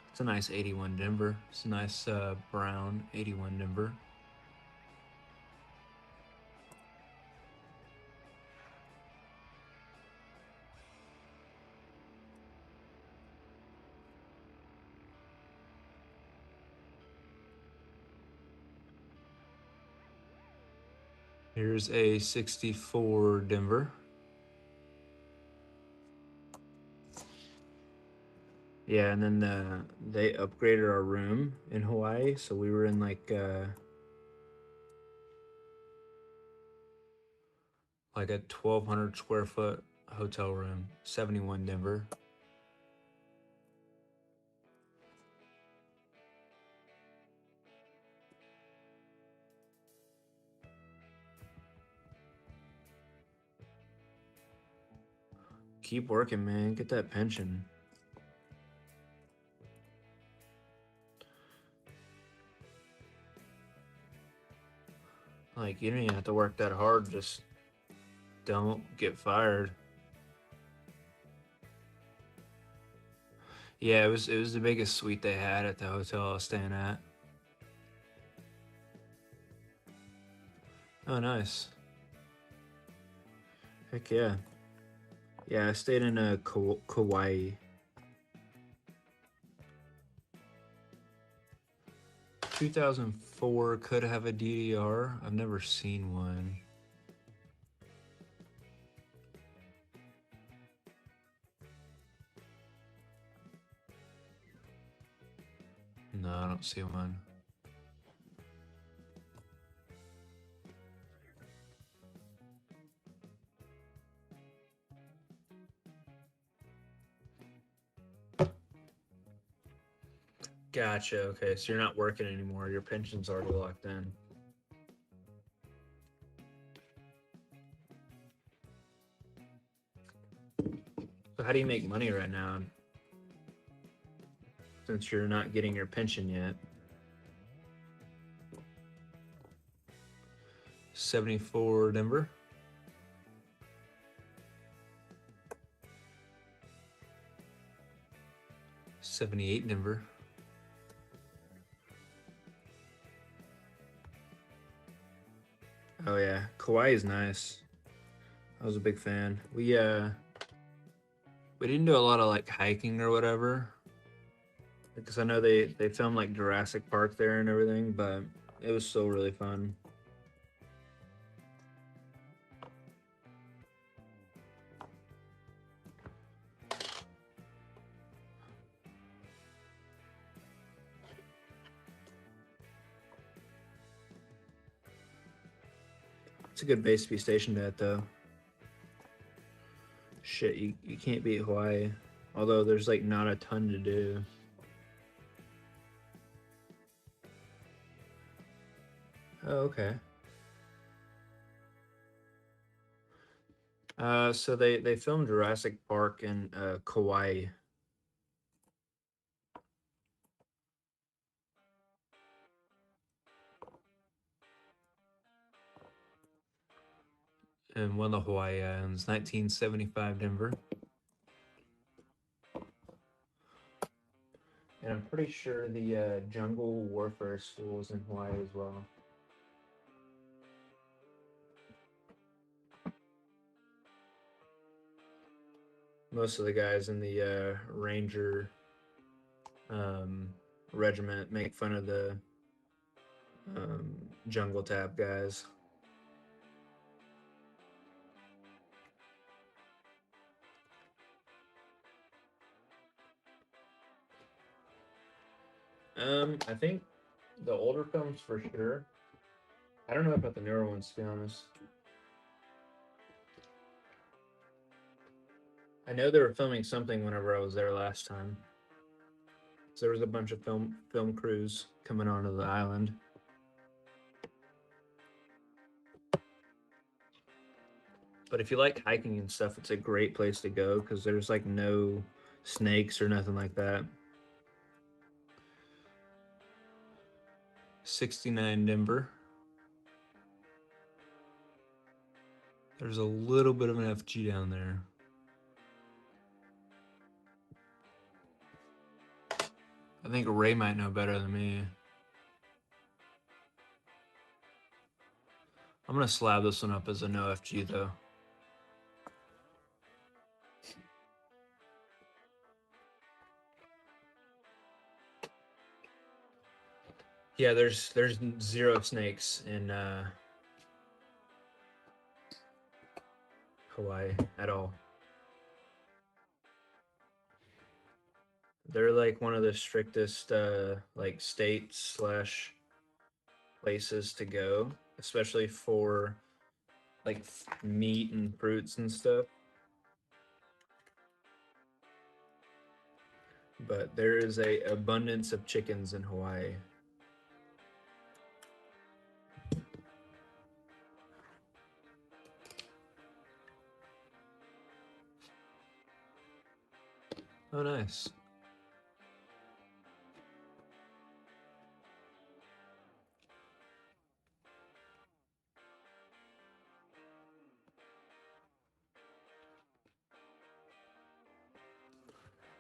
It's a nice 81 Denver. It's a nice brown 81 Denver. Here's a 64 Denver. Yeah, and then they upgraded our room in Hawaii, so we were in like a 1,200 square foot hotel room. 71 Denver. Keep working, man. Get that pension. Like, you don't even have to work that hard. Just don't get fired. Yeah, it was the biggest suite they had at the hotel I was staying at. Oh, nice. Heck yeah. Yeah, I stayed in Kauai. 2004 could have a DDR. I've never seen one. No, I don't see one. Gotcha. Okay, so you're not working anymore. Your pension's already locked in. So how do you make money right now? Since you're not getting your pension yet. 74 Denver. 78 Denver. Oh yeah, Kauai is nice. I was a big fan. We didn't do a lot of like hiking or whatever, because I know they filmed like Jurassic Park there and everything, but it was still really fun. It's a good base to be stationed at, though. Shit, you can't beat Hawaii. Although there's like not a ton to do. Oh, okay. So they filmed Jurassic Park in Kauai. In one of the Hawaii Islands, 1975 Denver. And I'm pretty sure the Jungle Warfare School is in Hawaii as well. Most of the guys in the Ranger regiment make fun of the Jungle Tap guys. I think the older films for sure. I don't know about the newer ones, to be honest. I know they were filming something whenever I was there last time. So there was a bunch of film crews coming onto the island. But if you like hiking and stuff, it's a great place to go because there's like no snakes or nothing like that. 69 Denver. There's a little bit of an FG down there. I think Ray might know better than me. I'm gonna slab this one up as a no FG though. Yeah, there's zero snakes in Hawaii at all. They're like one of the strictest like states / places to go, especially for like meat and fruits and stuff. But there is a abundance of chickens in Hawaii. Oh, nice.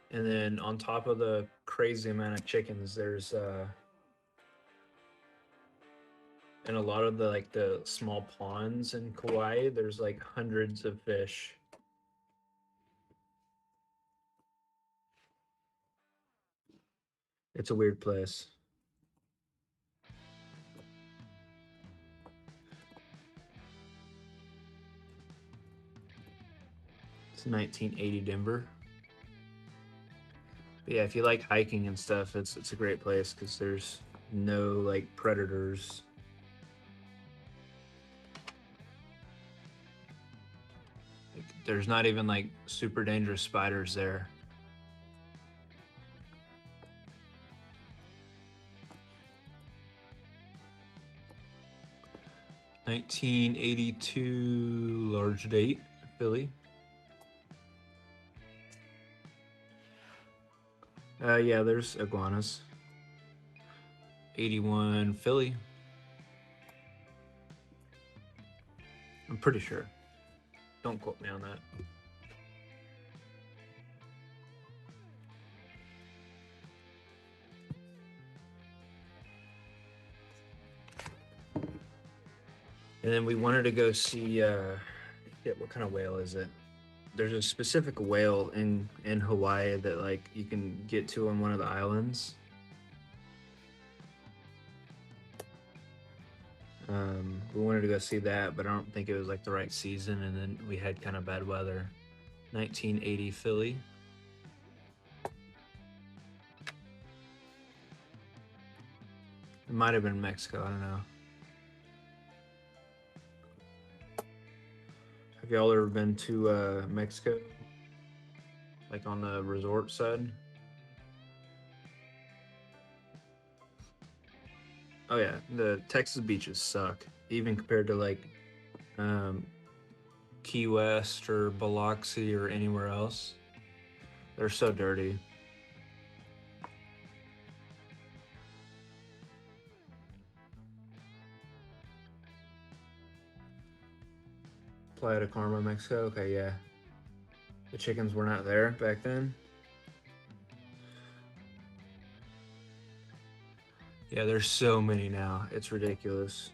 And then on top of the crazy amount of chickens, there's in a lot of the like the small ponds in Kauai, there's like hundreds of fish. It's a weird place. It's 1980 Denver. But yeah, if you like hiking and stuff, it's a great place because there's no like predators. Like, there's not even like super dangerous spiders there. (1982) large date, Philly. Yeah, there's iguanas. 81 Philly. I'm pretty sure. Don't quote me on that. And then we wanted to go see, what kind of whale is it? There's a specific whale in Hawaii that like you can get to on one of the islands. We wanted to go see that, but I don't think it was like the right season, and then we had kind of bad weather. 1980 Philly. It might have been Mexico, I don't know. Have y'all ever been to Mexico? Like on the resort side? Oh yeah, the Texas beaches suck, even compared to like Key West or Biloxi or anywhere else. They're so dirty. Playa de Carmen, Mexico. Okay, yeah. The chickens were not there back then. Yeah, there's so many now. It's ridiculous.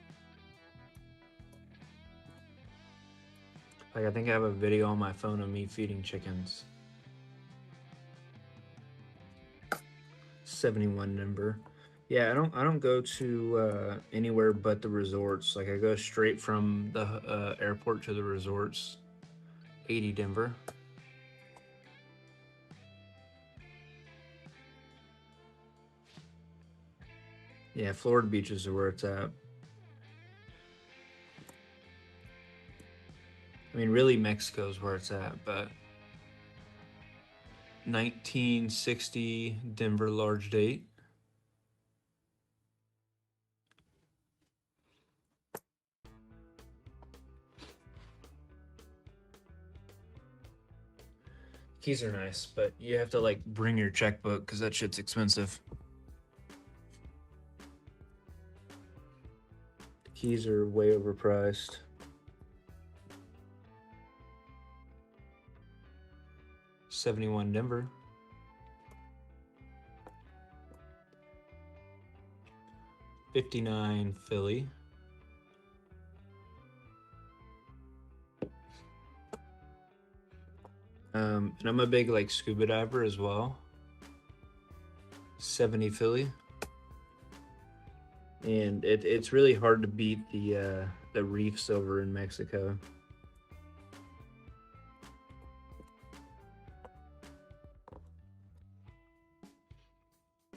Like I think I have a video on my phone of me feeding chickens. 71 number. Yeah, I don't go to anywhere but the resorts. Like I go straight from the airport to the resorts. 80 Denver. Yeah, Florida beaches are where it's at. I mean, really, Mexico's where it's at, but 1960 Denver large date. Keys are nice, but you have to like bring your checkbook because that shit's expensive. Keys are way overpriced. $71 Denver. $59 Philly. And I'm a big like scuba diver as well. 70 Philly. And it's really hard to beat the reefs over in Mexico.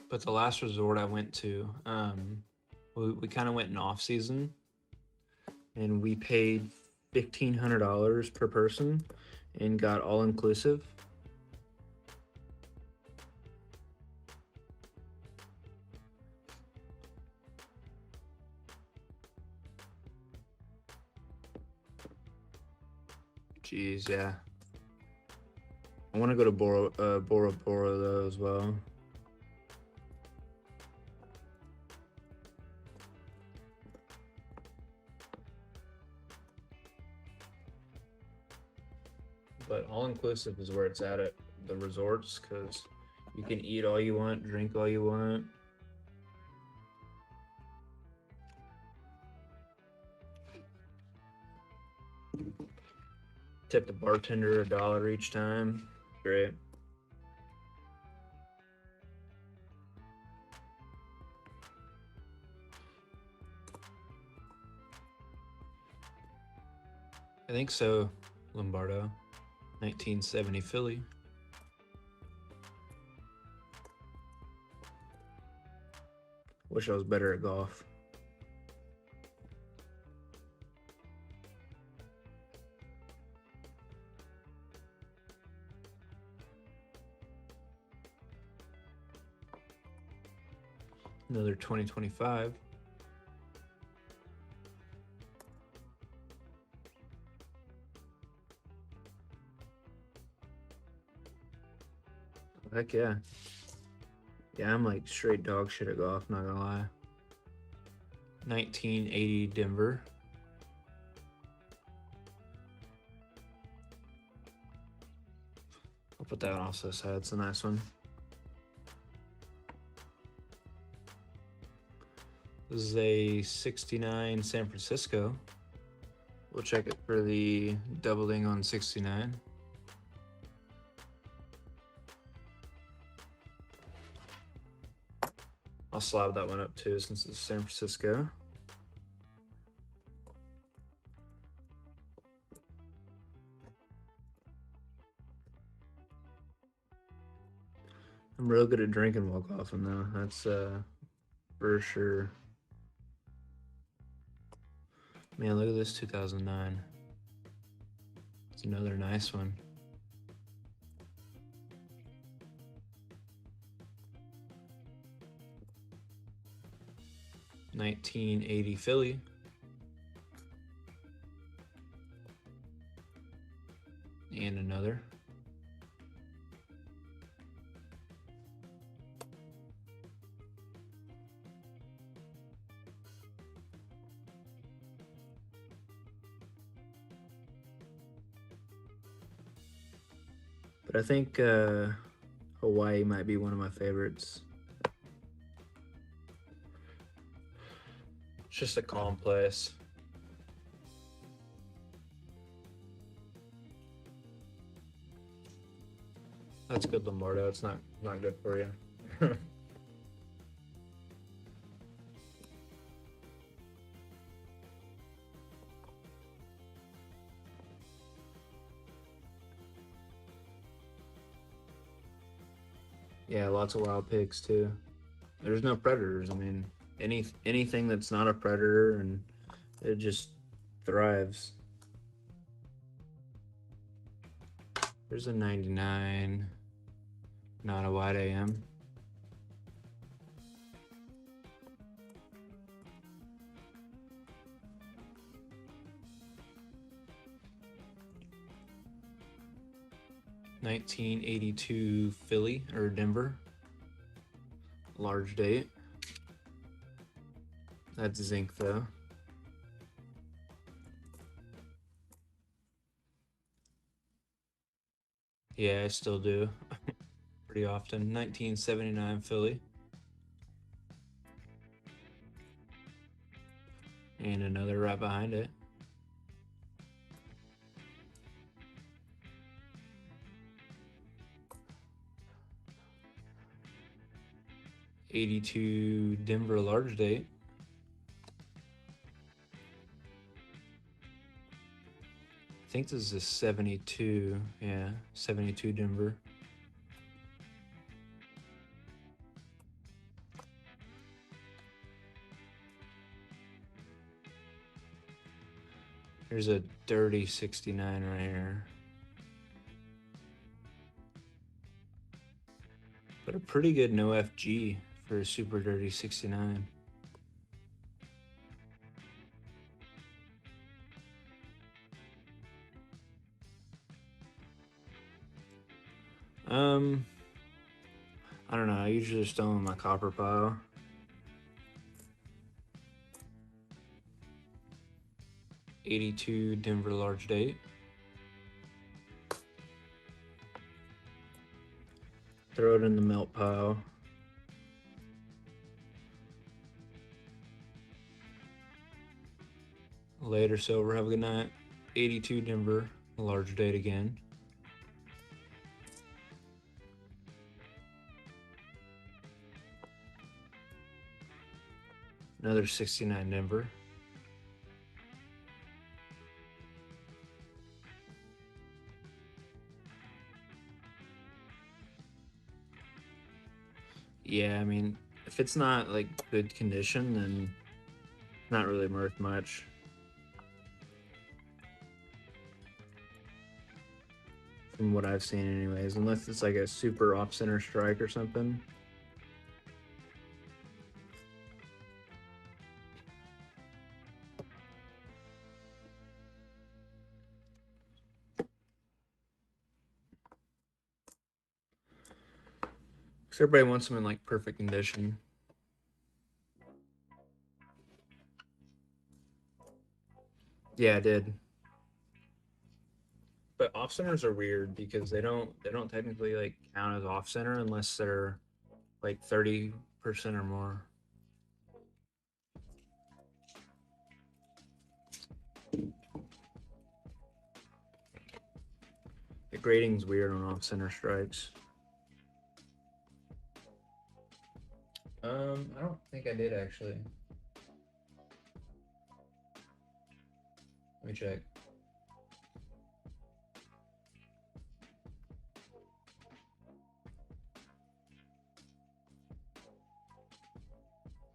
But the last resort I went to, we kind of went in off season, and we paid $1,500 per person, and got all inclusive. Jeez, yeah. I want to go to Bora Bora though as well. But all inclusive is where it's at the resorts, because you can eat all you want, drink all you want. Tip the bartender $1 each time. Great. I think so, Lombardo. 1970 Philly. Wish I was better at golf. Another 2025. Heck yeah. Yeah, I'm like straight dog shit at golf, not gonna lie. 1980 Denver. I'll put that one off to the side. It's a nice one. This is a 69 San Francisco. We'll check it for the doubling on 69. I'll slab that one up too since it's San Francisco. I'm real good at drinking while golfing though. That's for sure. Man, look at this 2009. It's another nice one. $19.80 Philly. And another. But I think Hawaii might be one of my favorites. It's just a calm place. That's good, Lombardo. It's not good for you. Yeah, lots of wild pigs too. There's no predators. I mean, anything that's not a predator, and it just thrives. There's a 99, not a wide AM. $19.82 Philly or Denver. Large date. That's zinc though. Yeah, I still do. Pretty often. 1979 Philly. And another right behind it. '82 Denver large date. I think this is a 72. Yeah, 72 Denver. There's a dirty 69 right here. But a pretty good no FG for a super dirty 69. I don't know. I usually just throw in my copper pile. '82 Denver large date. Throw it in the melt pile. Later, Silver. Have a good night. '82 Denver large date again. Another 69 Denver. Yeah, I mean, if it's not like good condition, then not really worth much. From what I've seen anyways, unless it's like a super off-center strike or something. Because everybody wants them in like perfect condition. Yeah, I did. But off centers are weird because they don't technically like count as off center unless they're like 30% or more. grading's weird on off-center strikes. I don't think I did actually. Let me check.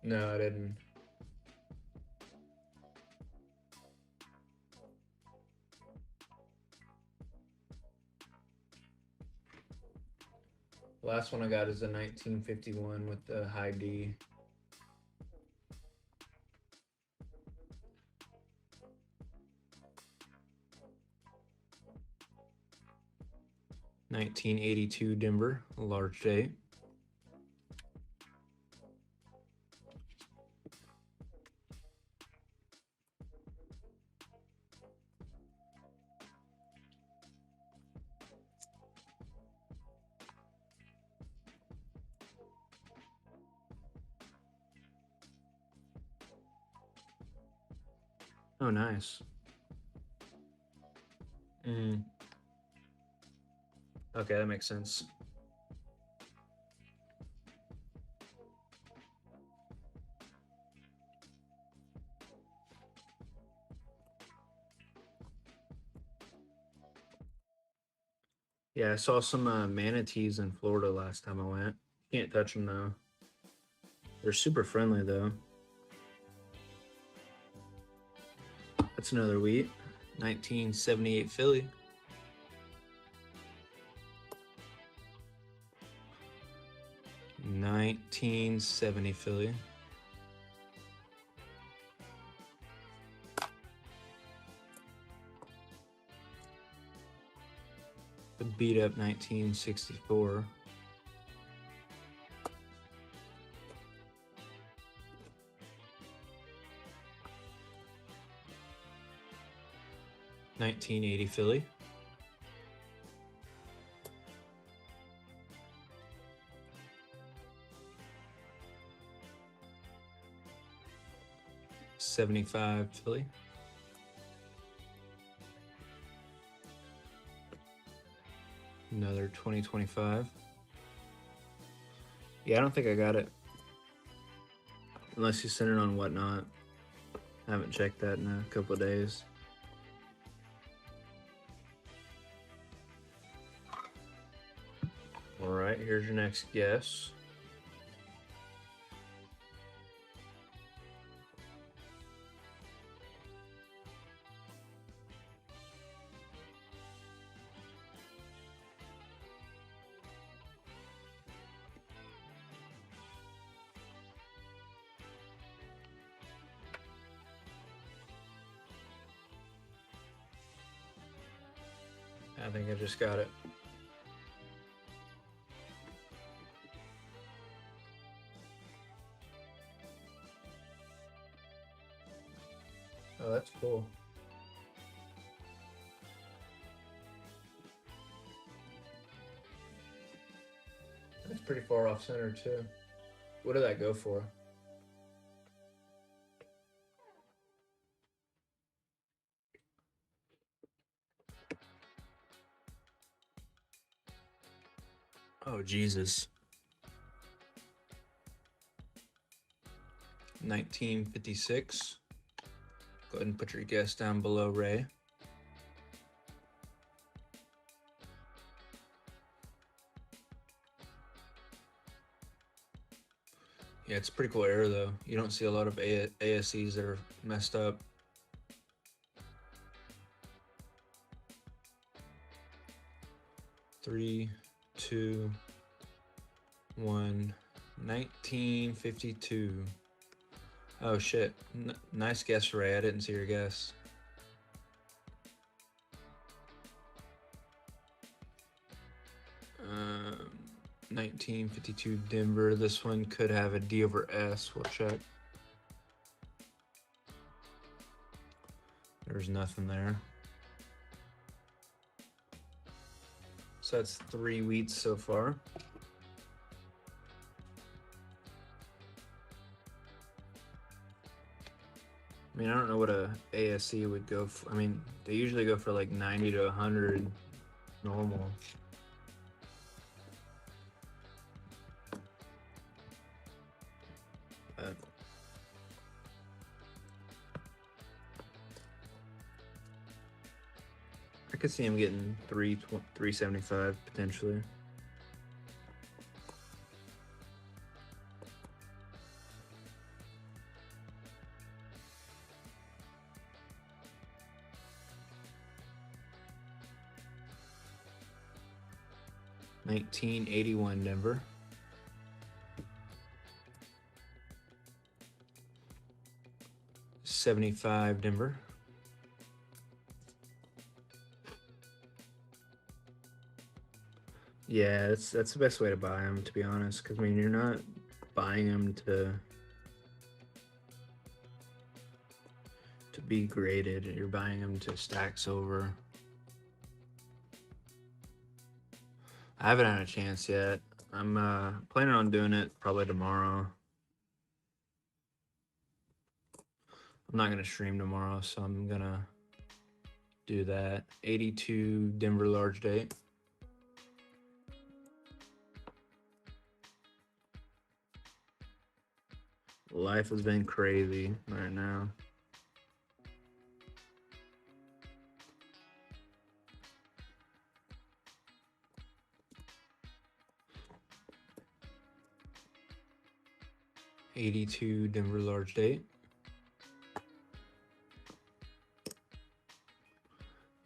No, I didn't. Last one I got is a 1951 with the high D. $1982 Denver, a large date. Oh, nice. Okay, that makes sense. Yeah, I saw some manatees in Florida last time I went. Can't touch them though. They're super friendly though. That's another wheat. 1978 Philly. $19.70 Philly. The beat up 1964. $19.80 Philly. $75 Philly. Another 2025. Yeah, I don't think I got it. Unless you sent it on Whatnot. I haven't checked that in a couple of days. All right, here's your next guess. I think I just got it. Oh, that's cool. That's pretty far off center too. What did that go for? Oh, Jesus. 1956. Go ahead and put your guess down below, Ray. Yeah, it's a pretty cool error though. You don't see a lot of ASCs that are messed up. Three, two, one. 1952. Oh shit. Nice guess, Ray. I didn't see your guess. Um, 1952 Denver. This one could have a D over S. We'll check. There's nothing there. So that's 3 wheats so far. I mean, I don't know what a ASC would go for. I mean, they usually go for like 90 to 100. normal. I could see him getting 375 potentially. $19.81 Denver. $75 Denver. Yeah, that's the best way to buy them, to be honest, because I mean, you're not buying them to be graded. You're buying them to stacks over. I haven't had a chance yet. I'm planning on doing it probably tomorrow. I'm not gonna stream tomorrow, so I'm gonna do that. 82 Denver large date. Life has been crazy right now. $82 Denver large date.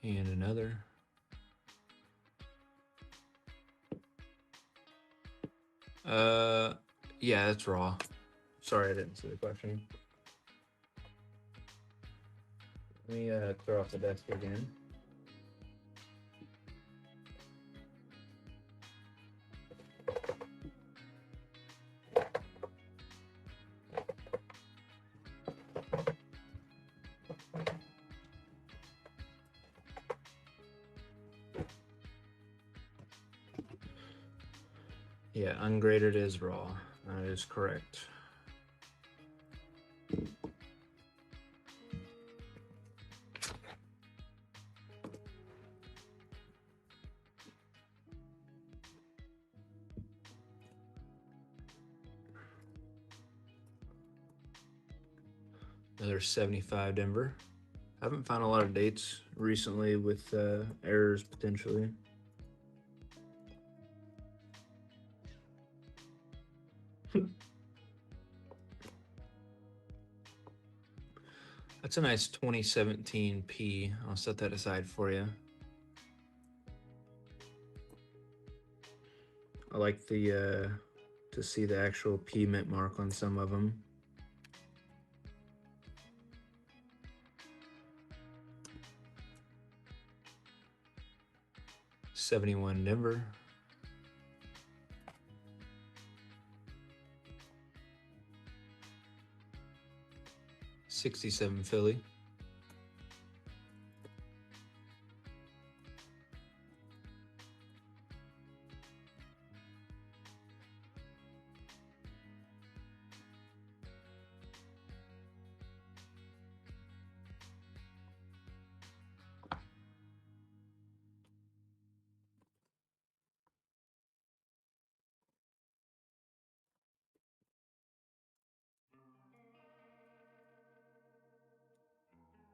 And another. Yeah, that's raw. Sorry, I didn't see the question. Let me clear off the desk again. Yeah, ungraded is raw. That is correct. Another 75 Denver. Haven't found a lot of dates recently with errors potentially. That's a nice 2017 P. I'll set that aside for you. I like the to see the actual P mint mark on some of them. $71 Denver. $67 Philly.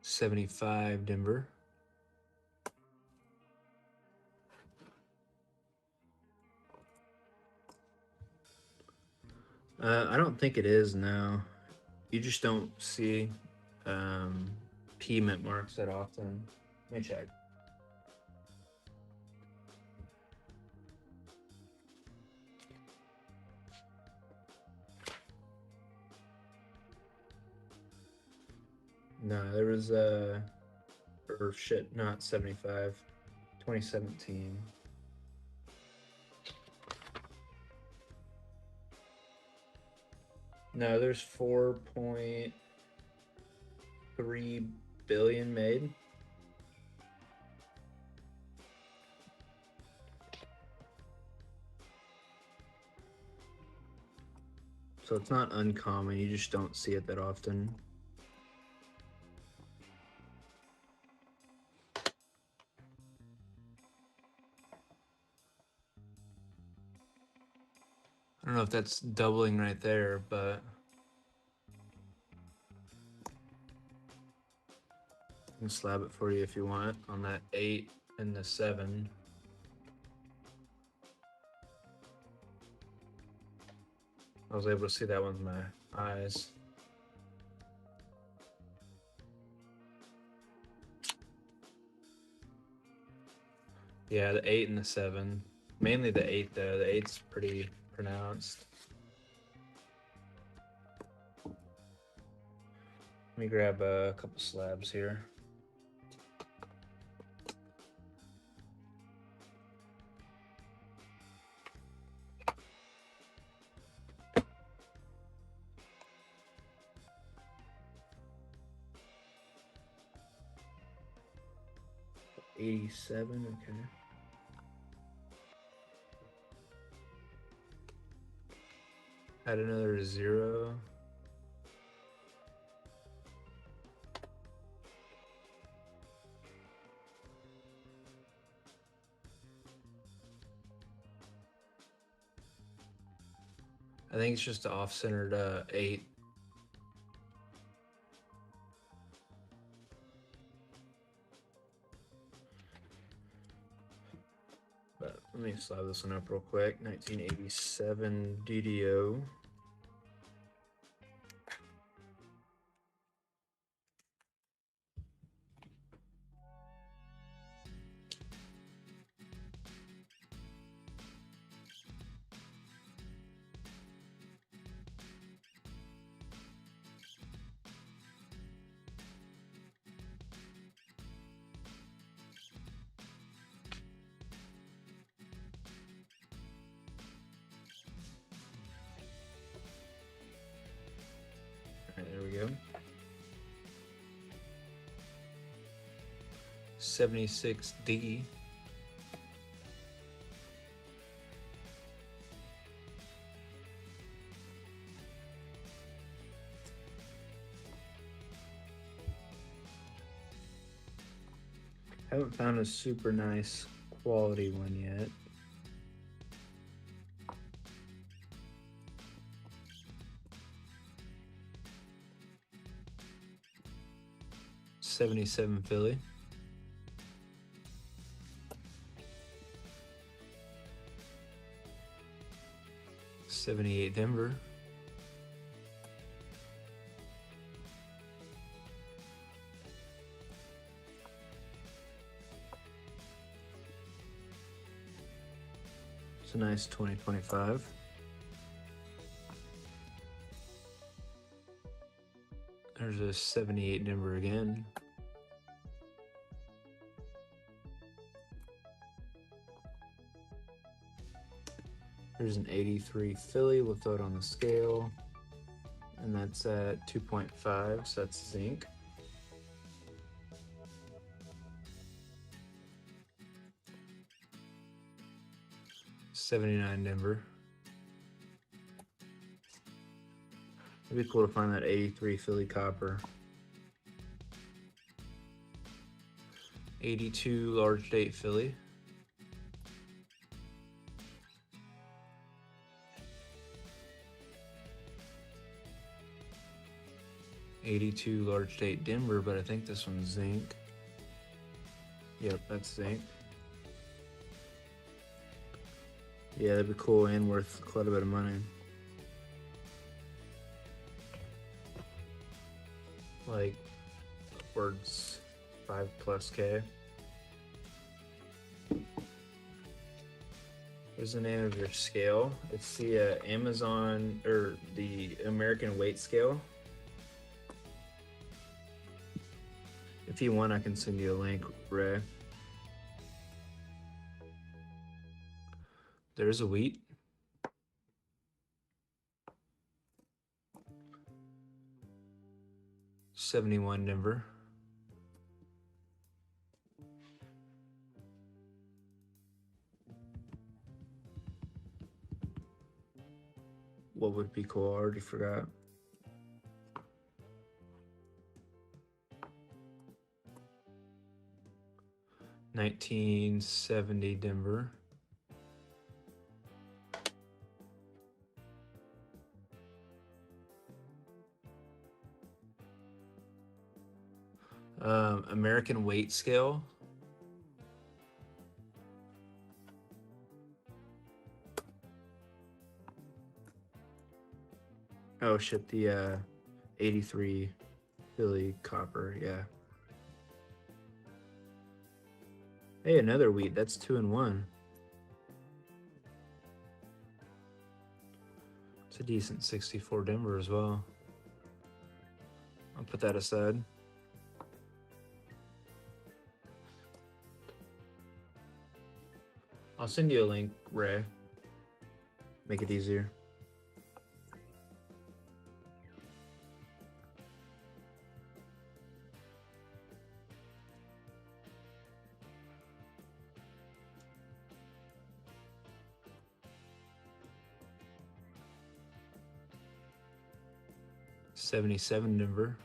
$75 Denver. I don't think it is now. You just don't see P mint marks that often. Let me check. No, there was or shit, not 75. 2017. No, there's 4.3 billion made. So it's not uncommon, you just don't see it that often. I don't know if that's doubling right there, but I can slab it for you if you want on that 8 and the 7. I was able to see that one with my eyes. Yeah, the 8 and the 7. Mainly the 8 though. The 8's pretty pronounced. Let me grab a couple slabs here. $87, okay. Add another 0. I think it's just an off-centered 8. But let me slide this one up real quick. 1987 DDO. All right, there we go. 76D. Haven't found a super nice quality one yet. '77 Philly. '78 Denver. It's a nice 2025. There's a 78 Denver again. There's an 83 Philly. We'll throw it on the scale. And that's at 2.5, so that's zinc. '79 Denver. It'd be cool to find that 83 Philly copper. 82 large date Philly. '82 large date Denver, but I think this one's zinc. Yep, that's zinc. Yeah, that'd be cool and worth quite a bit of money. Like upwards 5+K. What's the name of your scale? It's the Amazon or the American weight scale. If you want, I can send you a link, Ray. There's a wheat. '71 Denver. What would be cool? I already forgot. '1970 Denver. American weight scale. Oh shit, the 83 Philly copper, yeah. Hey, another wheat. That's 2 and 1. It's a decent 64 Denver as well. I'll put that aside. I'll send you a link, Ray. Make it easier. $77 Denver.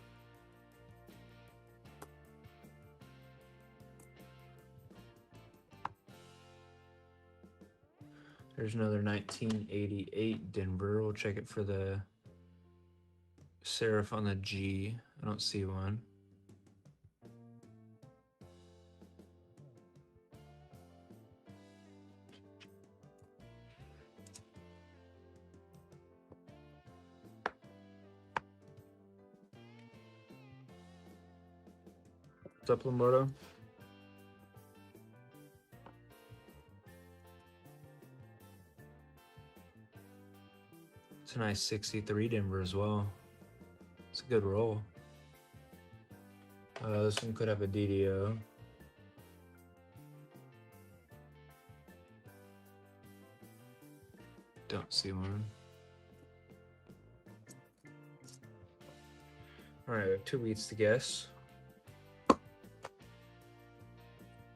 There's another 1988 Denver. We'll check it for the serif on the G. I don't see one. What's up, Lombardo? It's a nice 63 Denver as well. It's a good roll. This one could have a DDO. Don't see one. All right, we have 2 wheats to guess.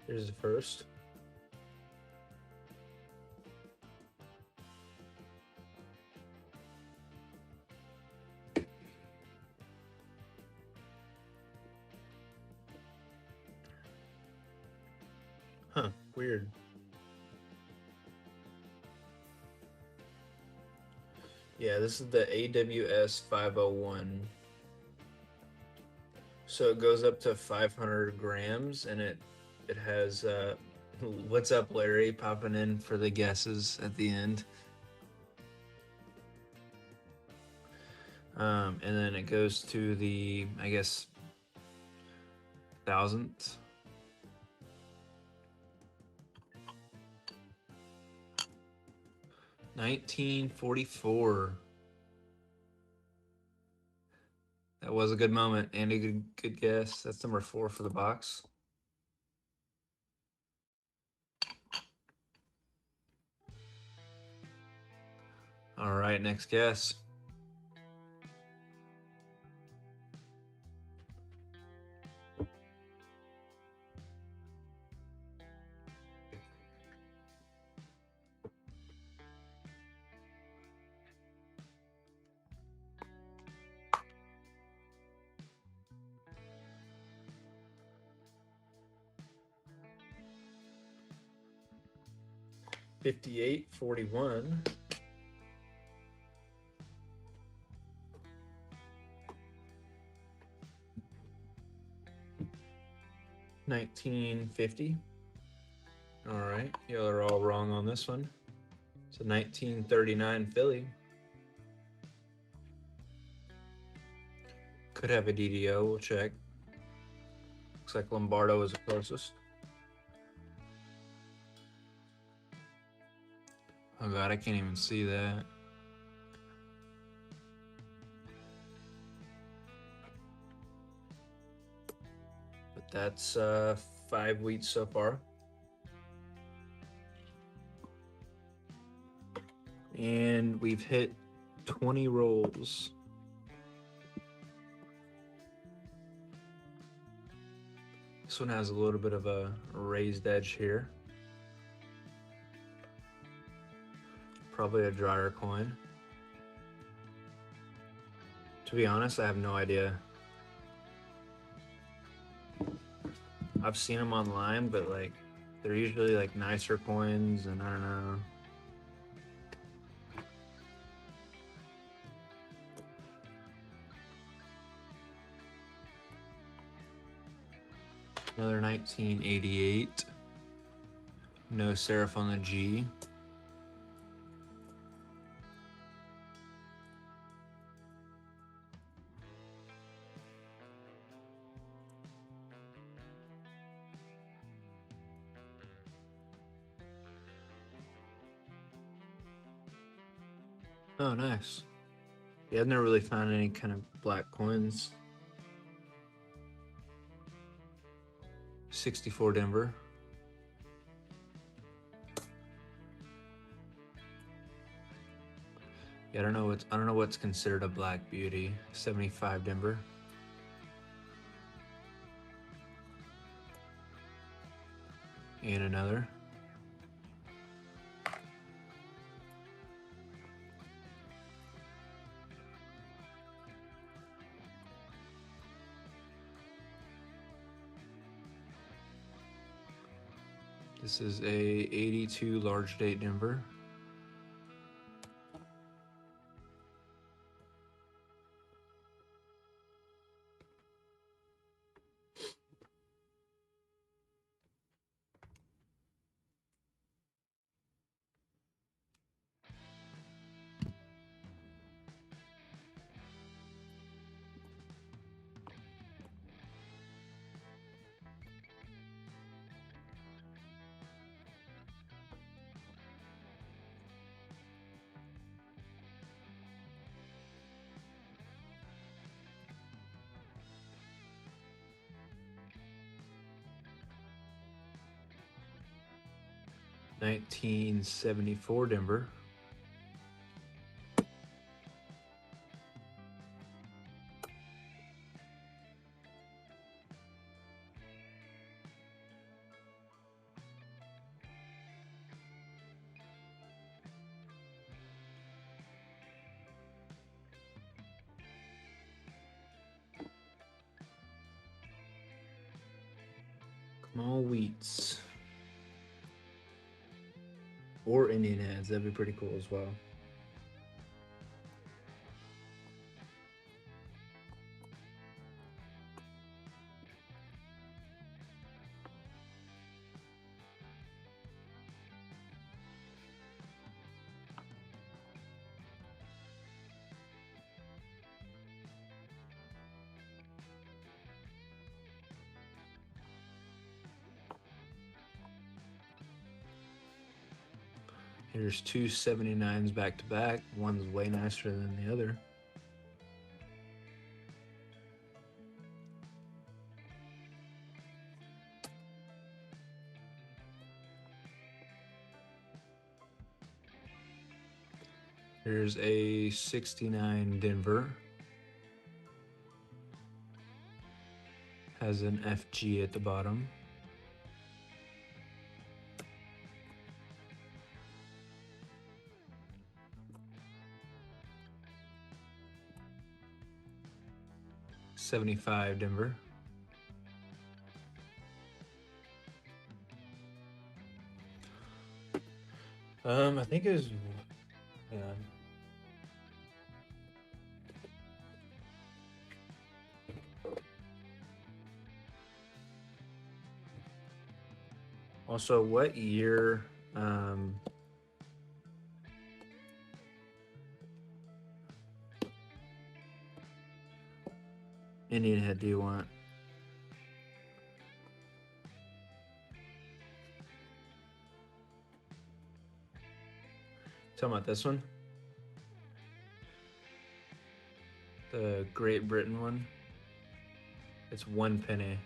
Here's the first. Huh, weird. Yeah, this is the AWS 501. So it goes up to 500 grams, and it has what's up, Larry, popping in for the guesses at the end. And then it goes to the, I guess, thousandth. $19.44. That was a good moment and a good guess. That's number 4 for the box. All right, next guess. $58.41. $19.50. All right, y'all are all wrong on this one. So 1939 Philly. Could have a DDO, we'll check. Looks like Lombardo is the closest. Oh God, I can't even see that. But that's 5 wheats so far. And we've hit 20 rolls. This one has a little bit of a raised edge here. Probably a drier coin. To be honest, I have no idea. I've seen them online, but like they're usually like nicer coins, and I don't know. Another 1988. No serif on the G. Oh, nice. Yeah, I've never really found any kind of black coins. 64 Denver. Yeah, I don't know what's considered a black beauty. 75 Denver. And another. This is a 82 large date Denver. $19.74 Denver. Small wheats. Or Indian heads, that'd be pretty cool as well. Here's two 79s back to back. One's way nicer than the other. Here's a 69 Denver. Has an FG at the bottom. $75 Denver. I think it was, yeah. Also, what year, Indian head do you want? Talking about this one? The Great Britain one? It's 1 penny.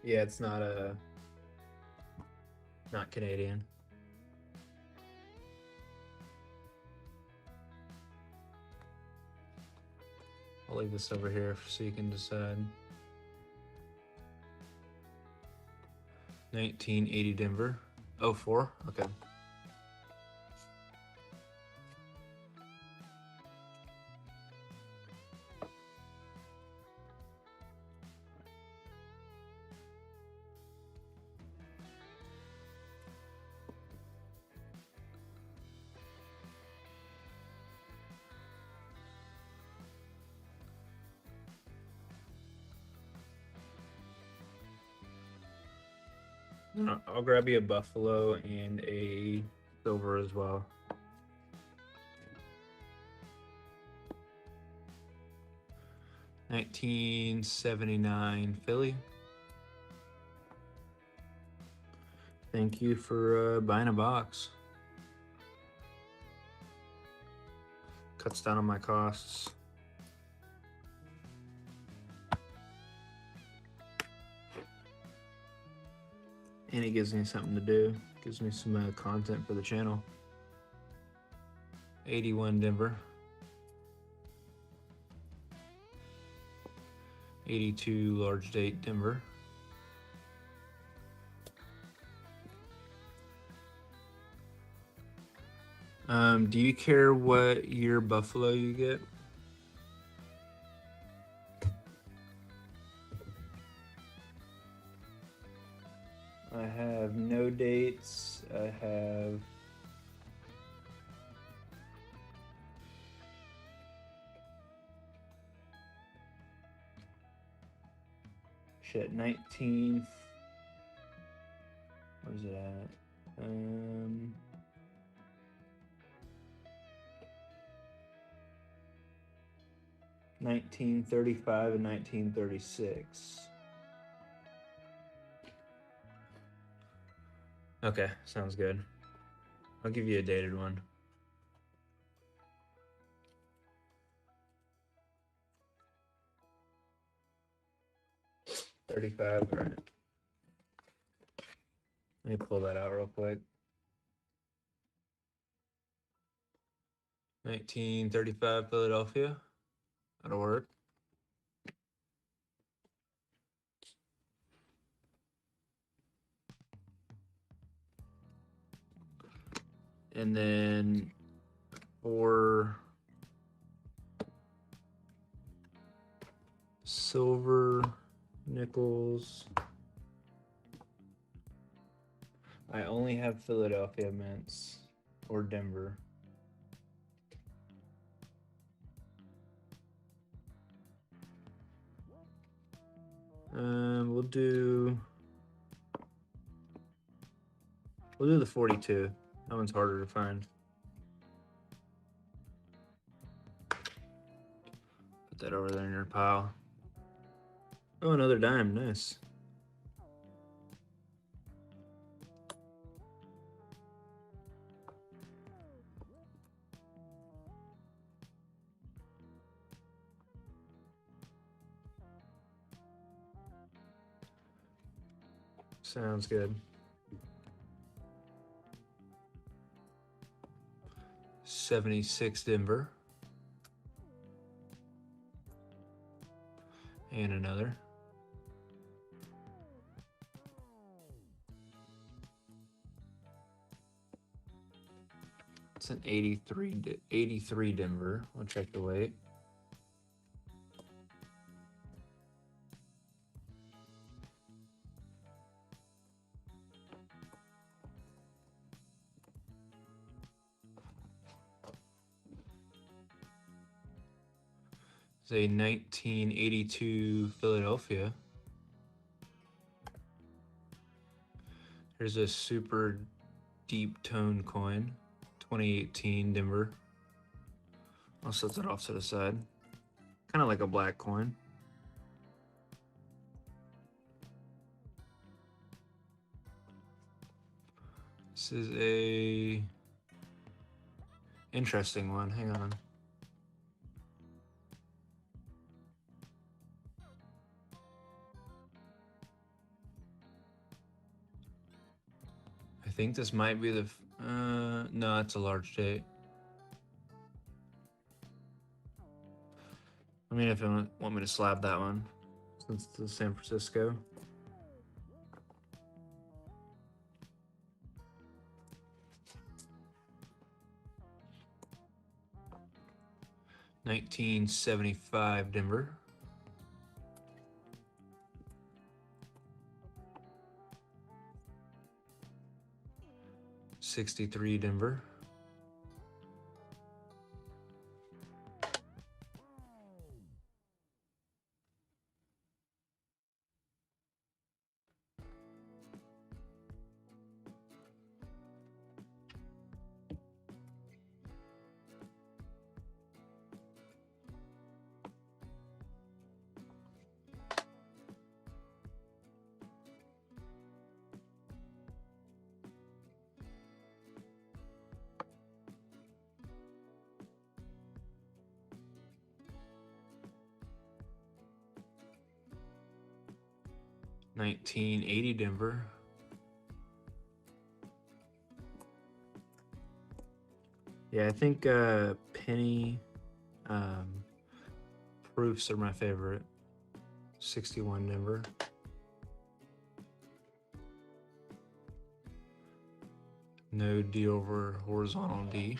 Yeah, it's not not Canadian. I'll leave this over here so you can decide. 1980 Denver. 04? Okay. I'll grab you a buffalo and a silver as well. $19.79 Philly. Thank you for buying a box. Cuts down on my costs. And it gives me something to do. Gives me some content for the channel. 81 Denver. 82 large date Denver. Do you care what year buffalo you get? I have no dates. I have shit 19. Where's it at? 1935 and 1936. Okay, sounds good. I'll give you a dated one. $35, all right. Let me pull that out real quick. 1935 Philadelphia. That'll work. And then for silver, nickels, I only have Philadelphia mints or Denver. We'll do the 42. That one's harder to find. Put that over there in your pile. Oh, another dime. Nice. Sounds good. 76 Denver. And another. It's an 83 Denver. I'll check the weight. It's a 1982 Philadelphia. Here's a super deep tone coin, 2018 Denver. I'll set that off to the side. Kind of like a black coin. This is a interesting one. Hang on. I think this might be the, no, it's a large date. I mean, if you want me to slab that one, since it's San Francisco. $19.75 Denver. $63 Denver. 1980 Denver. Yeah, I think penny proofs are my favorite. 61 Denver. No D over horizontal D.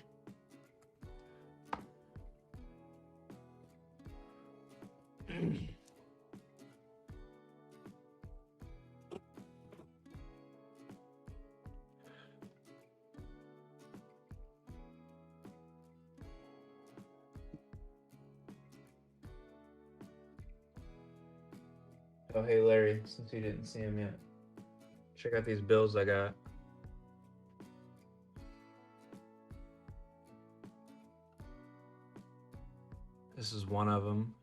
Oh, hey Larry, since you didn't see him yet, check out these bills I got. This is one of them.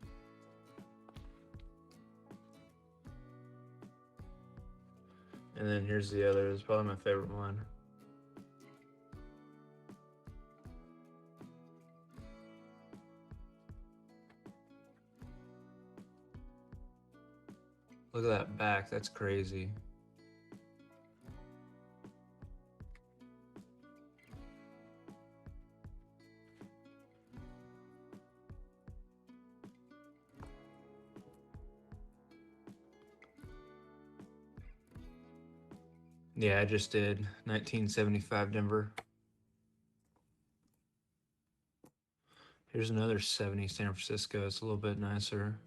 And then here's the other. It's probably my favorite one. Look at that back. That's crazy. Yeah, I just did 1975 Denver. Here's another 70 San Francisco. It's a little bit nicer.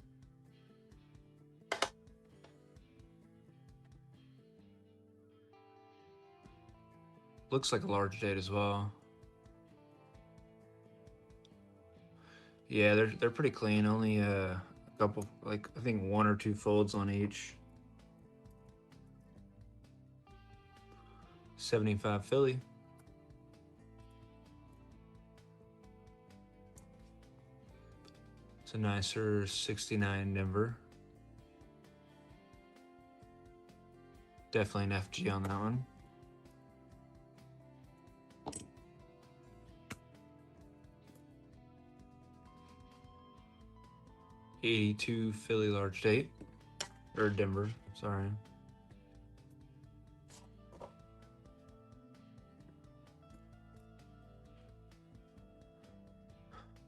Looks like a large date as well. Yeah, they're pretty clean. Only a couple, like I think 1 or 2 folds on each. 75 Philly. It's a nicer 69 Denver. Definitely an FG on that one. '82 Philly large date, or Denver, sorry.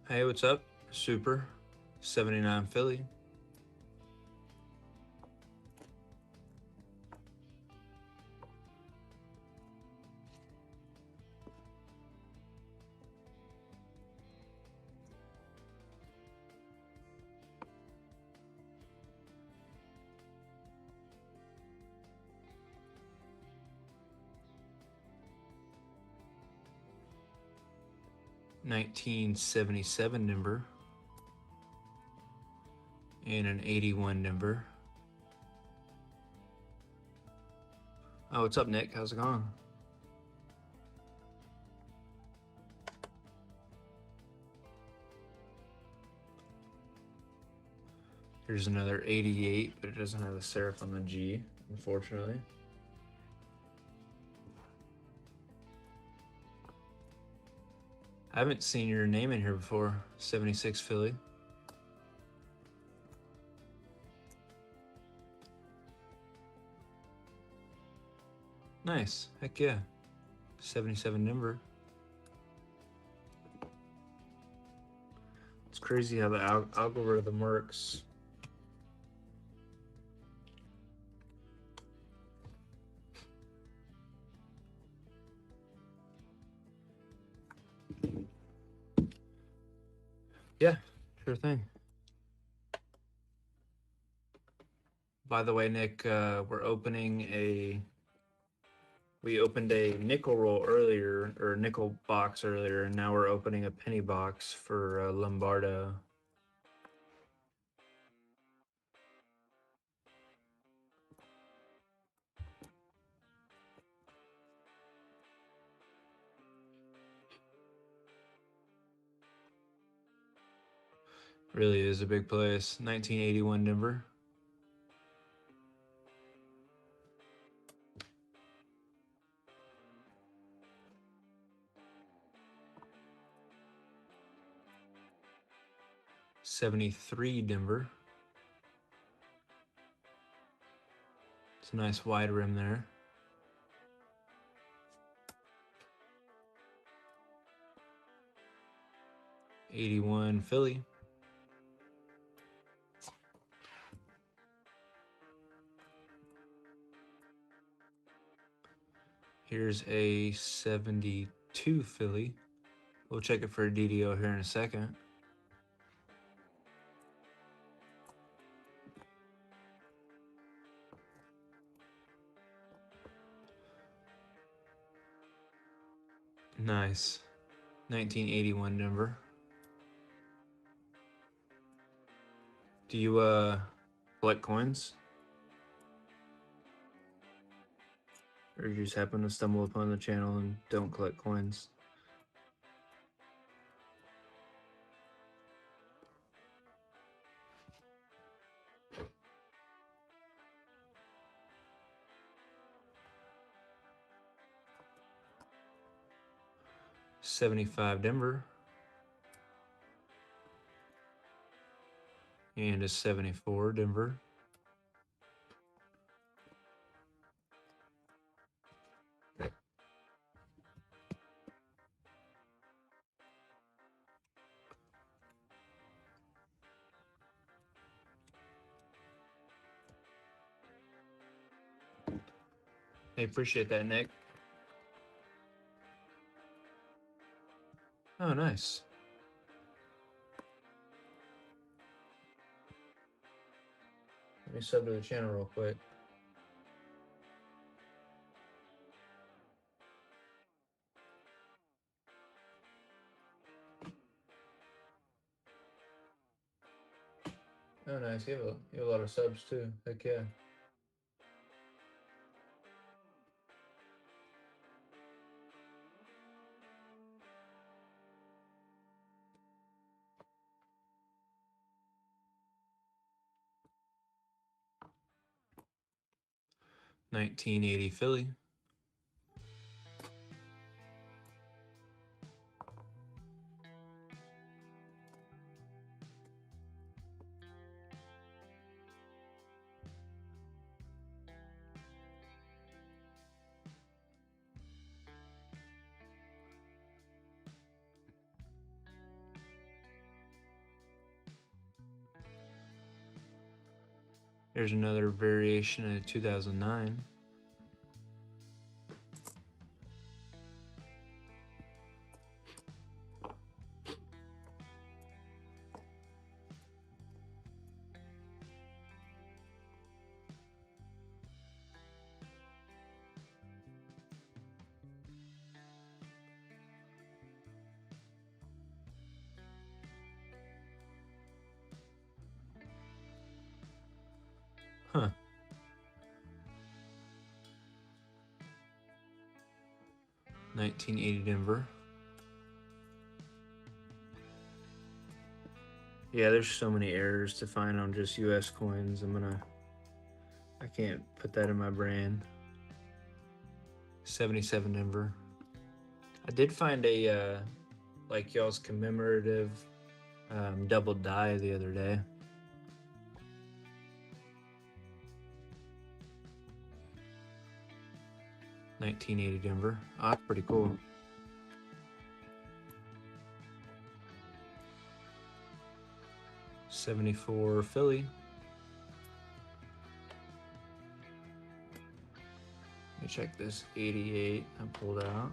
Hey, what's up? Super. 79 Philly. $19.77 Denver. And an 81 Denver. Oh, what's up, Nick? How's it going? Here's another 88, but it doesn't have the serif on the G, unfortunately. I haven't seen your name in here before. 76 Philly. Nice. Heck yeah. 77 Denver. It's crazy how the algorithm works. Yeah, sure thing. By the way, Nick, we opened a nickel roll earlier, or nickel box earlier, and now we're opening a penny box for Lombardo. Really is a big place. 1981 Denver. '73 Denver. nice wide rim there. '81 Philly. Here's a 72 Philly. We'll check it for a DDO here in a second. Nice. 1981 Denver. Do you collect coins? Or you just happen to stumble upon the channel and don't collect coins? '75 Denver. And a 74 Denver. Hey, appreciate that, Nick. Oh, nice. Let me sub to the channel real quick. Oh, nice. You have a lot of subs too. Heck yeah. '80 Philly. There's another variation of 2009. Huh. '80 Denver. Yeah, there's so many errors to find on just US coins. I can't put that in my brain. 77 Denver. I did find a like y'all's commemorative double die the other day. '80 Denver. Oh, that's pretty cool. '74 Philly. Let me check this 88 I pulled out.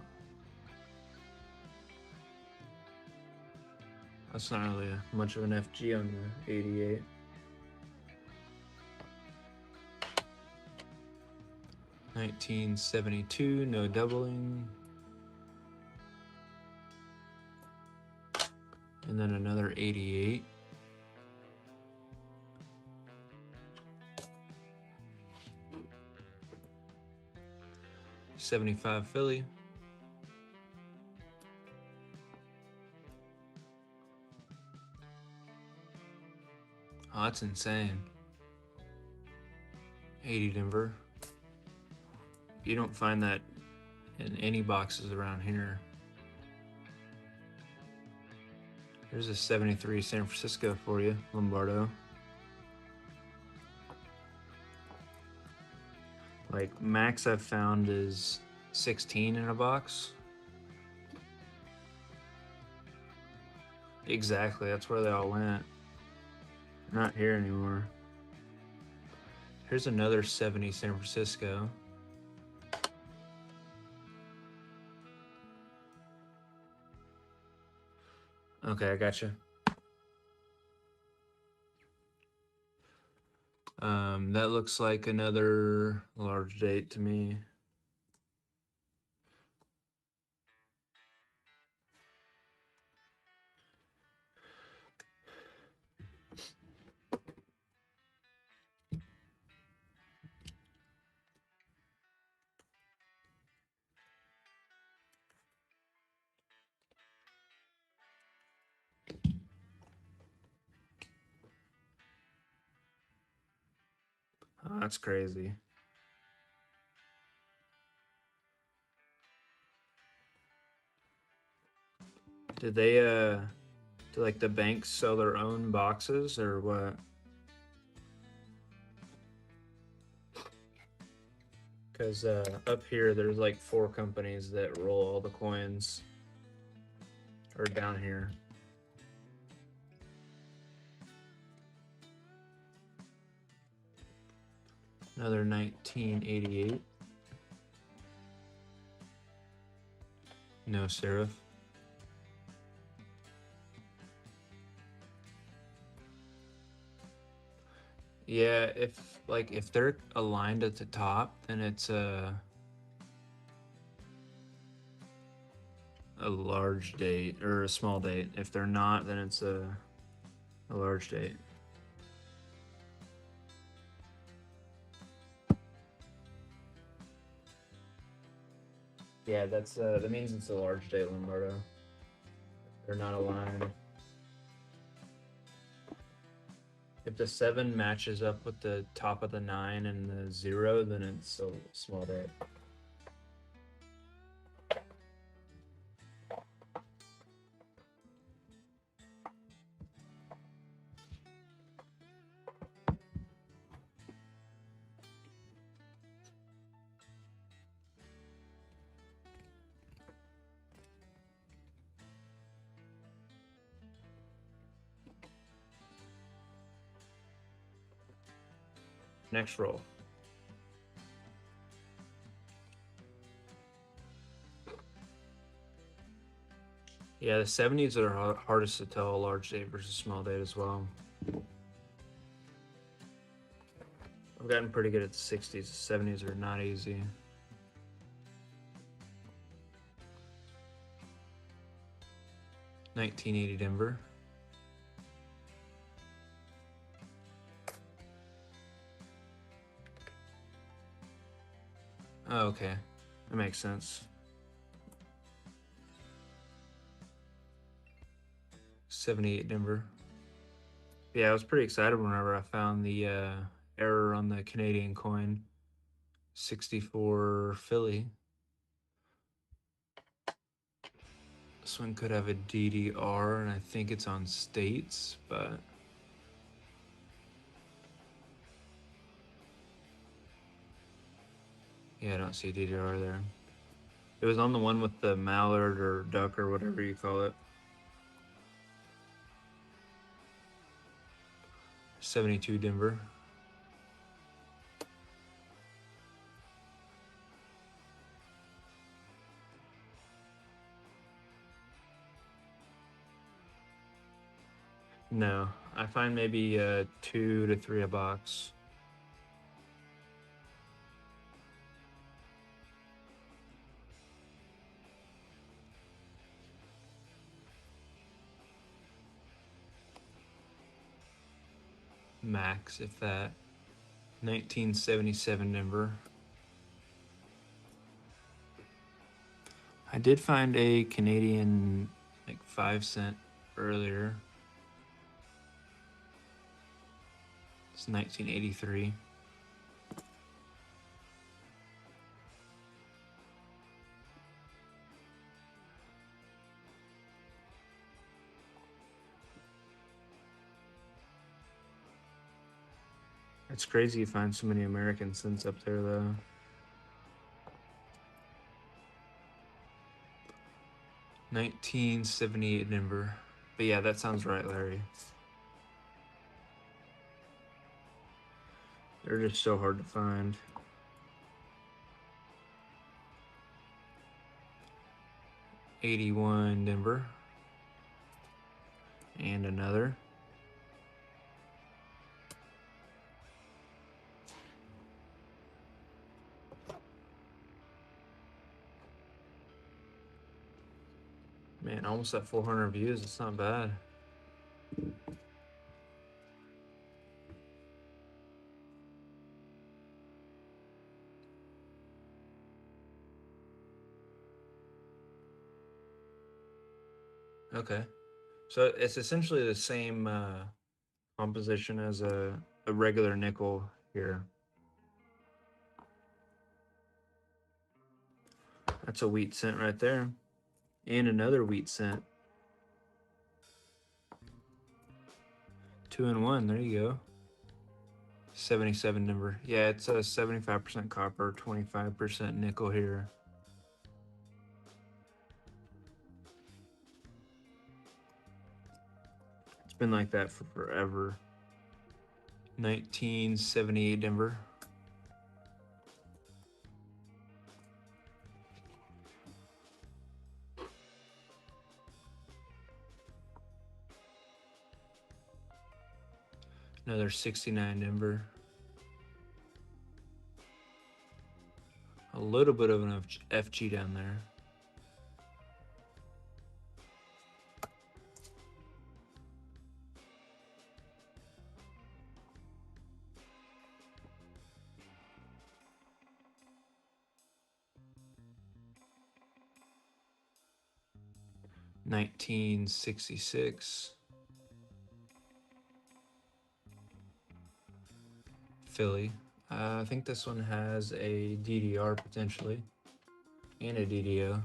That's not really much of an FG on the 88. '72, no doubling. And then another 88. '75 Philly. Oh, that's insane. '80 Denver. You don't find that in any boxes around here. There's a 73 San Francisco for you, Lombardo. Like max I've found is 16 in a box. Exactly, that's where they all went. They're not here anymore. Here's another 70 San Francisco. Okay, I gotcha. That looks like another large date to me. Oh, that's crazy. Did they do like the banks sell their own boxes or what? Because up here there's like 4 companies that roll all the coins. Or down here. Another 1988. No serif. Yeah, if they're aligned at the top, then it's a large date or a small date. If they're not, then it's a large date. Yeah, that's that means it's a large date, Lombardo. They're not aligned. If the 7 matches up with the top of the 9 and the 0, then it's a small date. Next roll. Yeah, the 70s are hardest to tell a large date versus small date as well. I've gotten pretty good at the 60s. The 70s are not easy. $19.80 Denver. Oh, okay. That makes sense. 78 Denver. Yeah, I was pretty excited whenever I found the error on the Canadian coin. 64 Philly. This one could have a DDR, and I think it's on states, but yeah, I don't see DDR there. It was on the one with the mallard or duck or whatever you call it. 72 Denver. No, I find maybe 2 to 3 a box. Max, if that. 1977 Denver. I did find a Canadian like 5 cent earlier. It's 1983. It's crazy you find so many American cents up there though. 1978 Denver. But yeah, that sounds right, Larry. They're just so hard to find. '81 Denver. And another. Man, almost at 400 views. It's not bad. Okay. So it's essentially the same composition as a regular nickel here. That's a wheat cent right there. And another wheat cent. 2 and 1. There you go. 77 number. Yeah, it's a 75% copper, 25% nickel here. It's been like that for forever. 1978 Denver. Another 69 Denver. A little bit of an FG down there. $19.66. Philly. I think this one has a DDR potentially and a DDO.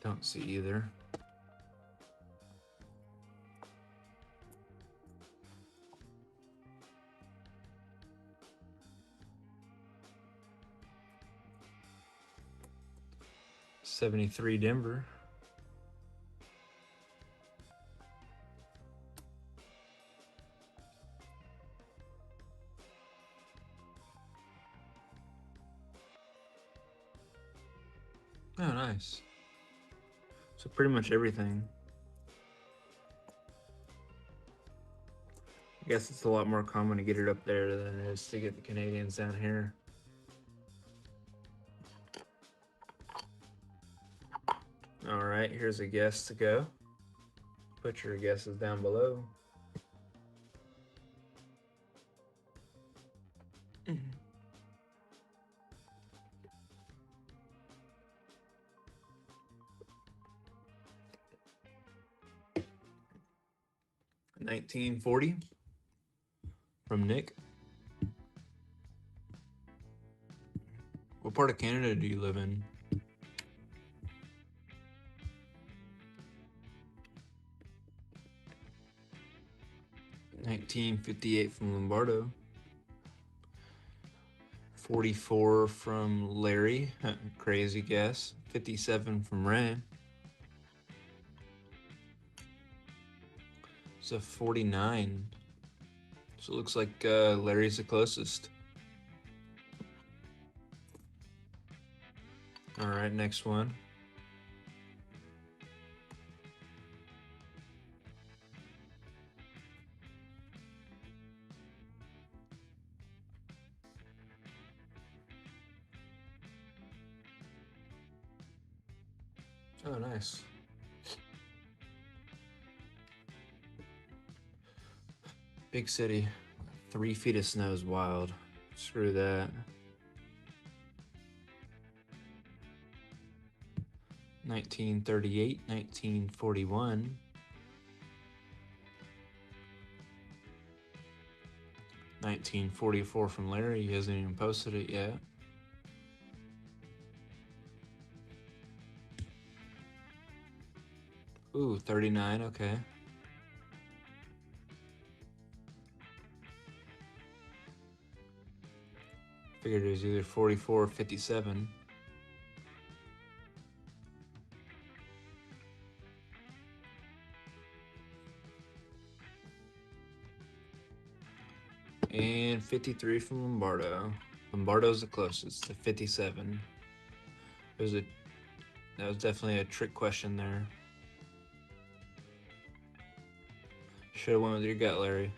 Don't see either. '73 Denver. Oh, nice. So pretty much everything. I guess it's a lot more common to get it up there than it is to get the Canadians down here. All right, here's a guess to go. Put your guesses down below. $19.40 from Nick. What part of Canada do you live in? $19.58 from Lombardo. 44 from Larry. Crazy guess. 57 from Ray. It's a 49. So it looks like Larry's the closest. All right, next one. Oh, nice. Big city. 3 feet of snow is wild. Screw that. 1938, 1941. 1944 from Larry. He hasn't even posted it yet. Ooh, 39, okay. Figured it was either 44 or 57. And 53 from Lombardo. Lombardo's the closest to 57. That was definitely a trick question there. Should have went with your gut, Larry.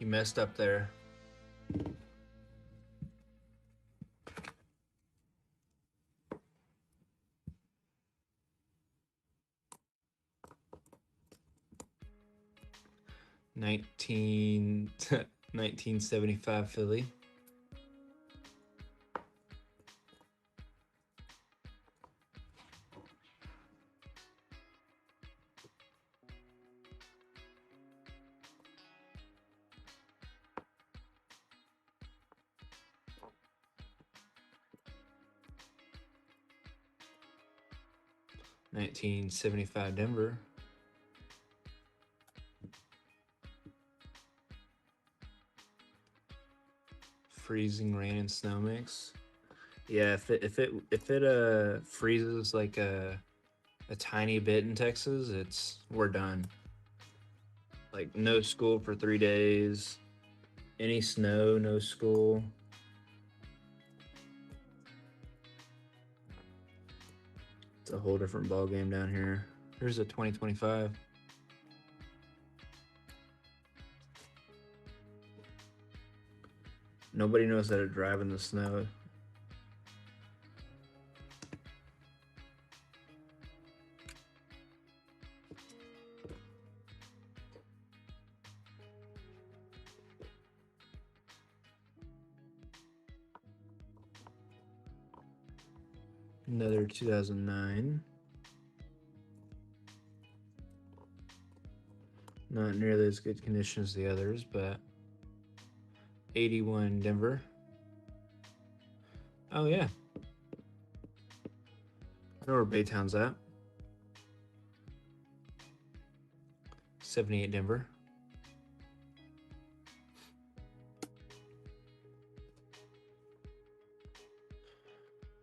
You messed up there. $19 1975 Philly. $19.75 Denver. Freezing rain and snow mix. Yeah, if it freezes like a tiny bit in Texas, we're done. Like no school for 3 days. Any snow, no school. It's a whole different ball game down here. Here's a 2025. Nobody knows how to drive in the snow. Another 2009. Not nearly as good condition as the others, but 81 Denver. Oh yeah. I know where Baytown's at. 78 Denver.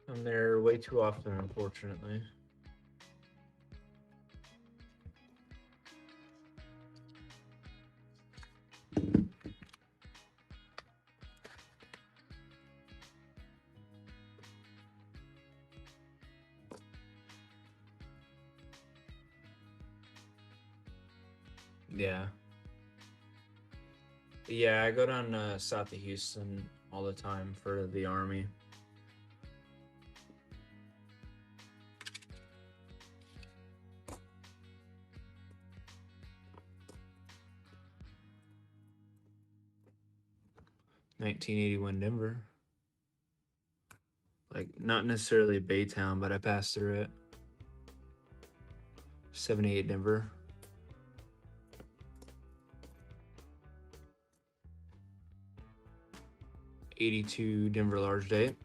I'm there way too often, unfortunately. Yeah. Yeah, I go down south of Houston all the time for the Army. $19.81 Denver. Like, not necessarily Baytown, but I passed through it. 78 Denver. $82 Denver large date.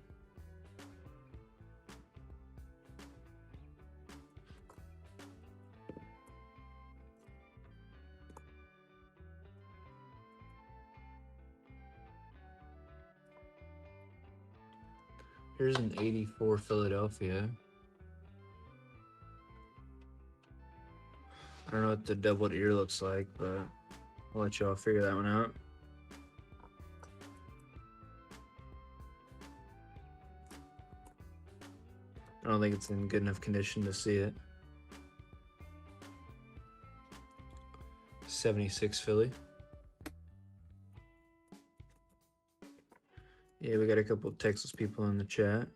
Here's an 84 Philadelphia. I don't know what the doubled ear looks like, but I'll let y'all figure that one out. I don't think it's in good enough condition to see it. 76 Philly. Yeah, we got a couple of Texas people in the chat.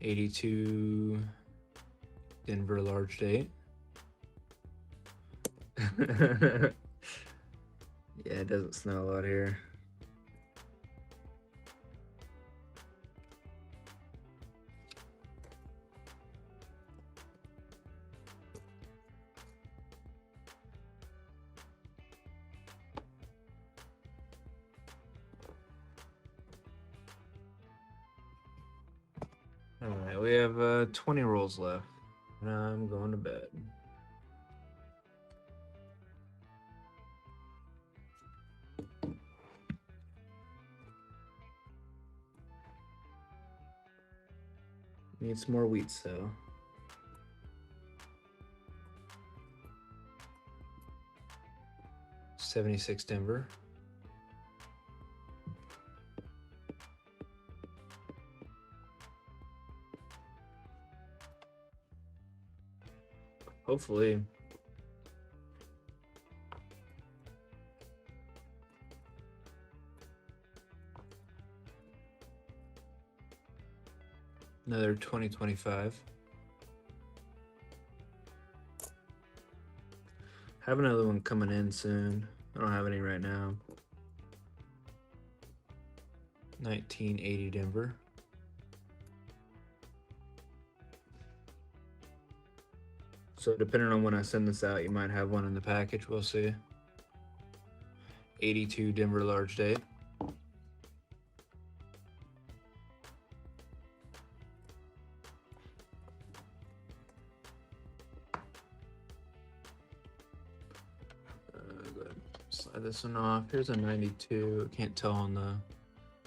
$82 Denver large date. Yeah, it doesn't snow a lot here. Yeah, we have 20 rolls left. And I'm going to bed. Need some more wheat, so. $76 Denver. Hopefully. Another 2025. Have another one coming in soon. I don't have any right now. 1980 Denver. So depending on when I send this out, you might have one in the package. We'll see. 82 Denver large date. Go ahead. Slide this one off. Here's a 92. Can't tell on the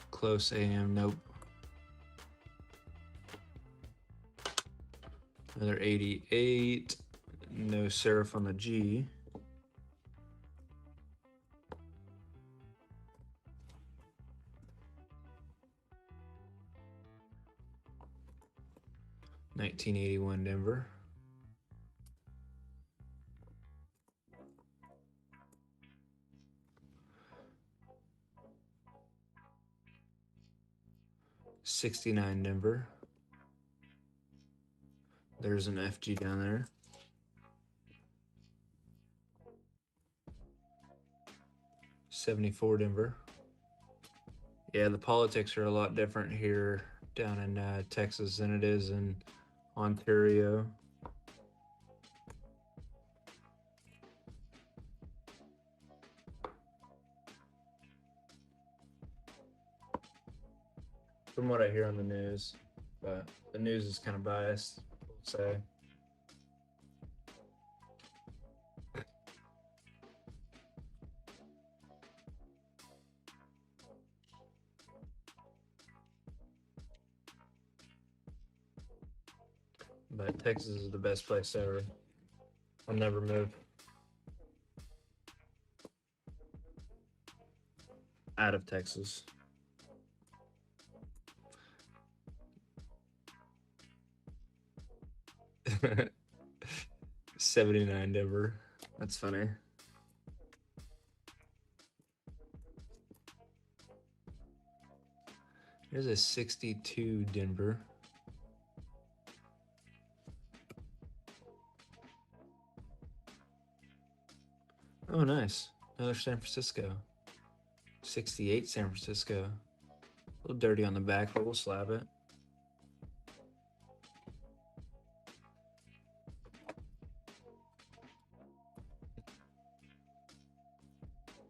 close AM. Nope. Another 88. No serif on the G. $19.81 Denver. $69 Denver. There's an FG down there. $74 Denver. Yeah, the politics are a lot different here down in Texas than it is in Ontario. From what I hear on the news, but the news is kind of biased, we'll say. But Texas is the best place ever. I'll never move out of Texas. $79 Denver. That's funny. Here's a 62 Denver. Oh, nice. Another San Francisco. 68 San Francisco. A little dirty on the back, but we'll slab it.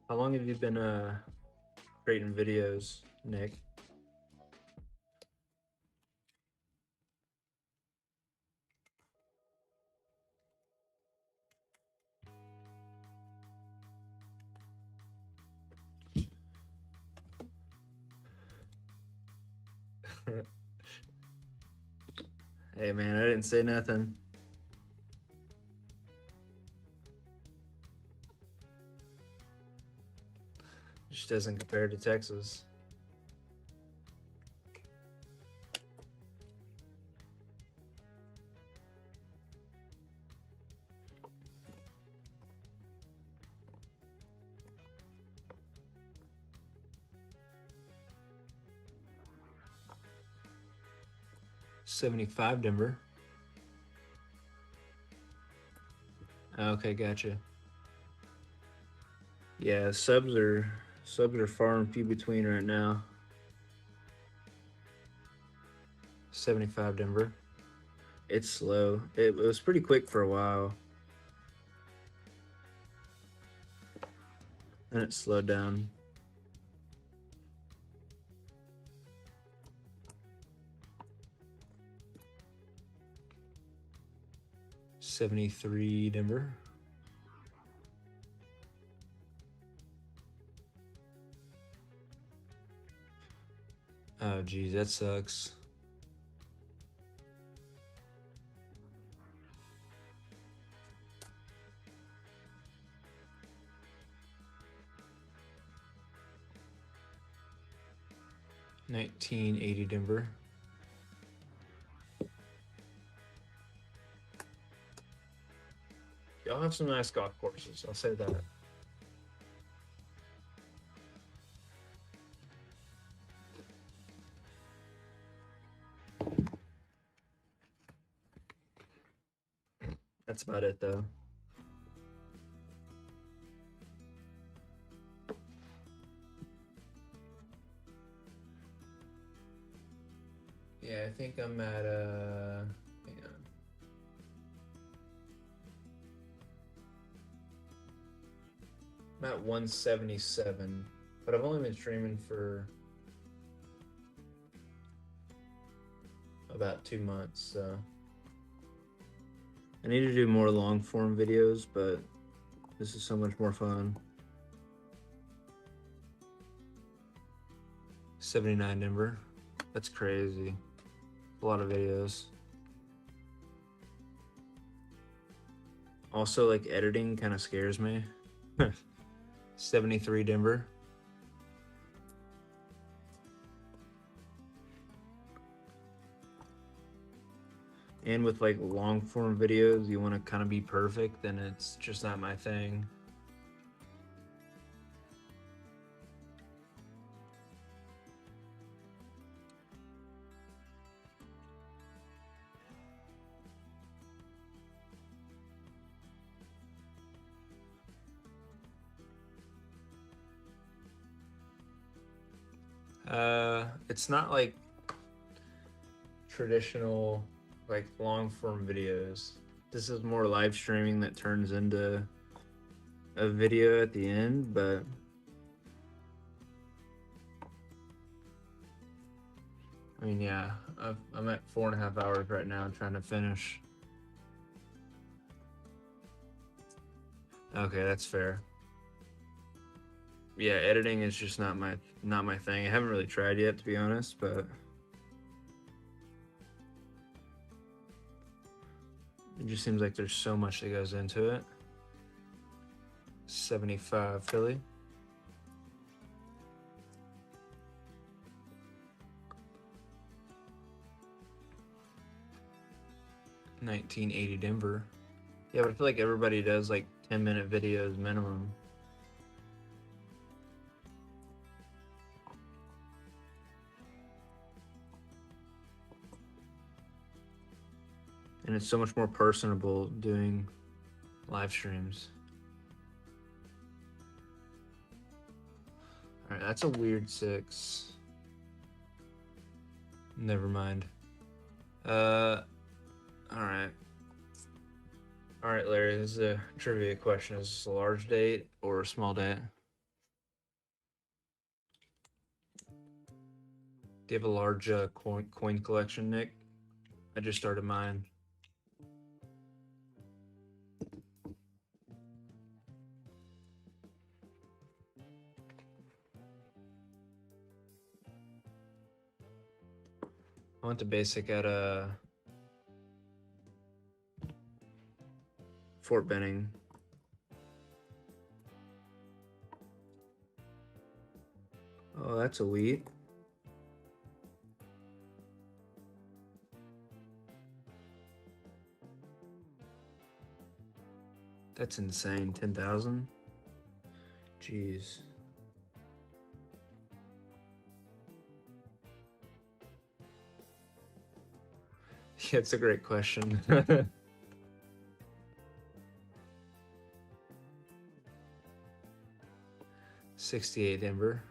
How long have you been creating videos, Nick? Hey man, I didn't say nothing. Just doesn't compare to Texas. $75 Denver. Okay, gotcha. Yeah, subs are far and few between right now. 75 Denver. It's slow. It was pretty quick for a while. Then it slowed down. 73 Denver. Oh geez, that sucks. $19.80 Denver. Y'all have some nice golf courses, I'll say that. That's about it though. Yeah, I think I'm at hang on. I'm at 177, but I've only been streaming for about 2 months, so I need to do more long form videos, but this is so much more fun. 79 Denver. That's crazy. A lot of videos. Also, like, editing kind of scares me. 73 Denver. And with like long form videos, you want to kind of be perfect, then it's just not my thing. It's not like traditional like long form videos. This is more live streaming that turns into a video at the end, but I mean, yeah, I'm at 4.5 hours right now trying to finish. Okay, that's fair. Yeah, editing is just not my thing. I haven't really tried yet, to be honest, but it just seems like there's so much that goes into it. 75 Philly. $19.80 Denver. Yeah, but I feel like everybody does like 10-minute videos minimum. And it's so much more personable doing live streams. All right, that's a weird 6. Never mind. All right. All right, Larry, this is a trivia question. Is this a large date or a small date? Do you have a large coin collection, Nick? I just started mine. I went to basic at Fort Benning. Oh, that's a wheat. That's insane. 10,000? Jeez. Yeah, it's a great question. 68 Denver.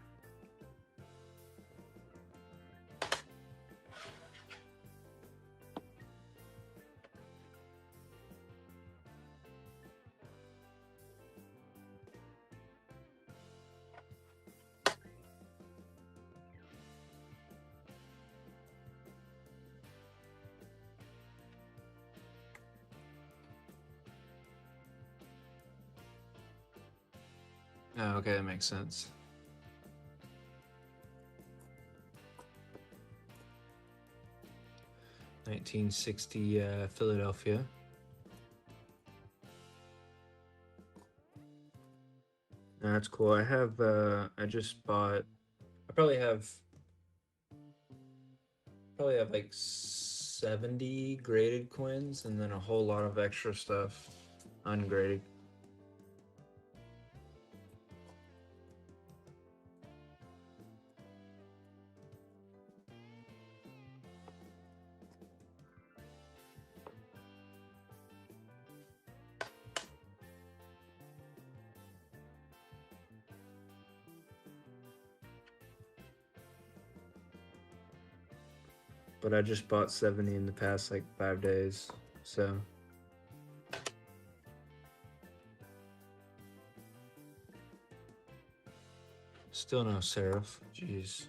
Oh, okay, that makes sense. $1960 Philadelphia. That's cool. I have I just bought, I probably have like 70 graded coins and then a whole lot of extra stuff ungraded. But I just bought 70 in the past like 5 days, so. Still no Seraph, jeez.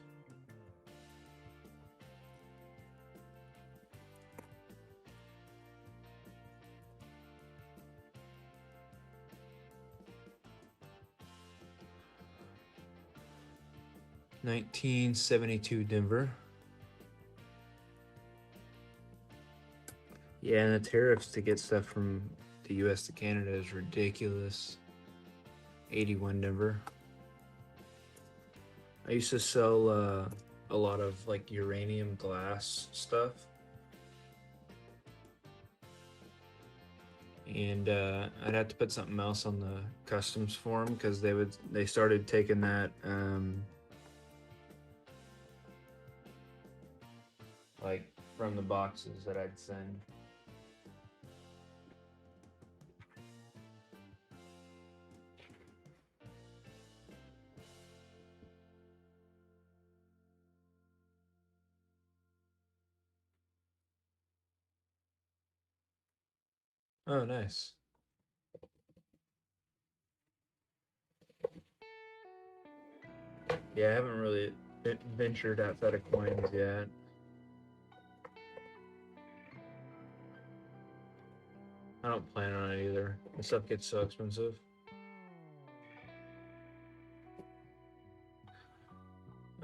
$1972 Denver. Yeah, and the tariffs to get stuff from the US to Canada is ridiculous. 81 Denver. I used to sell a lot of like uranium glass stuff. And I'd have to put something else on the customs form because they started taking that like from the boxes that I'd send. Oh, nice. Yeah, I haven't really ventured outside of coins yet. I don't plan on it either. The stuff gets so expensive.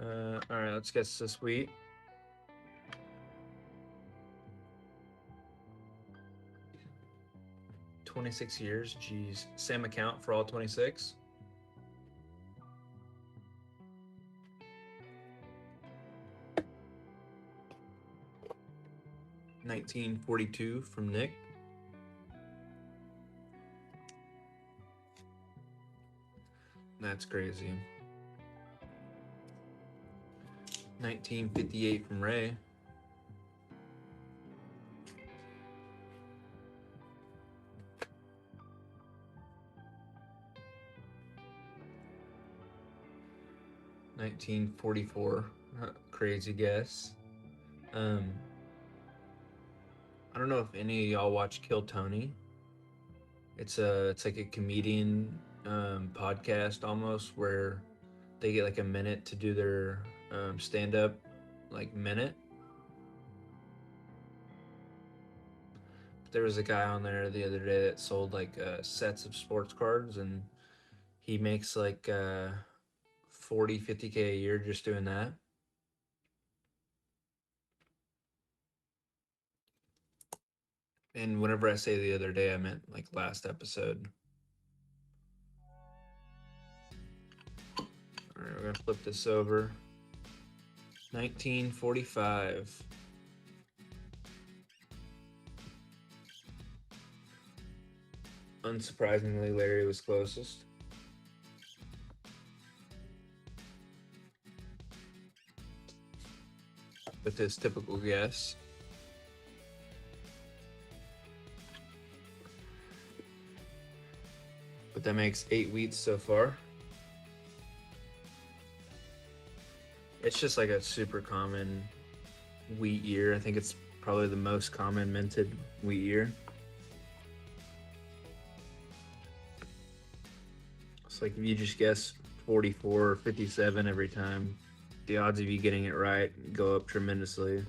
All right, let's guess this wheat. $26 years, geez. Same account for all 26? $1942 from Nick. That's crazy. $1958 from Ray. $1944. Crazy guess. I don't know if any of y'all watch Kill Tony. It's like a comedian podcast almost where they get like a minute to do their stand up like minute. There was a guy on there the other day that sold like sets of sports cards, and he makes like 40, 50K a year just doing that. And whenever I say the other day, I meant like last episode. All right, we're gonna flip this over. 1945. Unsurprisingly, Larry was closest. With his typical guess. But that makes 8 wheats so far. It's just like a super common wheat year. I think it's probably the most common minted wheat year. It's like if you just guess 44 or 57 every time, the odds of you getting it right go up tremendously.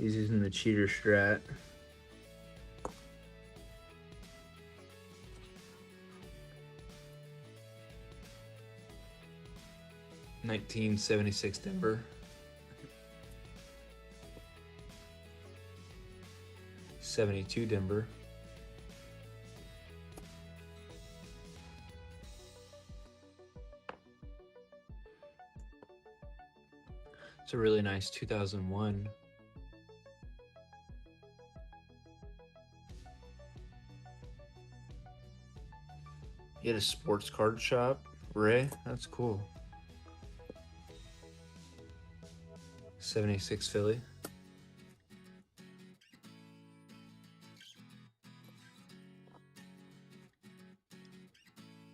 He's using the cheater strat. $19.76 Denver. 72 Denver. It's a really nice 2001. He had a sports card shop. Ray, that's cool. 76 Philly.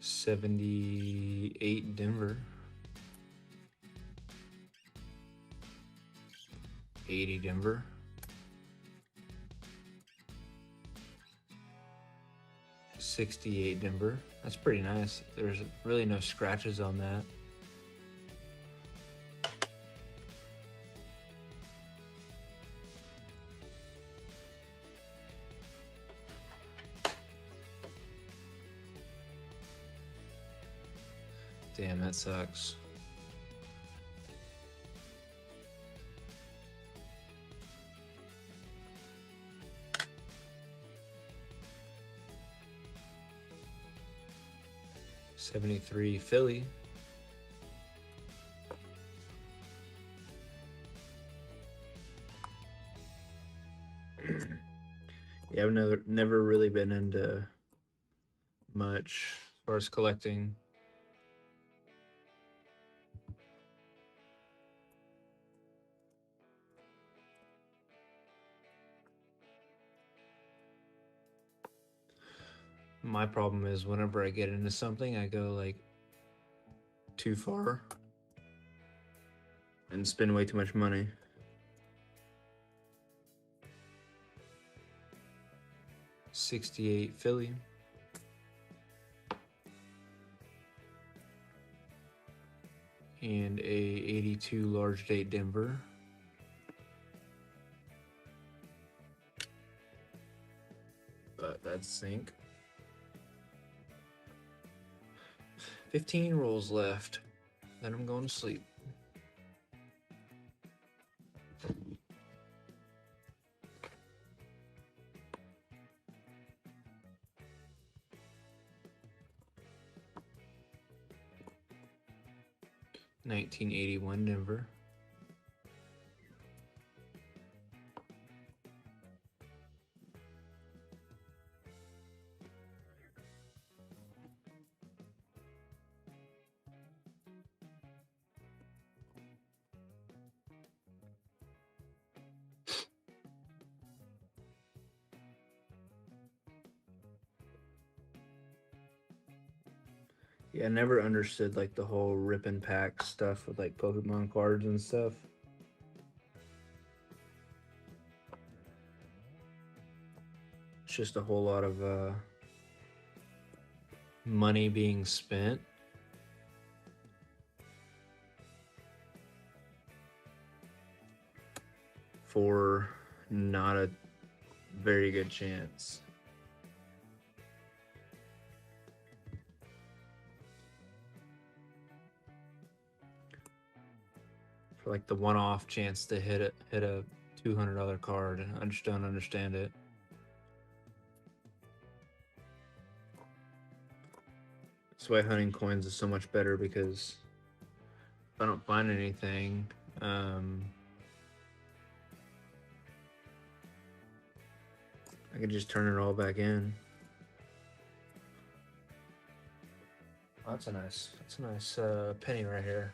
$78 Denver. 80 Denver. 68 Denver. That's pretty nice. There's really no scratches on that. Damn, that sucks. $73 Philly. Yeah, I've never really been into much as far as collecting. My problem is whenever I get into something, I go like too far and spend way too much money. $68 Philly. And a 82 large date Denver. But that's sync. 15 rolls left. Then I'm going to sleep. $19.81 Denver. Yeah, I never understood like the whole rip and pack stuff with like Pokemon cards and stuff. It's just a whole lot of money being spent for not a very good chance. For like the one-off chance to hit a $200 card. I just don't understand it. That's why hunting coins is so much better, because if I don't find anything, I can just turn it all back in. Oh, that's a nice penny right here.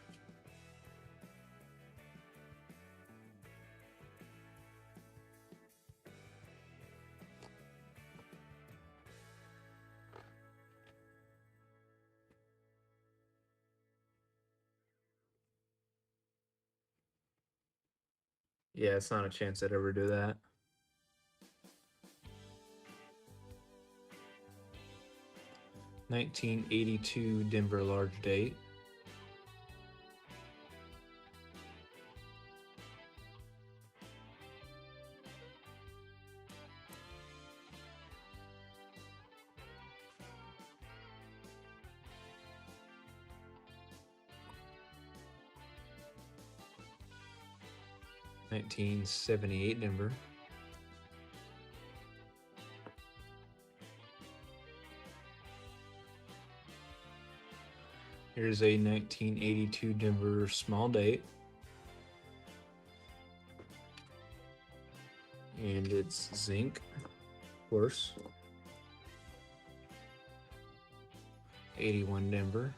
Yeah, it's not a chance I'd ever do that. $19.82 Denver large date. 1978 Denver. Here's a 1982 Denver small date. And it's zinc, of course. 81 Denver.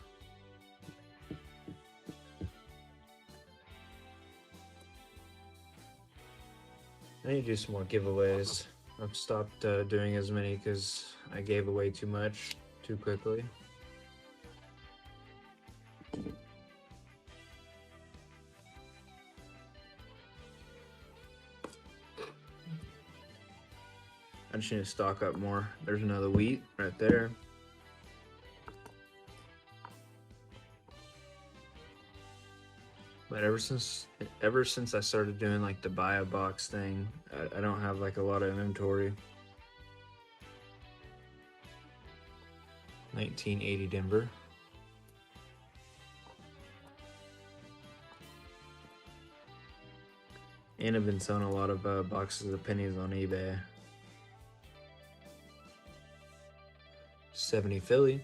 I need to do some more giveaways. I've stopped doing as many because I gave away too much too quickly. I just need to stock up more. There's another wheat right there. But ever since I started doing like the buy a box thing, I don't have like a lot of inventory. 1980 Denver. And I've been selling a lot of boxes of pennies on eBay. 70 Philly.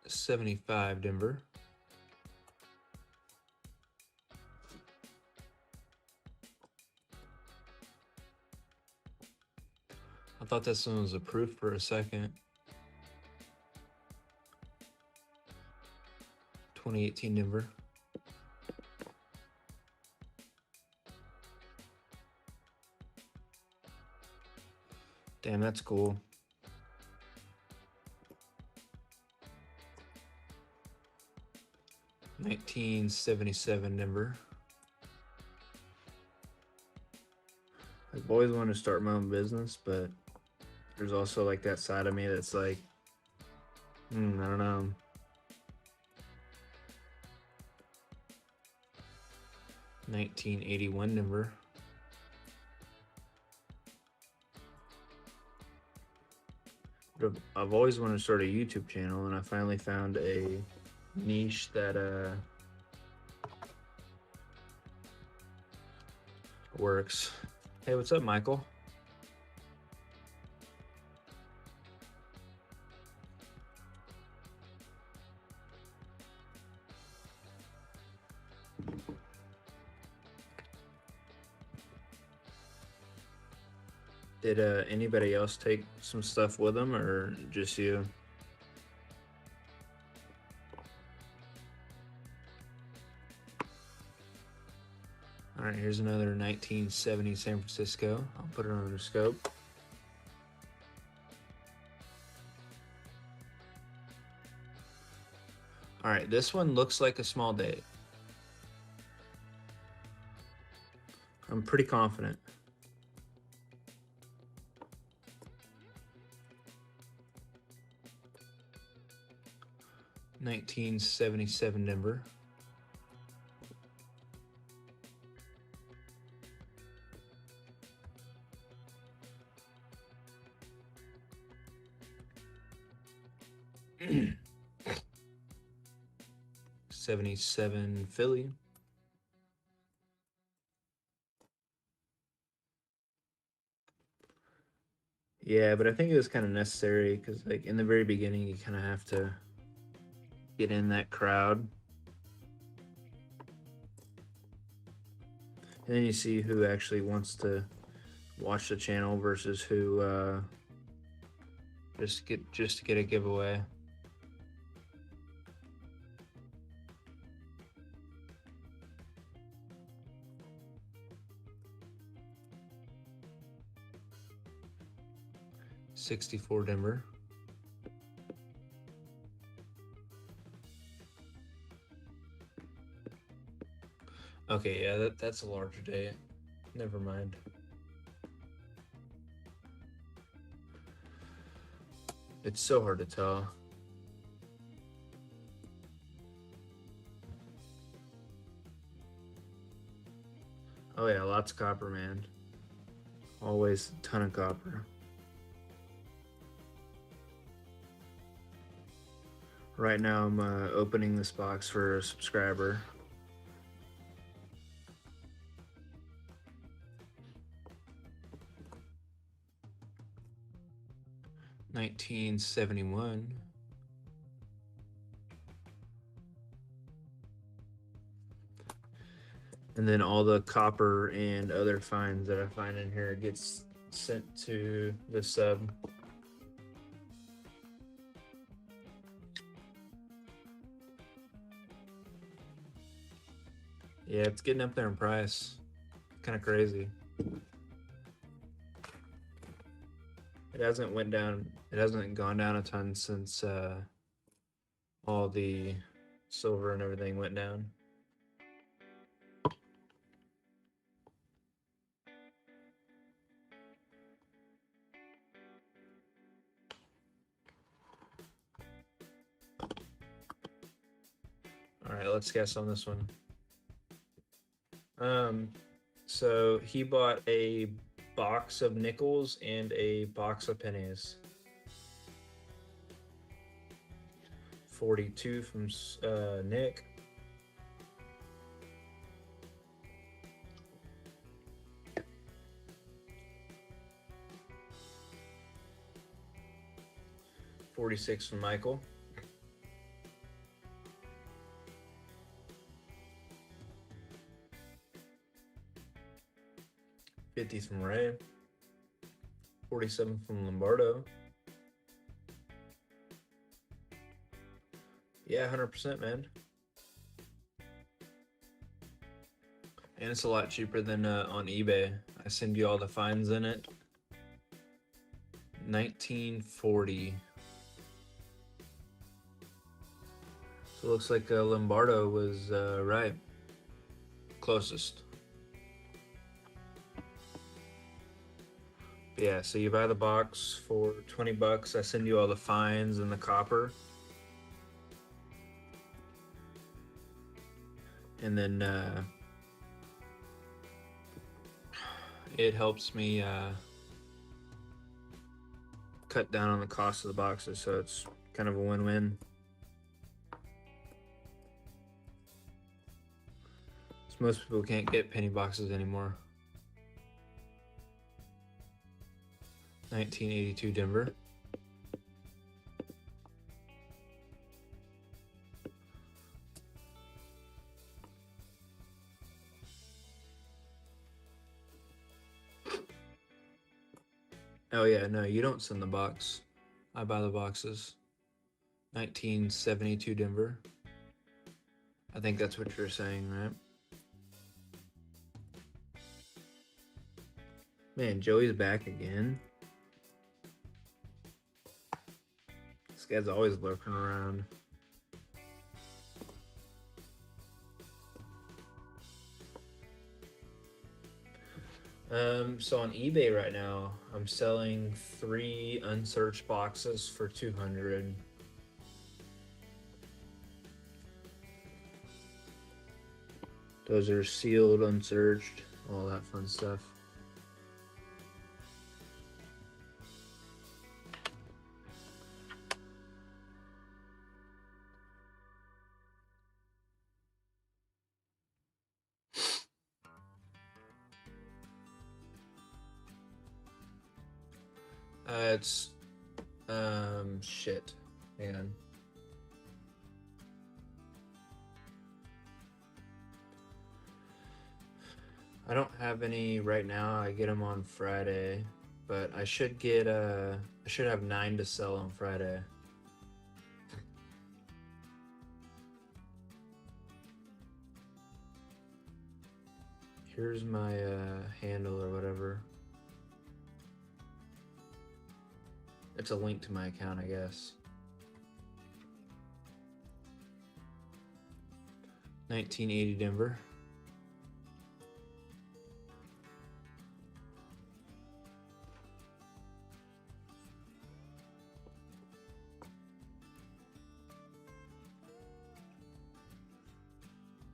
$75 Denver. I thought this one was a proof for a second. 2018 Denver. Damn, that's cool. $1977 Denver. I've always wanted to start my own business, but there's also like that side of me that's like, I don't know. $1981 Denver. But I've always wanted to start a YouTube channel, and I finally found a niche that works. Hey, what's up, Michael? Did anybody else take some stuff with them, or just you? All right, here's another 1970 San Francisco. I'll put it under scope. All right, this one looks like a small date. I'm pretty confident. $1977 Denver. $77 Philly. Yeah, but I think it was kind of necessary because, like, in the very beginning, you kind of have to get in that crowd. And then you see who actually wants to watch the channel versus who just to get a giveaway. $64 Denver. Okay, yeah, that's a larger date. Never mind. It's so hard to tell. Oh yeah, lots of copper, man. Always a ton of copper. Right now I'm opening this box for a subscriber. $19.71. And then all the copper and other finds that I find in here gets sent to the sub. Yeah, it's getting up there in price. Kind of crazy. It hasn't went down. It hasn't gone down a ton since all the silver and everything went down. All right, let's guess on this one. So he bought a box of nickels and a box of pennies. 42 from Nick. $46 from Michael. $50 from Ray. 47 from Lombardo. Yeah, 100%, man. And it's a lot cheaper than on eBay. I send you all the finds in it. $19.40. So it looks like Lombardo was right. Closest. Yeah, so you buy the box for 20 bucks. I send you all the fines and the copper. And then it helps me cut down on the cost of the boxes, so it's kind of a win-win. Most people can't get penny boxes anymore. 1982 Denver. Oh yeah, no, you don't send the box. I buy the boxes. 1972 Denver. I think that's what you're saying, right? Man, Joey's back again. This guy's always lurking around. So on eBay right now, I'm selling 3 unsearched boxes for 200. Those are sealed, unsearched, all that fun stuff. It's shit. Hang on. I don't have any right now. I get them on Friday, but I should get I should have 9 to sell on Friday. Here's my handle or whatever. It's a link to my account, I guess. 1980 Denver.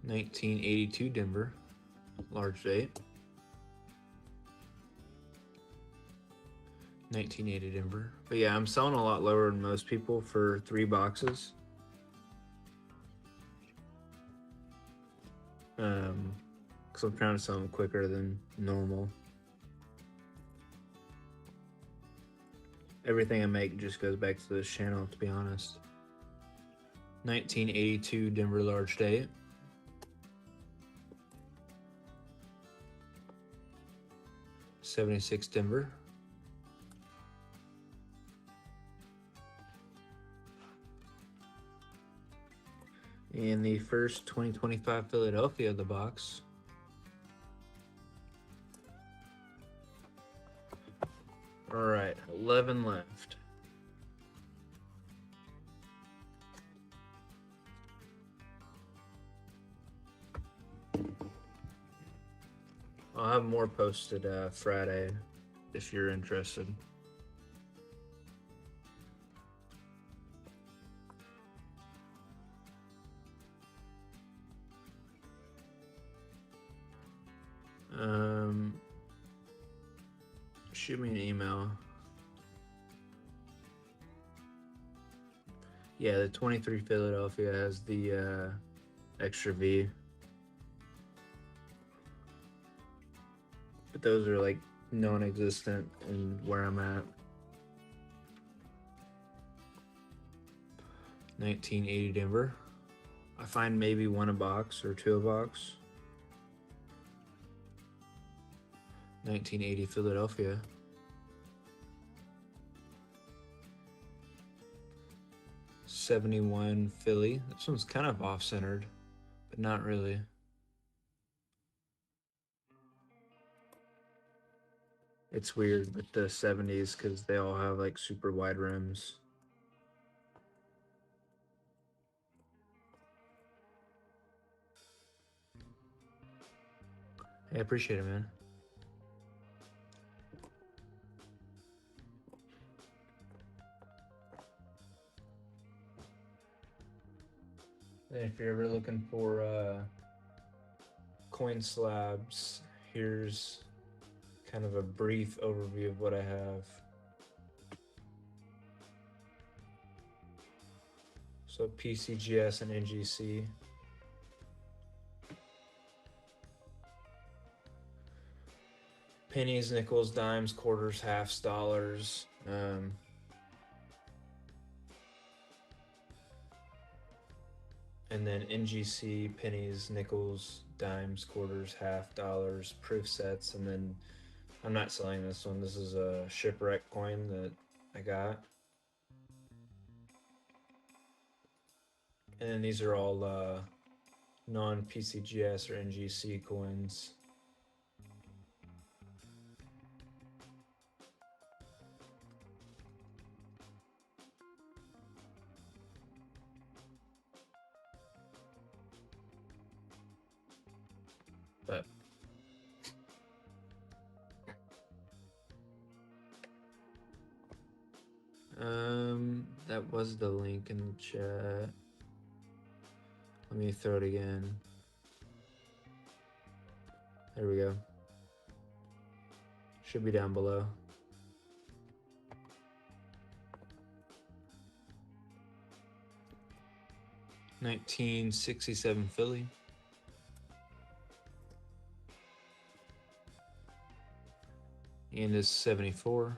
$19.82 Denver, large date. 1980 Denver. But yeah, I'm selling a lot lower than most people for 3 boxes. Because I'm trying to sell them quicker than normal. Everything I make just goes back to this channel, to be honest. 1982 Denver large date. 76 Denver. And the first 2025 Philadelphia of the box. All right, 11 left. I'll have more posted Friday if you're interested. Shoot me an email. Yeah, the 23 Philadelphia has the extra V. But those are like non-existent in where I'm at. 1980 Denver. I find maybe 1 a box or 2 a box. 1980 Philadelphia. 71 Philly. This one's kind of off-centered, but not really. It's weird with the 70s because they all have like super wide rims. Hey, I appreciate it, man. And if you're ever looking for coin slabs, here's kind of a brief overview of what I have. So PCGS and NGC. Pennies, nickels, dimes, quarters, halves, dollars. And then NGC, pennies, nickels, dimes, quarters, half, dollars, proof sets. And then I'm not selling this one. This is a shipwreck coin that I got. And then these are all non-PCGS or NGC coins. But that was the link in the chat. Let me throw it again. There we go. Should be down below. $1967 Philly. And is 74.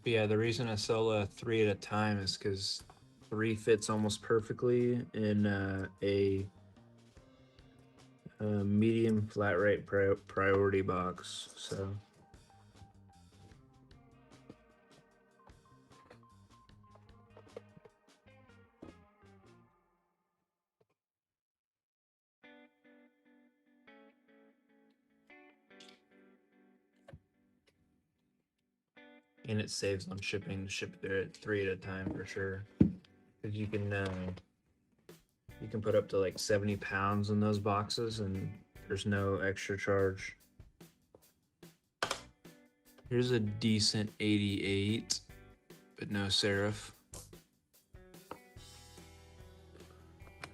But yeah, the reason I sell 3 at a time is because 3 fits almost perfectly in a medium flat rate priority box. So and it saves on shipping to ship there at 3 at a time for sure, because you can You can put up to like 70 pounds in those boxes and there's no extra charge. Here's a decent 88, but no serif.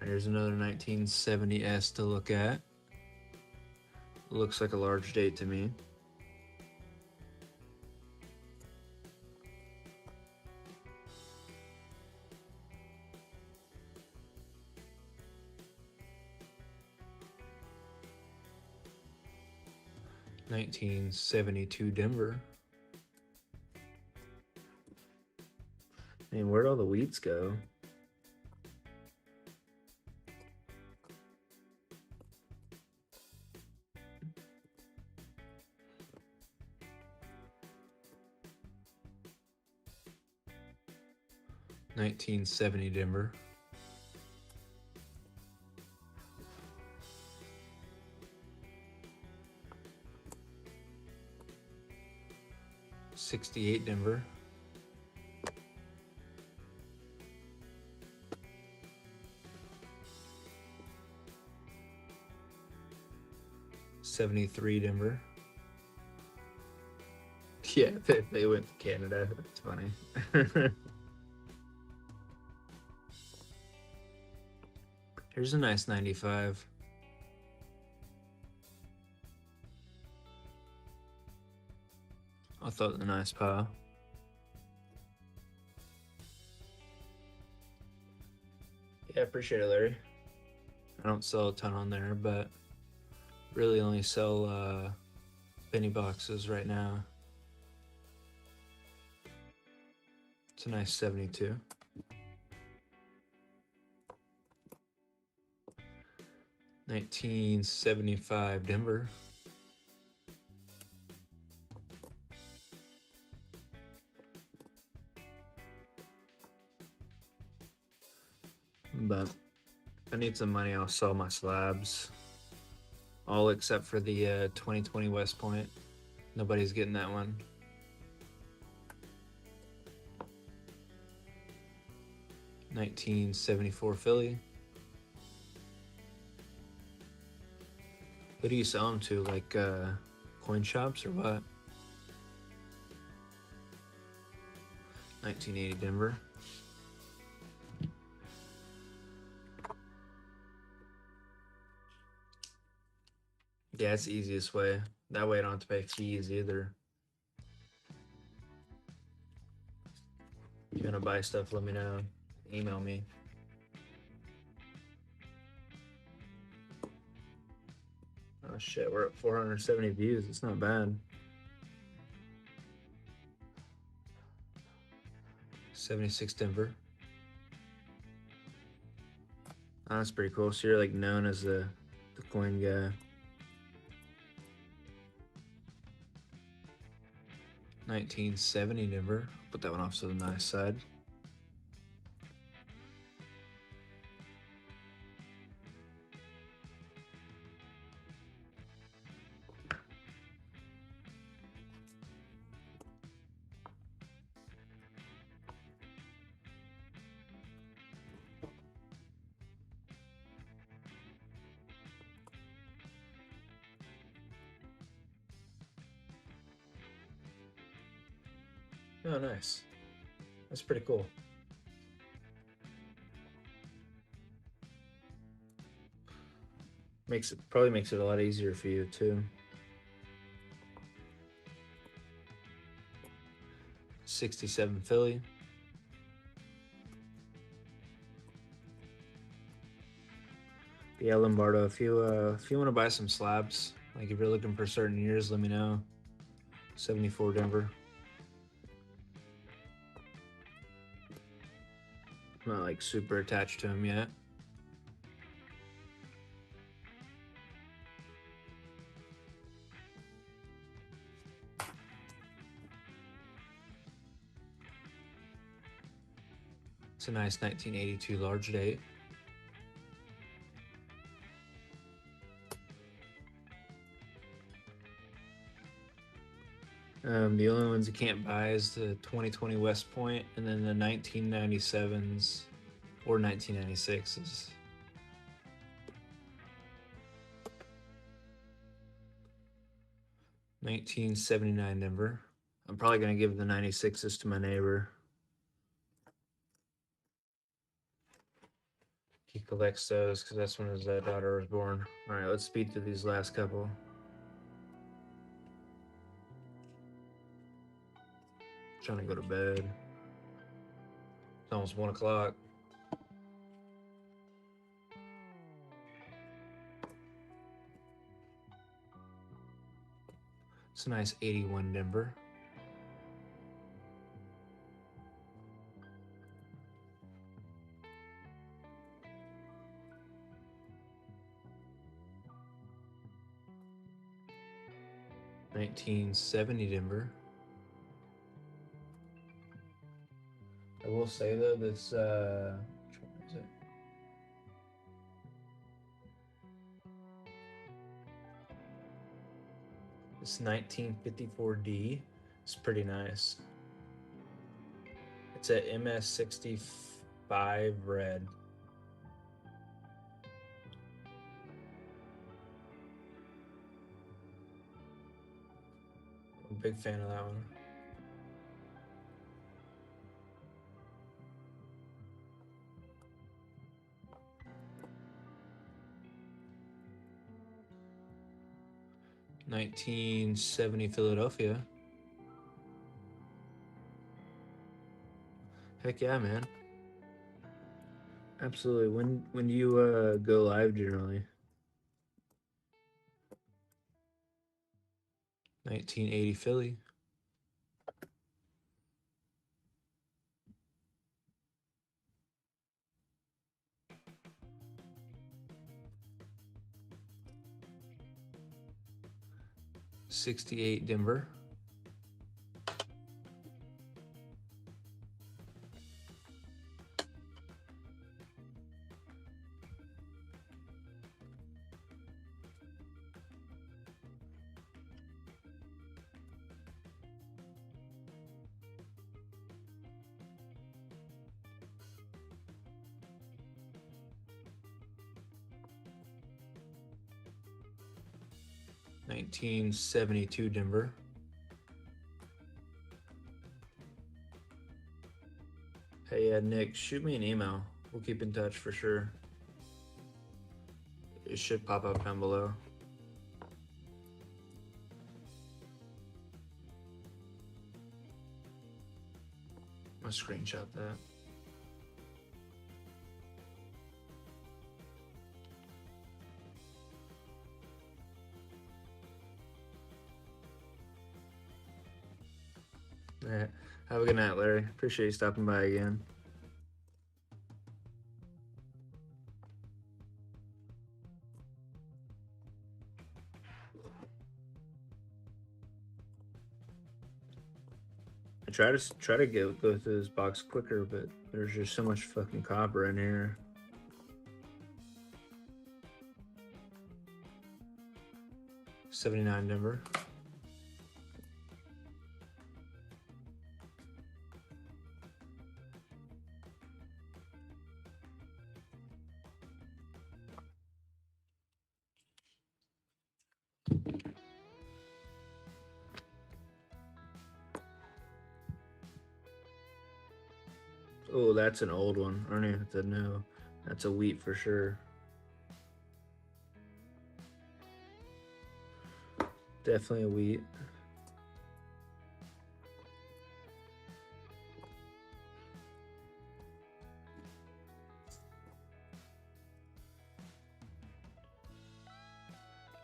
Here's another 1970S to look at. Looks like a large date to me. $1972 Denver. Man, where'd all the wheats go? $1970 Denver. $68 Denver. $73 Denver. Yeah, they went to Canada. That's funny. Here's a nice 95. I thought it was a nice pile. Yeah, appreciate it, Larry. I don't sell a ton on there, but really only sell penny boxes right now. It's a nice 72. $1975 Denver. But if I need some money, I'll sell my slabs. All except for the 2020 West Point. Nobody's getting that one. $1974 Philly. Who do you sell them to? Like coin shops or what? 1980 Denver. Yeah, it's the easiest way. That way I don't have to pay fees either. If you want to buy stuff, let me know. Email me. Oh shit, we're at 470 views. It's not bad. 76 Denver. Oh, that's pretty cool. So you're like known as the coin guy. 1970 Denver. Put that one off to the nice side. Oh, nice. That's pretty cool. Probably makes it a lot easier for you too. 67 Philly. Yeah, Lombardo. If you want to buy some slabs, like if you're looking for certain years, let me know. 74 Denver. I'm not like super attached to him yet. It's a nice 1982 large date. The only ones you can't buy is the 2020 West Point and then the 1997s or 1996s. 1979 Denver. I'm probably going to give the 96s to my neighbor. He collects those because that's when his daughter was born. All right, let's speed through these last couple. Trying to go to bed. It's almost 1 o'clock. It's a nice 81 Denver. $19.70 Denver. I will say though, this which one is it? This 1954D is pretty nice. It's a MS65 red. I'm a big fan of that one. $19.70 Philadelphia. Heck yeah, man. Absolutely. When do you go live generally? 1980 Philly. $68 Denver. $19.72 Denver. Hey, Nick, shoot me an email. We'll keep in touch for sure. It should pop up down below. I'm gonna screenshot that. All right. Have a good night, Larry. Appreciate you stopping by again. I try to go through this box quicker, but there's just so much fucking copper in here. $79 Denver. Oh, that's an old one. I don't even have to know. That's a wheat for sure. Definitely a wheat.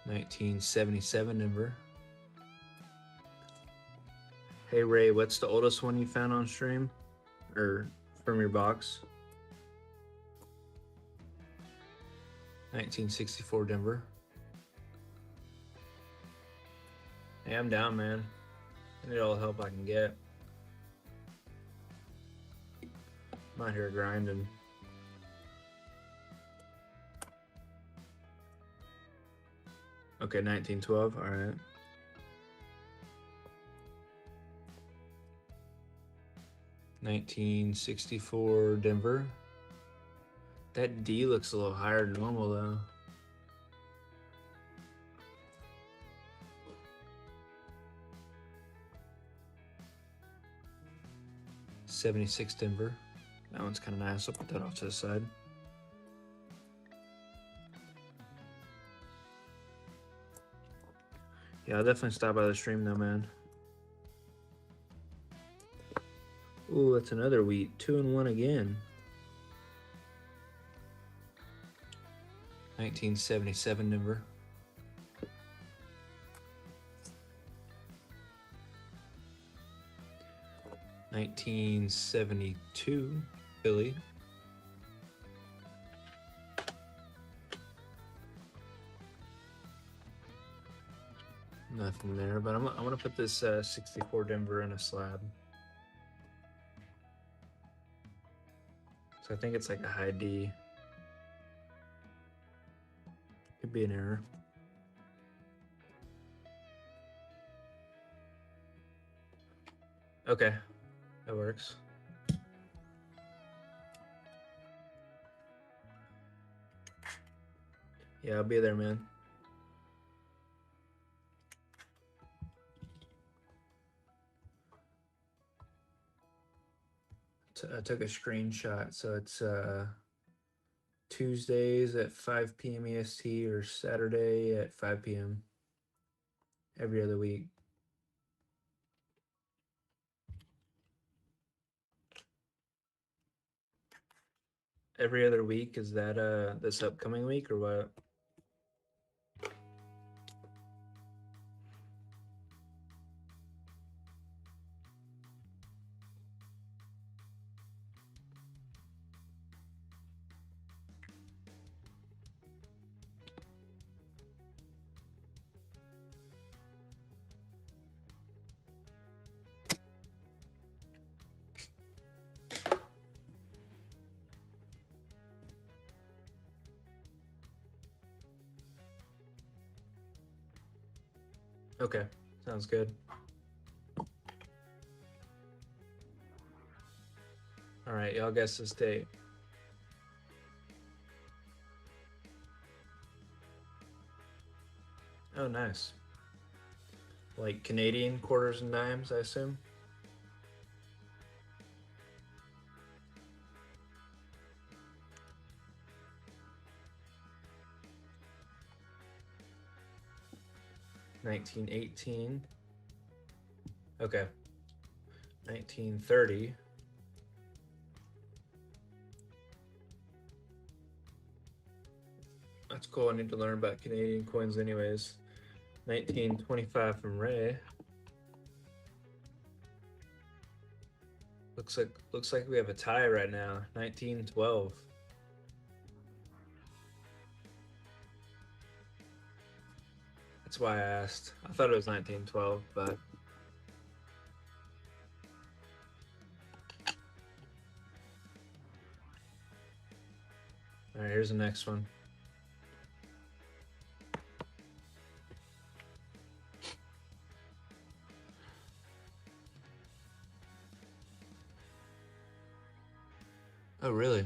$19.77 Denver. Hey Ray, what's the oldest one you found on stream? Or from your box? 1964 Denver. Hey, I'm down, man. I need all the help I can get. I'm out here grinding. Okay, 1912, all right. $1964 Denver. That D looks a little higher than normal though. 1976 Denver. That one's kind of nice. I'll put that off to the side. Yeah, I'll definitely stop by the stream though, man. Ooh, that's another wheat. 2 and 1 again. 1977 Denver. $19.72 Philly. Nothing there, but I'm gonna put this 64 Denver in a slab. So I think it's like a high D. Could be an error. Okay, that works. Yeah, I'll be there, man. I took a screenshot, so it's Tuesdays at 5 p.m. EST or Saturday at 5 p.m. every other week. Every other week, is that this upcoming week or what? Okay, sounds good. All right, y'all guess this date. Oh, nice. Like Canadian quarters and dimes, I assume? $19.18. Okay. 1930. That's cool. I need to learn about Canadian coins anyways. 1925 from Ray. Looks like we have a tie right now. 1912. That's why I asked. I thought it was 1912, but all right, here's the next one. Oh, really?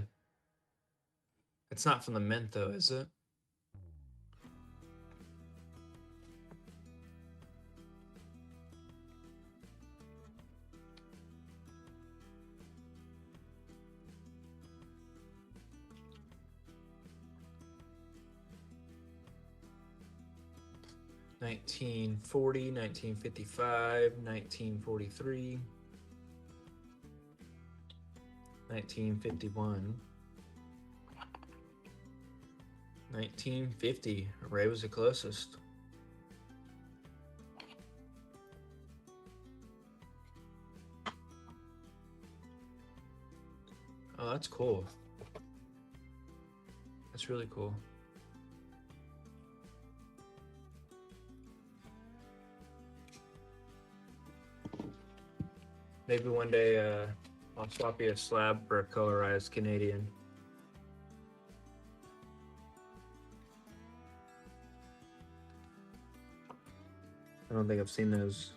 It's not from the mint though, is it? $1940, 1955, 1943, 1951, 1950. Ray was the closest. Oh, that's cool. That's really cool. Maybe one day I'll swap you a slab for a colorized Canadian. I don't think I've seen those.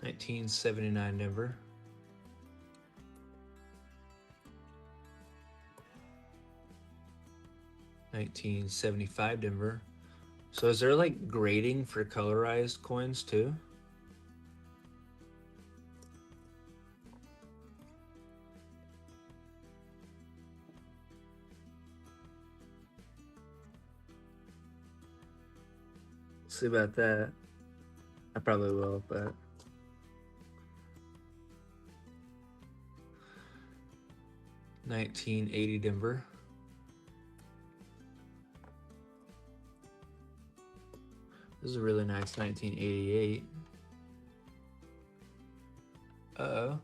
1979 Denver. $19.75 Denver. So is there like grading for colorized coins too? see about that. I probably will, but 1980 Denver. This is a really nice 1988. Uh-oh.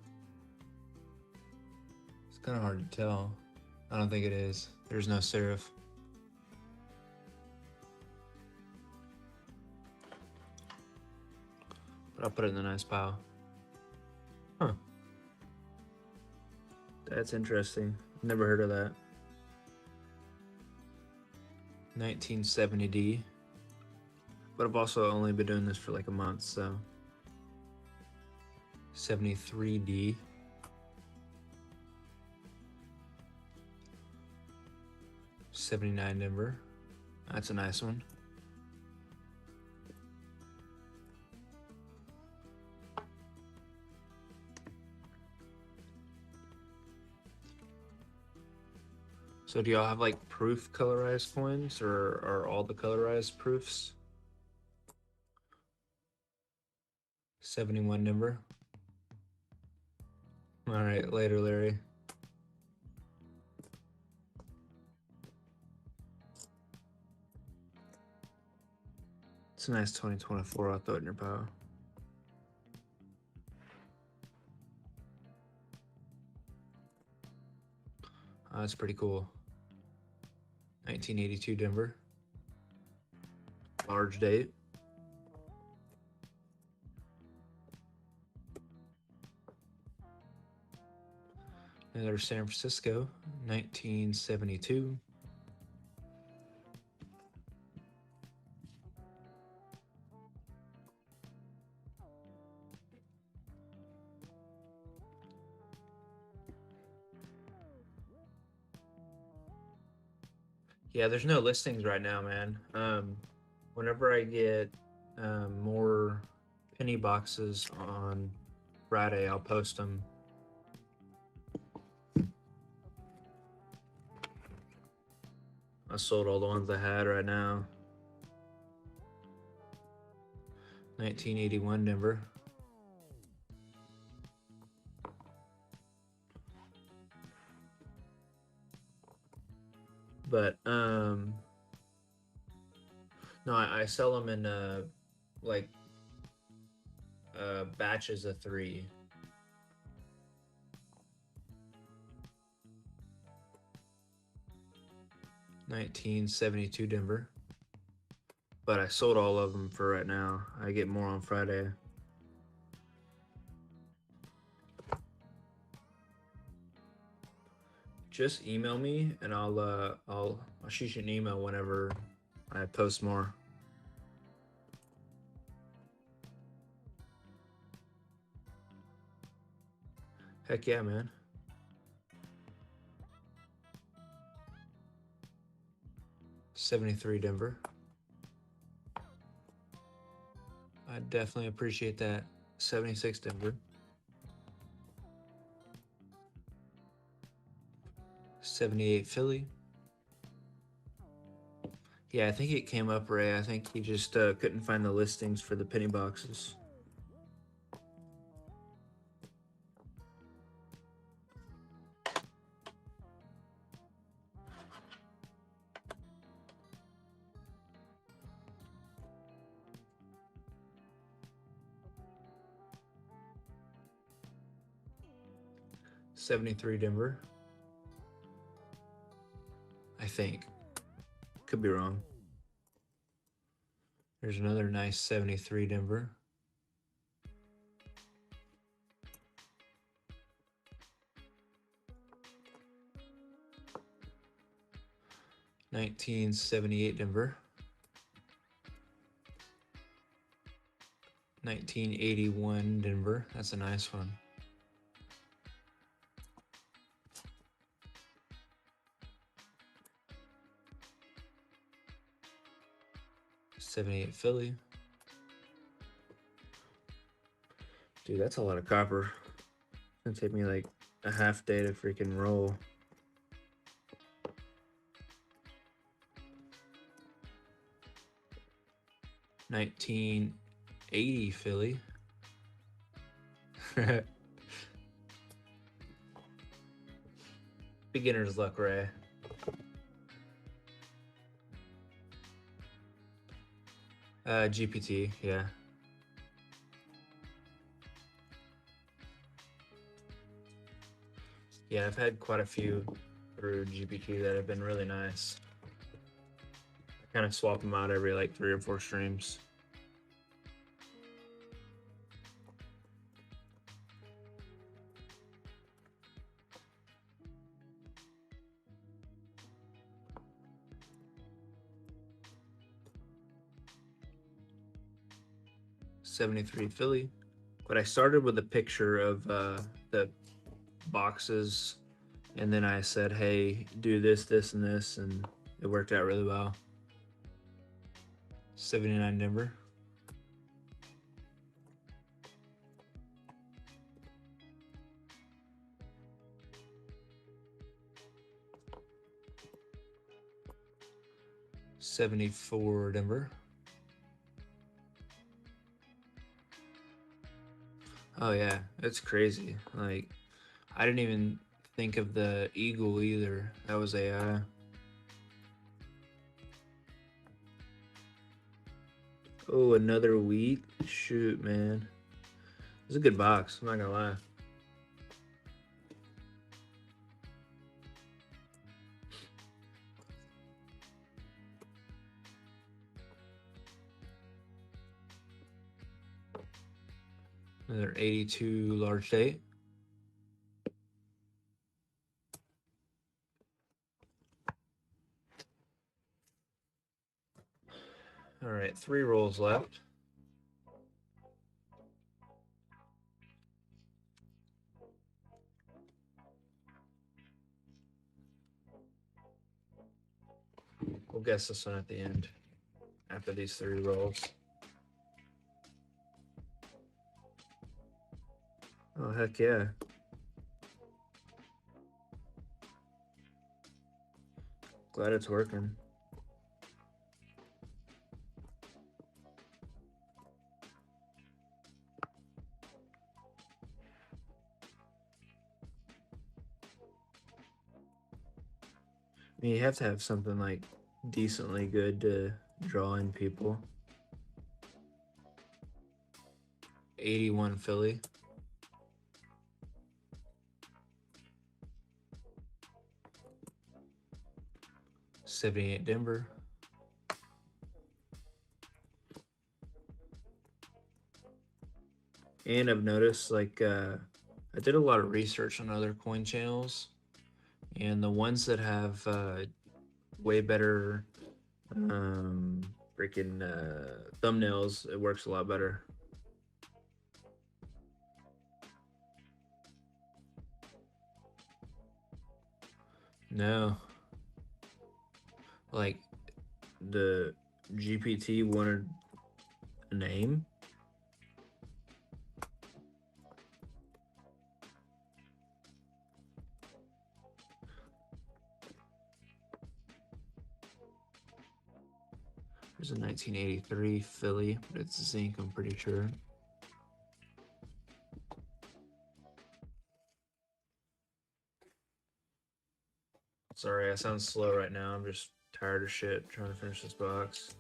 It's kind of hard to tell. I don't think it is. There's no serif. But I'll put it in the nice pile. Huh. That's interesting. Never heard of that. 1970D. But I've also only been doing this for like a month, so. 73D. '79 Denver. That's a nice one. So do y'all have like proof colorized coins, or are all the colorized proofs? 71 Denver. All right, later, Larry. It's a nice 2024. I'll throw it in your pile. Oh, that's pretty cool. 1982 Denver. Large date. Another San Francisco, 1972. Yeah, there's no listings right now, man. Whenever I get more penny boxes on Friday, I'll post them. I sold all the ones I had right now. 1981 Denver. But no, I sell them in like batches of 3. $1972 Denver. But I sold all of them for right now. I get more on Friday. Just email me and I'll shoot you an email whenever I post more. Heck yeah, man. '73 Denver. I definitely appreciate that. 76 Denver. 78 Philly. Yeah, I think it came up, Ray. I think he just couldn't find the listings for the penny boxes. '73 Denver. I think. Could be wrong. There's another nice 73 Denver. '78 Denver. 1981 Denver. That's a nice one. '78 Philly. Dude, that's a lot of copper. It's gonna take me like a half day to freaking roll. 1980 Philly. Beginner's luck, Ray. GPT, yeah. Yeah, I've had quite a few through GPT that have been really nice. I kind of swap them out every like 3 or 4 streams. $73 Philly. But I started with a picture of the boxes, and then I said, hey, do this, this, and this, and it worked out really well. 79 Denver. $74 Denver. Oh yeah, it's crazy. Like, I didn't even think of the eagle either. That was AI. Oh, another wheat. Shoot, man. It's a good box, I'm not gonna lie. Another 82 large date. All right, 3 rolls left. We'll guess this one at the end after these 3 rolls. Oh, heck yeah. Glad it's working. I mean, you have to have something like decently good to draw in people. 81 Philly. $78 Denver. And I've noticed, like, I did a lot of research on other coin channels, and the ones that have way better freaking thumbnails, it works a lot better. No. Like, the GPT wanted a name. There's a 1983 Philly, but it's zinc, I'm pretty sure. Sorry, I sound slow right now. I'm just tired of shit trying to finish this box.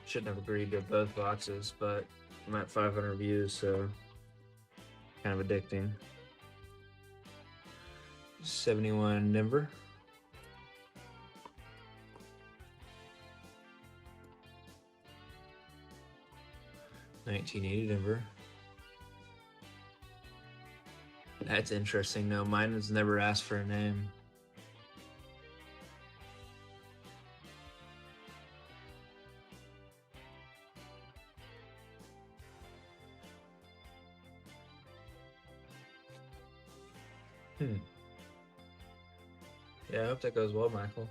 Shouldn't have agreed to both boxes, but I'm at 500 views, so kind of addicting. 71 Denver. $19.80 Denver. That's interesting. No, mine has never asked for a name. Yeah, I hope that goes well, Michael.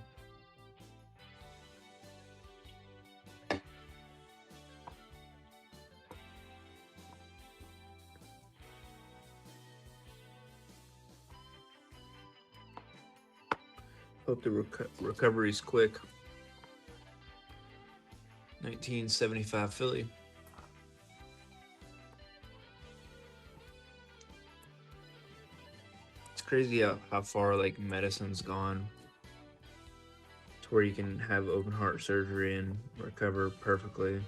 Hope the recovery's quick. 1975 Philly. It's crazy how far like medicine's gone to where you can have open heart surgery and recover perfectly.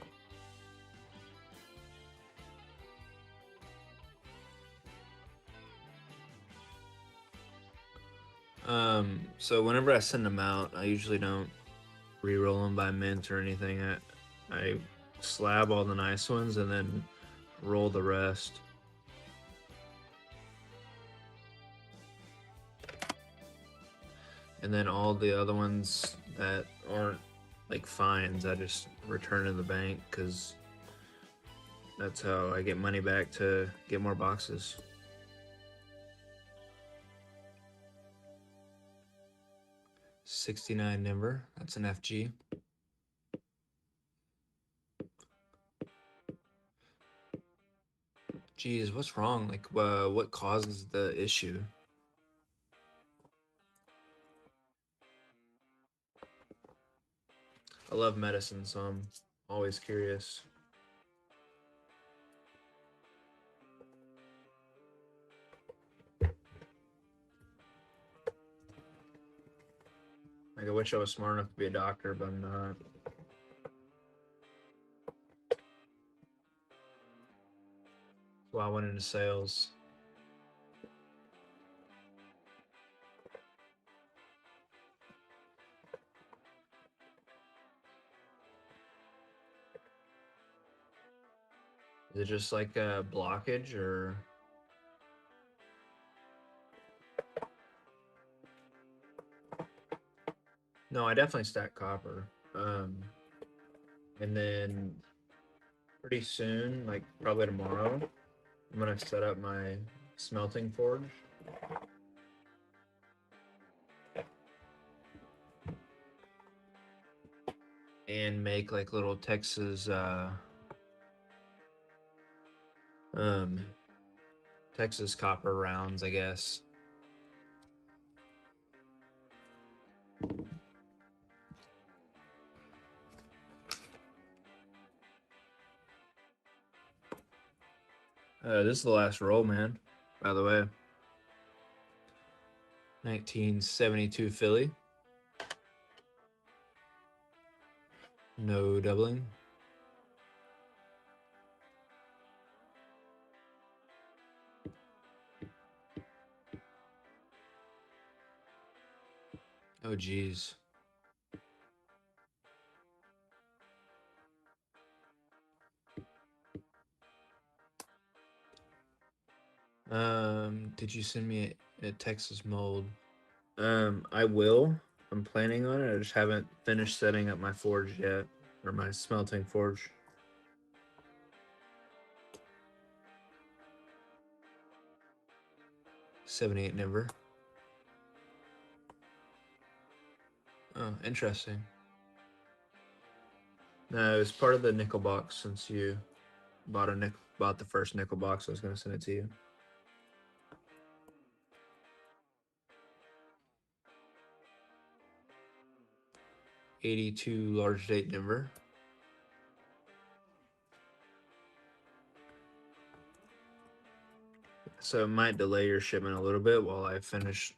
So whenever I send them out, I usually don't re-roll them by mint or anything. I slab all the nice ones and then roll the rest. And then all the other ones that aren't like fines, I just return to the bank because that's how I get money back to get more boxes. $69 Nimber, that's an FG. Geez, what's wrong? Like, what causes the issue? I love medicine, so I'm always curious. Like, I wish I was smart enough to be a doctor, but I'm not. That's why I went into sales. Is it just like a blockage or? No, I definitely stack copper. And then pretty soon, like probably tomorrow, I'm gonna set up my smelting forge. And make like little Texas Texas copper rounds, I guess. This is the last roll, man, by the way. 1972 Philly. No doubling. Oh, geez. Did you send me a Texas mold? I will. I'm planning on it. I just haven't finished setting up my forge yet, or my smelting forge. 78 Nimber. Oh, interesting. No, it's part of the nickel box. Since you bought the first nickel box, I was gonna send it to you. '82 large date Nimber. So it might delay your shipment a little bit while I finish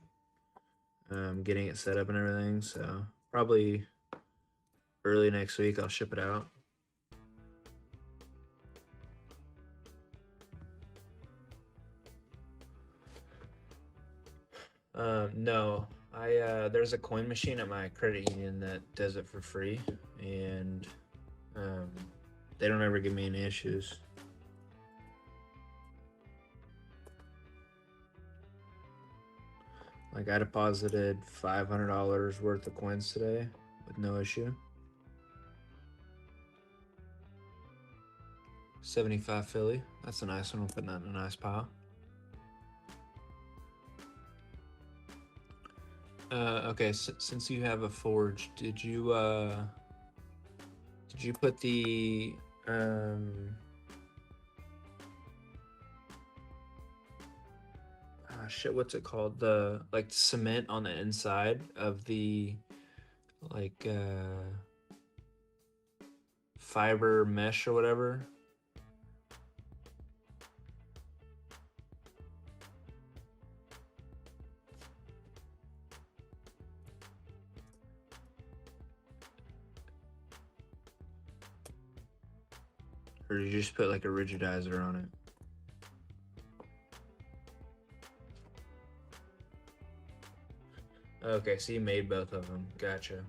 getting it set up and everything. So probably early next week I'll ship it out. No, there's a coin machine at my credit union that does it for free, and they don't ever give me any issues. Like I deposited $500 worth of coins today with no issue. 75 Philly. That's a nice one. We'll put that in a nice pile. Okay, since you have a forge, did you put the shit, what's it called? The like cement on the inside of the like fiber mesh or whatever. Or you just put like a rigidizer on it? Okay, so you made both of them. Gotcha.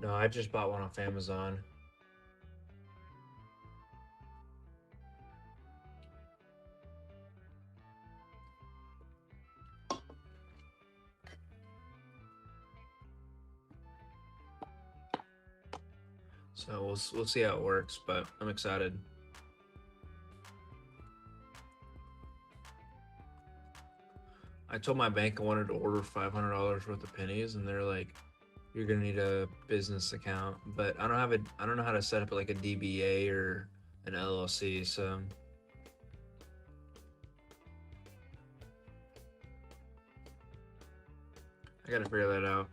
No, I just bought one off Amazon. So we'll see how it works, but I'm excited. I told my bank I wanted to order $500 worth of pennies, and they're like, "You're gonna need a business account," but I don't know how to set up like a DBA or an LLC, so I gotta figure that out.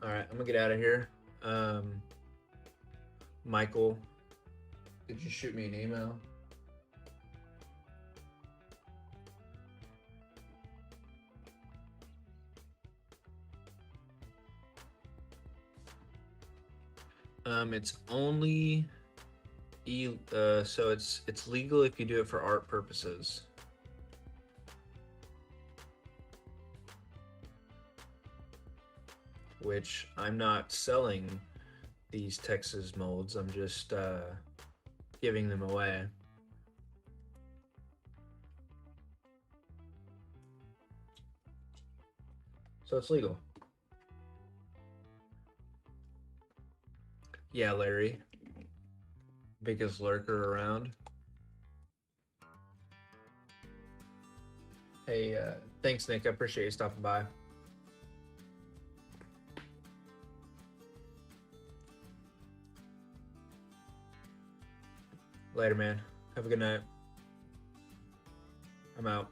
All right, I'm gonna get out of here. Michael, did you shoot me an email? It's only so it's legal if you do it for art purposes. Which I'm not selling these Texas molds. I'm just giving them away. So it's legal. Yeah, Larry. Biggest lurker around. Hey, thanks, Nick. I appreciate you stopping by. Later, man. Have a good night. I'm out.